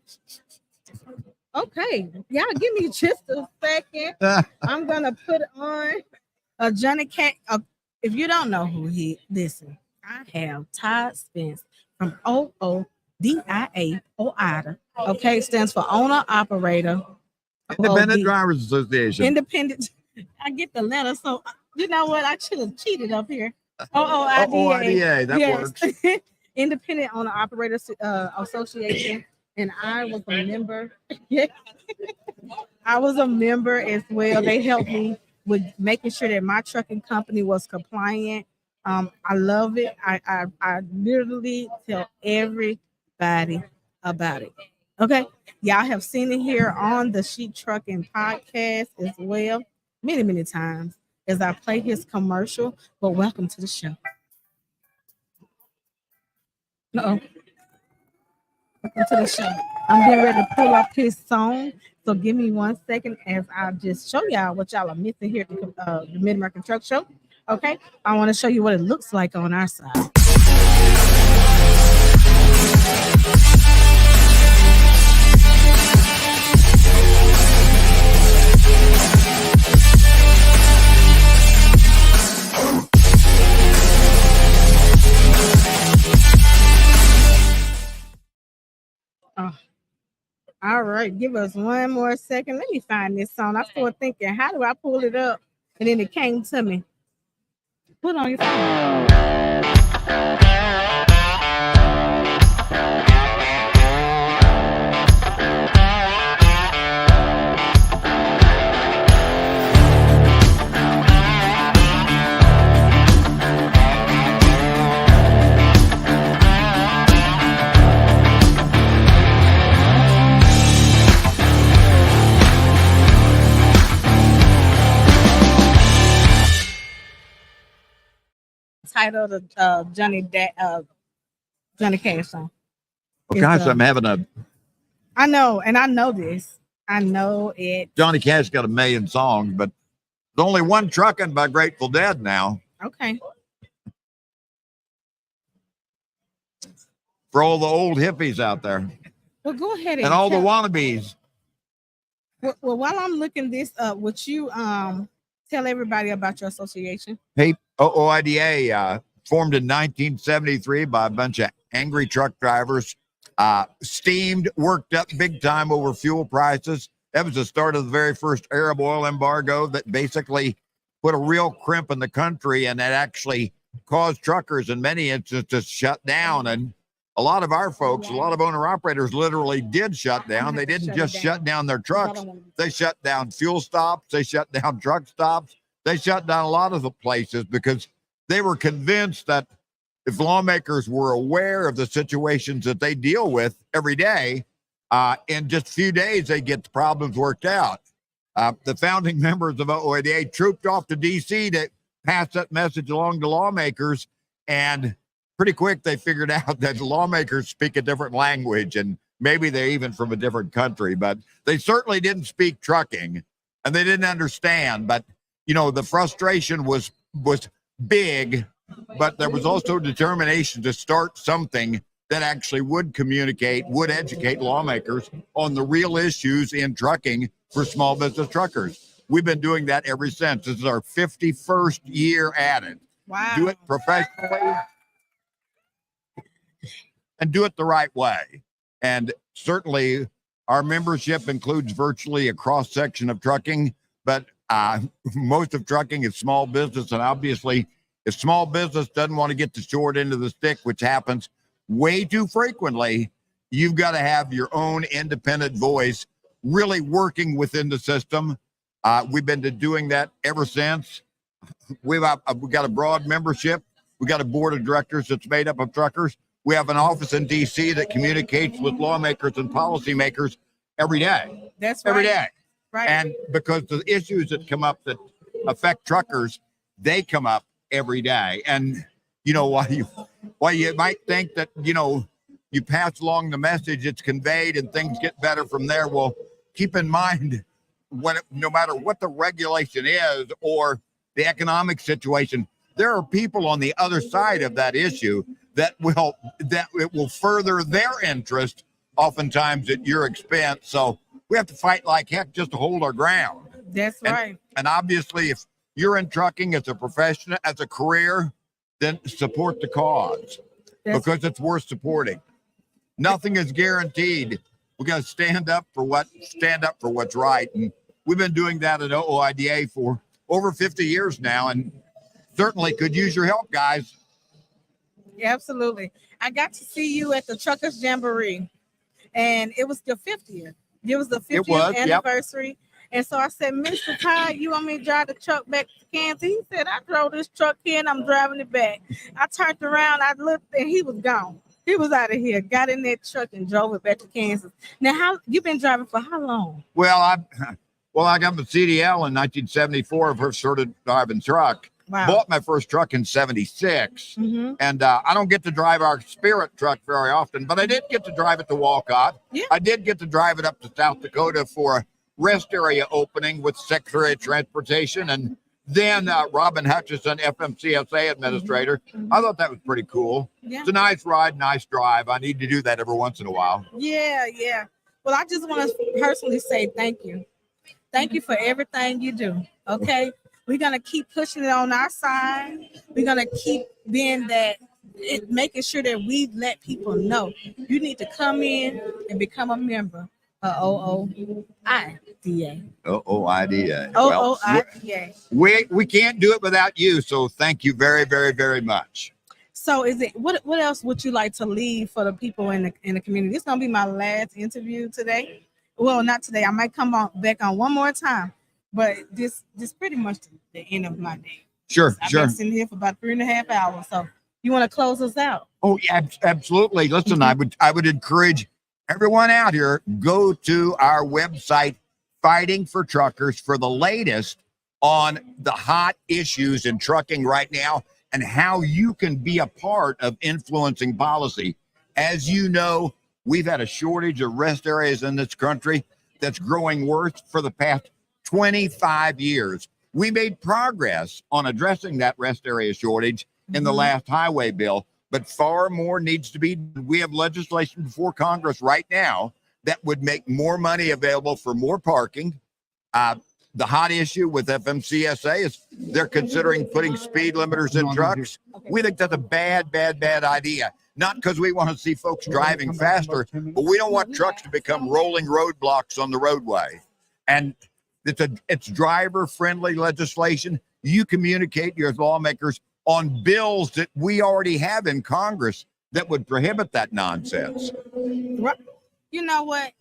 Okay. Y'all give me just a second. I'm gonna put on a Johnny Cat. If you don't know who listen, I have Todd Spence from OODIA, OIDA. Okay, stands for Owner Operator. Independent OOD. Drivers Association. Independent. I get the letter, so you know what? I should have cheated up here. OOIDA. That works. Independent Owner Operators Association, and I was a member. I was a member as well. They helped me with making sure that my trucking company was compliant. I love it. I literally tell everybody about it. Okay, y'all have seen it here on the Shetrucking podcast as well, many times as I play his commercial. But welcome to the show. Welcome to the show. I'm getting ready to pull up his song. So give me 1 second as I just show y'all what y'all are missing here at the Mid-American Truck Show. Okay, I want to show you what it looks like on our side. right, give us one more second. Let me find this song. I started thinking, how do I pull it up? And then it came to me. Put on your phone. Title of the Johnny Cash song. Well, gosh, I'm having a I know, and I know this. I know it. Johnny Cash got a million songs, but there's only one Truckin' by Grateful Dead now. Okay. For all the old hippies out there. Well, go ahead And all the wannabes. Well, while I'm looking this up, would you tell everybody about your association? Hey, OIDA formed in 1973 by a bunch of angry truck drivers, steamed, worked up big time over fuel prices. That was the start of the very first Arab oil embargo that basically put a real crimp in the country, and that actually caused truckers in many instances to shut down. And a lot of our folks, a lot of owner-operators literally did shut down. They didn't just shut down their trucks. They shut down fuel stops. They shut down truck stops. They shut down a lot of the places because they were convinced that if lawmakers were aware of the situations that they deal with every day, in just a few days, they get the problems worked out. The founding members of OIDA trooped off to D.C. to pass that message along to lawmakers, and pretty quick they figured out that lawmakers speak a different language, and maybe they're even from a different country, but they certainly didn't speak trucking, and they didn't understand. But the frustration was big, but there was also determination to start something that actually would communicate, would educate lawmakers on the real issues in trucking for small business truckers. We've been doing that ever since. This is our 51st year at it. Wow. Do it professionally and do it the right way. And certainly our membership includes virtually a cross section of trucking, but most of trucking is small business. And obviously, if small business doesn't want to get the short end of the stick, which happens way too frequently, you've got to have your own independent voice really working within the system. We've been doing that ever since. We've got a broad membership. We've got a board of directors that's made up of truckers. We have an office in D.C. that communicates with lawmakers and policymakers every day. That's right. Every day. Right. And because the issues that come up that affect truckers, they come up every day. And while you might think that you pass along the message, it's conveyed and things get better from there. Well, keep in mind no matter what the regulation is or the economic situation, there are people on the other side of that issue that it will further their interest, oftentimes at your expense. So we have to fight like heck just to hold our ground. That's right. And obviously, if you're in trucking as a profession, as a career, then support the cause because it's worth supporting. Nothing is guaranteed. We got to stand up for what's right. And we've been doing that at OIDA for over 50 years now, and certainly could use your help, guys. Yeah, absolutely. I got to see you at the Truckers Jamboree, and it was your 50th. It was the 50th anniversary. Yep. And so I said, Mr. Todd, you want me to drive the truck back to Kansas? He said, I drove this truck here and I'm driving it back. I turned around, I looked, and he was gone. He was out of here, got in that truck and drove it back to Kansas. Now, you been driving for how long? Well, I got my CDL in 1974. I first started driving truck. Wow. Bought my first truck in 76. Mm-hmm. And I don't get to drive our Spirit truck very often, but I did get to drive it to Walcott. Yeah. I did get to drive it up to South Dakota for a rest area opening with Secretary of Transportation. And then Robin Hutchison, FMCSA administrator. Mm-hmm. I thought that was pretty cool. Yeah. It's a nice ride, nice drive. I need to do that every once in a while. Yeah. Well, I just want to personally say thank you. Thank you for everything you do. Okay. We're going to keep pushing it on our side. We're going to keep being making sure that we let people know you need to come in and become a member OOIDA. OOIDA. OOIDA. We can't do it without you. So thank you very, very, very much. So is it what else would you like to leave for the people in the community? This is gonna be my last interview today. Well, not today. I might come back on one more time, but this pretty much the end of my day. Sure, I've sure. been sitting here for about 3.5 hours. So you want to close us out? Oh, yeah, absolutely. Listen, I would encourage everyone out here, go to our website, Fighting for Truckers, for the latest on the hot issues in trucking right now and how you can be a part of influencing policy. As you know, we've had a shortage of rest areas in this country that's growing worse for the past 25 years. We made progress on addressing that rest area shortage in the last highway bill, but far more needs to be done. We have legislation before Congress right now that would make more money available for more parking. The hot issue with FMCSA is they're considering putting speed limiters in trucks. We think that's a bad idea. Not because we want to see folks driving faster, but we don't want trucks to become rolling roadblocks on the roadway. And it's driver-friendly legislation. You communicate your lawmakers on bills that we already have in Congress that would prohibit that nonsense. You know what?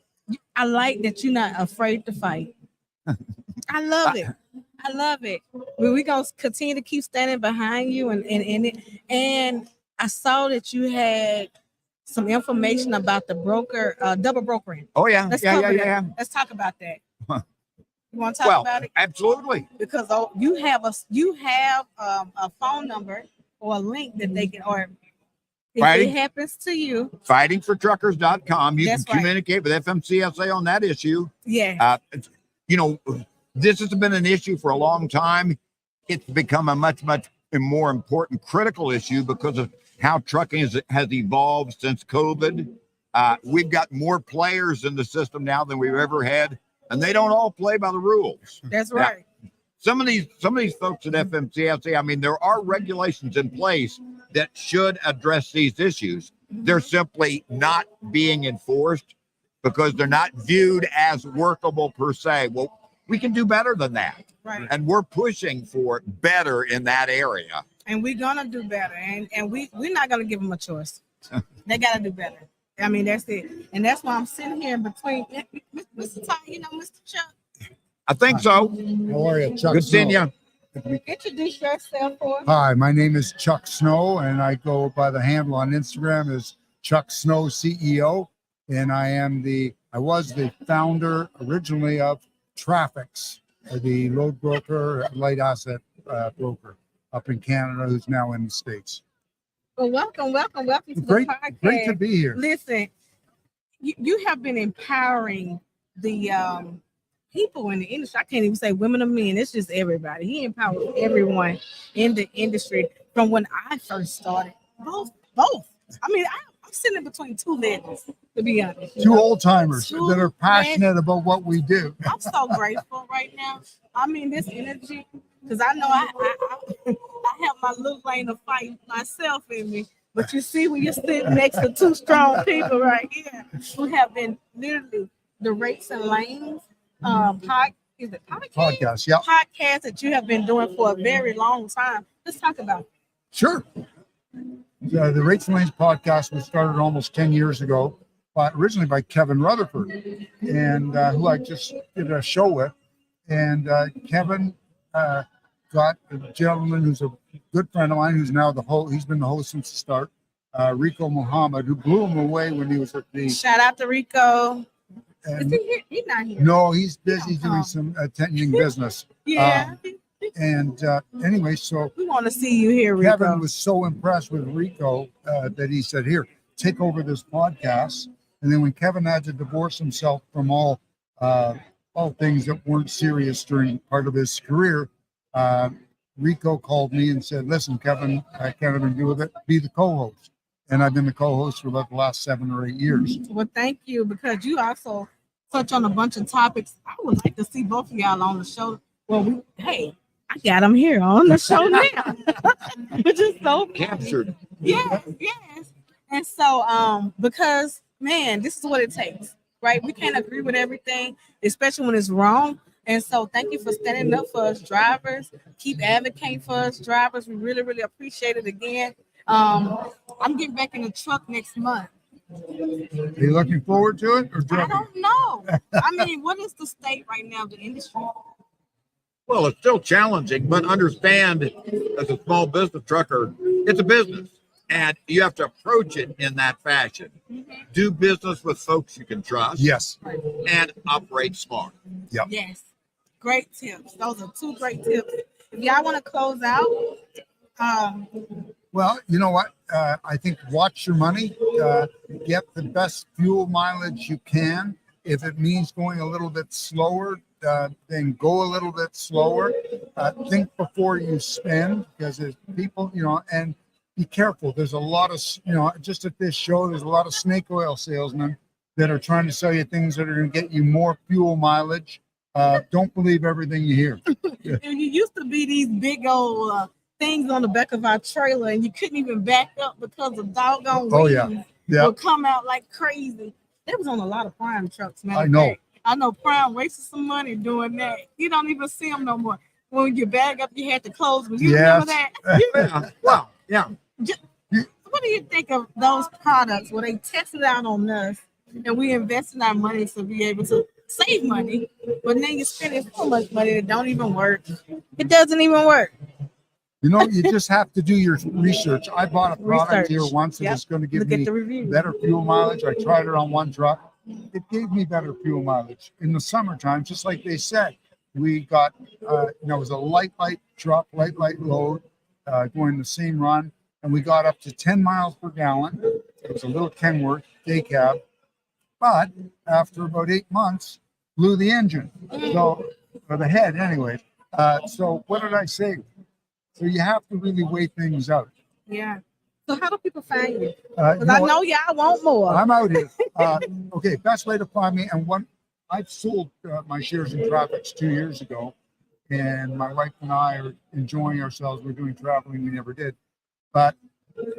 I like that you're not afraid to fight. I love it. I love it. We're gonna continue to keep standing behind you, and I saw that you had some information about the broker, double brokering. Oh yeah, Let's yeah. Let's talk about that. You want to talk about it? Absolutely. Because you have a phone number or a link that they can, or if it happens to you, fightingfortruckers.com. You That's can communicate with FMCSA on that issue. Yeah. This has been an issue for a long time. It's become a much more important critical issue because of how trucking has evolved since COVID. We've got more players in the system now than we've ever had, and they don't all play by the rules. That's right. Now, some of these folks at FMCSA, I mean, there are regulations in place that should address these issues. They're simply not being enforced because they're not viewed as workable per se. Well, we can do better than that. Right. And we're pushing for better in that area. And we're gonna do better. And we're not gonna give them a choice. They gotta do better. I mean, that's it. And that's why I'm sitting here in between Mr. Ty, Mr. Chuck. I think so. How are you, Chuck? Good seeing you. Introduce yourself for us. Hi, my name is Chuck Snow, and I go by the handle on Instagram as Chuck Snow CEO. And I was the founder originally of Traffics, the load broker, light asset broker up in Canada, who's now in the States. Well, welcome to the podcast. Great to be here. Listen, you have been empowering the people in the industry. I can't even say women or men. It's just everybody. He empowers everyone in the industry from when I first started. Both. I mean, I'm sitting in between two legends, to be honest. Two old timers that are passionate about what we do. I'm so grateful right now. I mean, this energy, because I know I have my little lane of fight myself in me. But you see, when you're sitting next to two strong people right here who have been literally the rates and lanes podcast, yeah. Podcast that you have been doing for a very long time. Let's talk about it. Sure. The Rates and Lanes podcast was started almost 10 years ago, originally by Kevin Rutherford, and who I just did a show with. And Kevin got a gentleman who's a good friend of mine, who's now the host. He's been the host since the start, Rico Muhammad, who blew him away when he was at the. Shout out to Rico. Is he here? He's not here. No, he's busy doing some attending business. Yeah. Anyway, so we want to see you here, Rico. Kevin was so impressed with Rico that he said, "Here, take over this podcast." And then when Kevin had to divorce himself from all things that weren't serious during part of his career, Rico called me and said, "Listen, Kevin, I can't even do with it. Be the co-host." And I've been the co-host for about the last 7 or 8 years. Well, thank you, because you also touch on a bunch of topics. I would like to see both of y'all on the show. Well, I got them here on the show now, which is so captured. Yes. And so, because man, this is what it takes. right? We can't agree with everything, especially when it's wrong. And so thank you for standing up for us drivers. Keep advocating for us drivers. We really, really appreciate it again. I'm getting back in the truck next month. Are you looking forward to it or I joking? don't know. I mean, what is the state right now of the industry? Well, it's still challenging, but understand as a small business trucker, it's a business and you have to approach it in that fashion. Do business with folks you can trust. Yes. And operate smart. Yep. Yes. Great tips. Those are two great tips. If y'all want to close out, Well, you know what? I think watch your money. Get the best fuel mileage you can. If it means going a little bit slower, then go a little bit slower. Think before you spend, because there's people, and be careful. There's a lot of, just at this show, there's a lot of snake oil salesmen that are trying to sell you things that are going to get you more fuel mileage. Don't believe everything you hear. Yeah. and you used to be these big old things on the back of our trailer, and you couldn't even back up because the doggone Oh, yeah. wheels Yeah. would come out like crazy. That was on a lot of Prime trucks, man. I know. I know Prime wasted some money doing that. You don't even see them no more. When you bag up, you had to close. When you remember that? Yeah. Well, yeah. What do you think of those products where they tested out on us and we invested our money to be able to save money, but then you're spending so much money that don't even work? It doesn't even work. You just have to do your research. I bought a product here once that Yep. was going to give Look at me the reviews. better fuel mileage. I tried it on one truck. It gave me better fuel mileage. In the summertime, just like they said, we got, it was a light truck, light load, going the same run. And we got up to 10 miles per gallon. It was a little Kenworth day cab. But after about 8 months, blew the engine. So, or the head anyway. So what did I say? So you have to really weigh things out. Yeah. So how do people find you? You Because know I what? know y'all want more. I'm out here. Okay, best way to find me. And I've sold my shares in Traffics 2 years ago, and my wife and I are enjoying ourselves. We're doing traveling we never did. But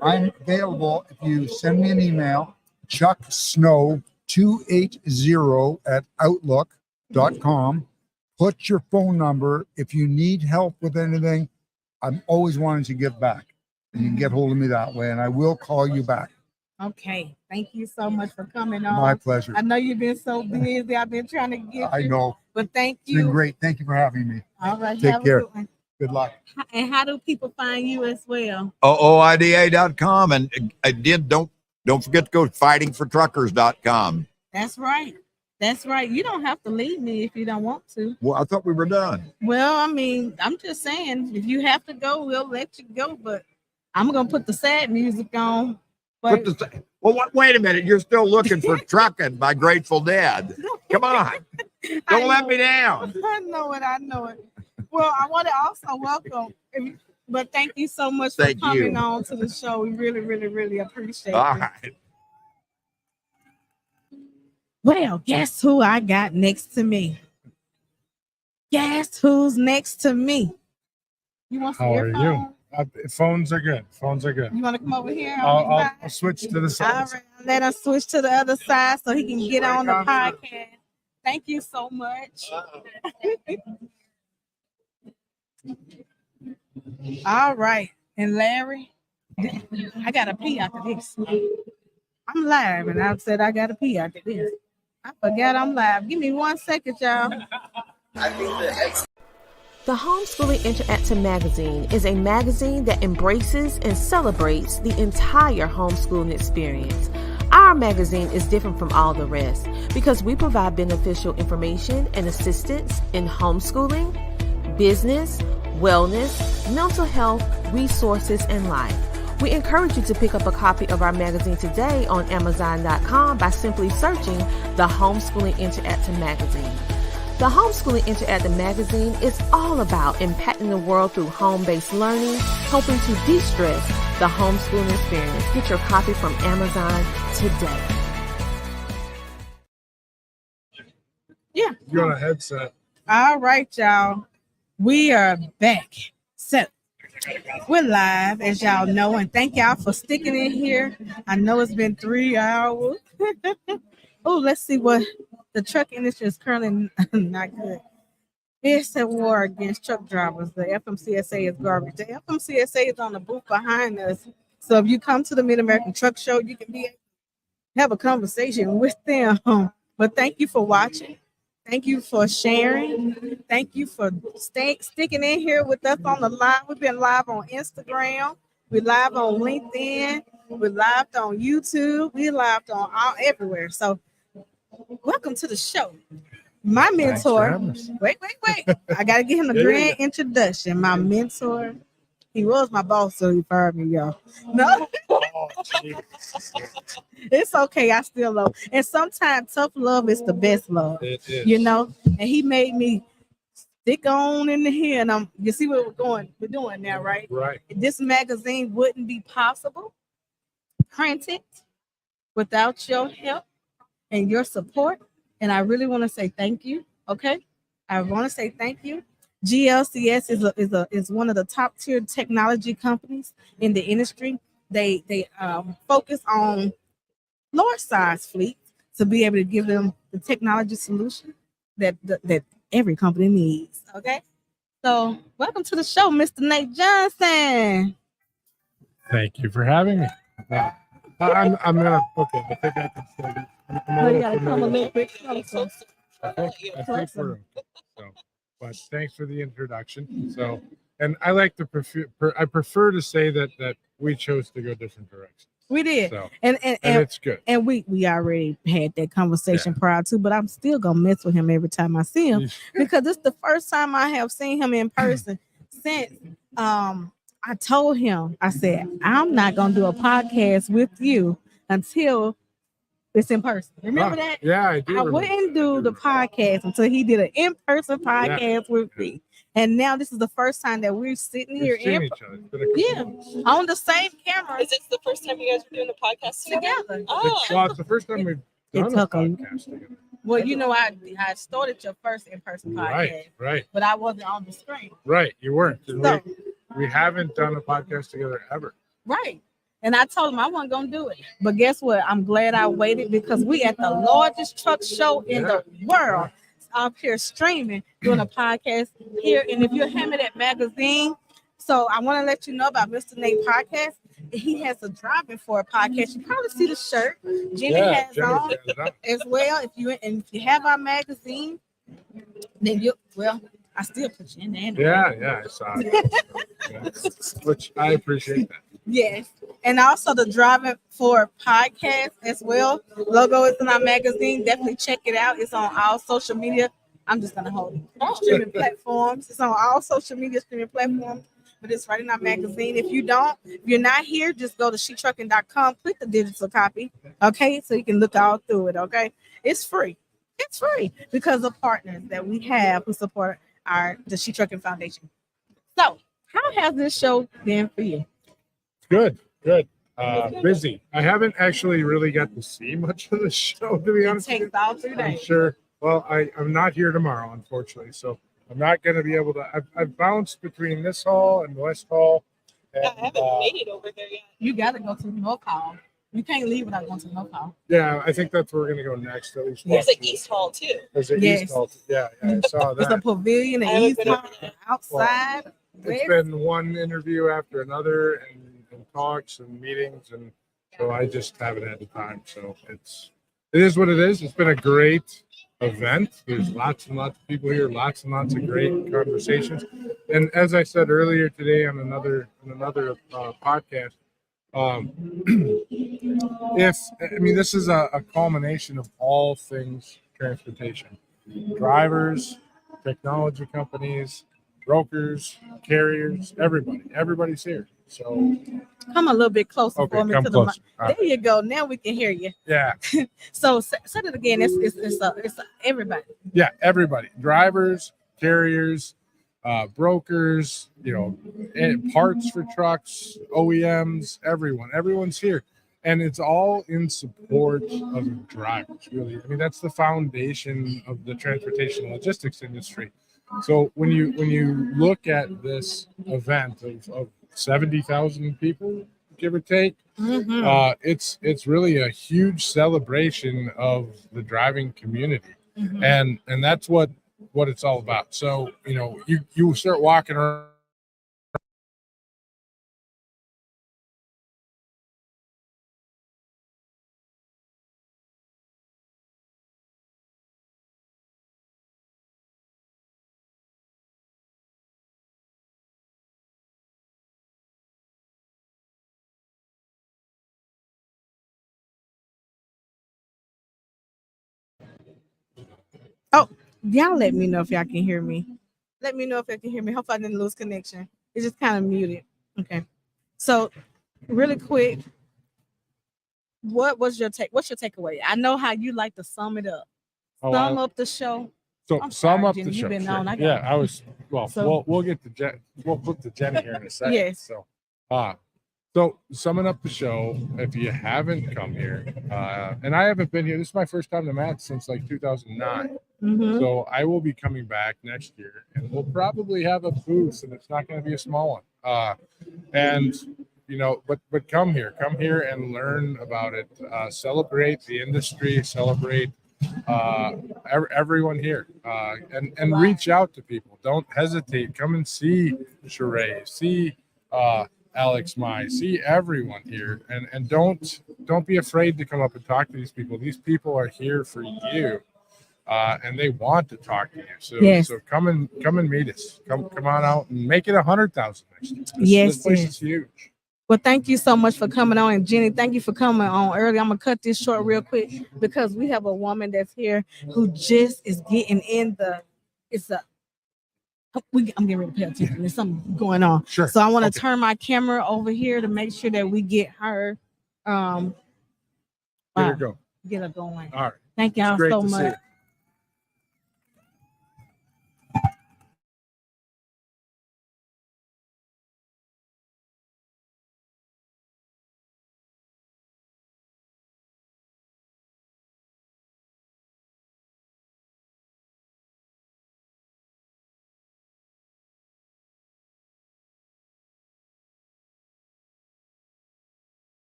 I'm available if you send me an email, chucksnow280@outlook.com. Put your phone number. If you need help with anything, I'm always wanting to give back. And you can get hold of me that way, and I will call you back. Okay. Thank you so much for coming on. My pleasure. I know you've been so busy. I've been trying to get you. I know. But thank It's been you. great. Thank you for having me. All right. Take have a care. good one. Good luck. And how do people find you as well? OOIDA.com. And again, don't forget to go to fightingfortruckers.com. That's right. That's right. You don't have to leave me if you don't want to. Well, I thought we were done. Well, I mean, I'm just saying, if you have to go, we'll let you go. But I'm gonna put the sad music on. But Wait a minute. You're still looking for Trucking by Grateful Dead. Come on. Don't let me down. I know it. I know it. Well, I want to also welcome. But thank you so much for Thank coming you. on to the show. We really, really, really appreciate All it. right. Well, guess who I got next to me? Guess who's next to me? You want some How are earphones? you? Phones are good. Phones are good. You want to come over here? I'll switch to the All side. right, let us switch to the other side so he can get on the podcast. Thank you so much. All right, and Larry, I gotta pee after this. I'm live, and I said I gotta pee after this. I forgot I'm live. Give me 1 second, y'all. The Homeschooling Interactive Magazine is a magazine that embraces and celebrates the entire homeschooling experience. Our magazine is different from all the rest because we provide beneficial information and assistance in homeschooling, business, wellness, mental health, resources, and life. We encourage you to pick up a copy of our magazine today on Amazon.com by simply searching the Homeschooling Interactive Magazine. The Homeschooling Interactive Magazine is all about impacting the world through home-based learning, helping to de-stress the homeschooling experience. Get your copy from Amazon today. Yeah. You got a headset. All right, y'all. We are back. So we're live, as y'all know, and thank y'all for sticking in here. I know it's been 3 hours. Oh, let's see what the truck industry is currently not good. It's a war against truck drivers. The FMCSA is garbage. The FMCSA is on the booth behind us. So if you come to the Mid American Truck Show, you can have a conversation with them. But thank you for watching. Thank you for sharing. Thank you for sticking in here with us on the live. We've been live on Instagram. We're live on LinkedIn. We're live on YouTube. We're live on everywhere. So welcome to the show. My mentor. Wait. I gotta give him a grand introduction. My mentor. He was my boss, so he fired me, y'all. No. It's okay. I still love. And sometimes tough love is the best love. It is. You know, and he made me stick on in the here. And you see what we're doing now, right? Right. This magazine wouldn't be possible printed without your help and your support. And I really want to say thank you. Okay. I want to say thank you. GLCS is one of the top tier technology companies in the industry. They focus on large size fleets to be able to give them the technology solution that every company needs. Okay. So welcome to the show, Mr. Nate Johnson. Thank you for having me. I'm gonna okay. I think I can say this. I'm You gotta come a little bit closer. I think we're okay. So, but thanks for the introduction. So, and I like to prefer to say that we chose to go different directions. We did. So, and it's good. And we already had that conversation prior to, but I'm still gonna mess with him every time I see him because it's the first time I have seen him in person since I told him, I said, I'm not gonna do a podcast with you until it's in person. Remember that? Yeah, I do. I wouldn't do the podcast until he did an in-person podcast with me. And now this is the first time that we're sitting here on the same camera. Is this the first time you guys are doing a podcast together? Well, it's the first time we've done a podcast together. Well, you know, I started your first in-person podcast. Right. But I wasn't on the screen. Right, you weren't. So, we haven't done a podcast together ever. Right. And I told him I wasn't gonna do it. But guess what? I'm glad I waited because we at the largest truck show in the world up here streaming, doing a podcast here. And if you're having that magazine, so I want to let you know about Mr. Nate podcast. He has a driving for a podcast. You probably see the shirt Jimmy has on as well. If you have our magazine, then I still put you in there. Yeah, I saw it. Which I appreciate that. Yes. And also the Driving for podcast as well. Logo is in our magazine. Definitely check it out. It's on all social media. I'm just going to hold it. Streaming platforms. It's on all social media streaming platforms. But it's right in our magazine. If you're not here, just go to shetrucking.com. Click the digital copy. Okay. So you can look all through it. Okay. It's free. It's free because of partners that we have who support the Shetrucking Foundation. So how has this show been for you? Good. Busy. I haven't actually really got to see much of the show, to be honest. It takes all 3 days. I'm sure. Well, I'm not here tomorrow, unfortunately, so I'm not going to be able to. I've bounced between this hall and West Hall. And, I haven't made it over there yet. You got to go to North Hall. You can't leave without going to North Hall. Yeah, I think that's where we're going to go next. At least. There's an East Hall too. There's an East Hall. Yeah, I saw that. There's a pavilion and East Hall outside. It's been one interview after another, and talks and meetings, and so I just haven't had the time. So it is what it is. It's been a great event. There's lots and lots of people here, lots and lots of great conversations. And as I said earlier today on another podcast, this is a culmination of all things transportation, drivers, technology companies, brokers, carriers, everybody's here. So come a little bit closer okay, for me to the mic. There you go. Now we can hear you. Yeah. So say it again. It's everybody. Yeah, everybody. Drivers, carriers, brokers, parts for trucks, OEMs, everyone's here. And it's all in support of drivers, really. I mean, that's the foundation of the transportation logistics industry. So when you look at this event of 70,000 people, give or take. It's really a huge celebration of the driving community, and that's what it's all about. So you start walking around. Oh, y'all let me know if y'all can hear me. Let me know if y'all can hear me. Hope I didn't lose connection. It's just kind of muted. Okay. So really quick, what's your takeaway? I know how you like to sum it up. Sum up the show. So I'm sum sorry, up Jenny, the you've show. been Sure. on. I got Yeah, it. I was. Well, So- we'll get to we'll put the Jenny here in a second. Yes. So summing up the show, if you haven't come here, and I haven't been here, this is my first time to Matt since like 2009. Mhm. So I will be coming back next year, and we'll probably have a booth, and it's not going to be a small one. And but come here and learn about it. Celebrate the industry, celebrate everyone here, and reach out to people. Don't hesitate. Come and see Sheree, see Alex Mai, see everyone here, and don't be afraid to come up and talk to these people. These people are here for you, and they want to talk to you. So Yes. so come and meet us. Come on out and make it 100,000 next year. Yes, This place yes. is huge. Well, thank you so much for coming on. And Jenny, thank you for coming on early. I'm going to cut this short real quick because we have a woman that's here who just is getting in I'm getting ready to pay attention. There's something going on. Sure. So I want to turn my camera over here to make sure that we get her. Get her go. Get her going. All right. Thank y'all It's great so to see much. you.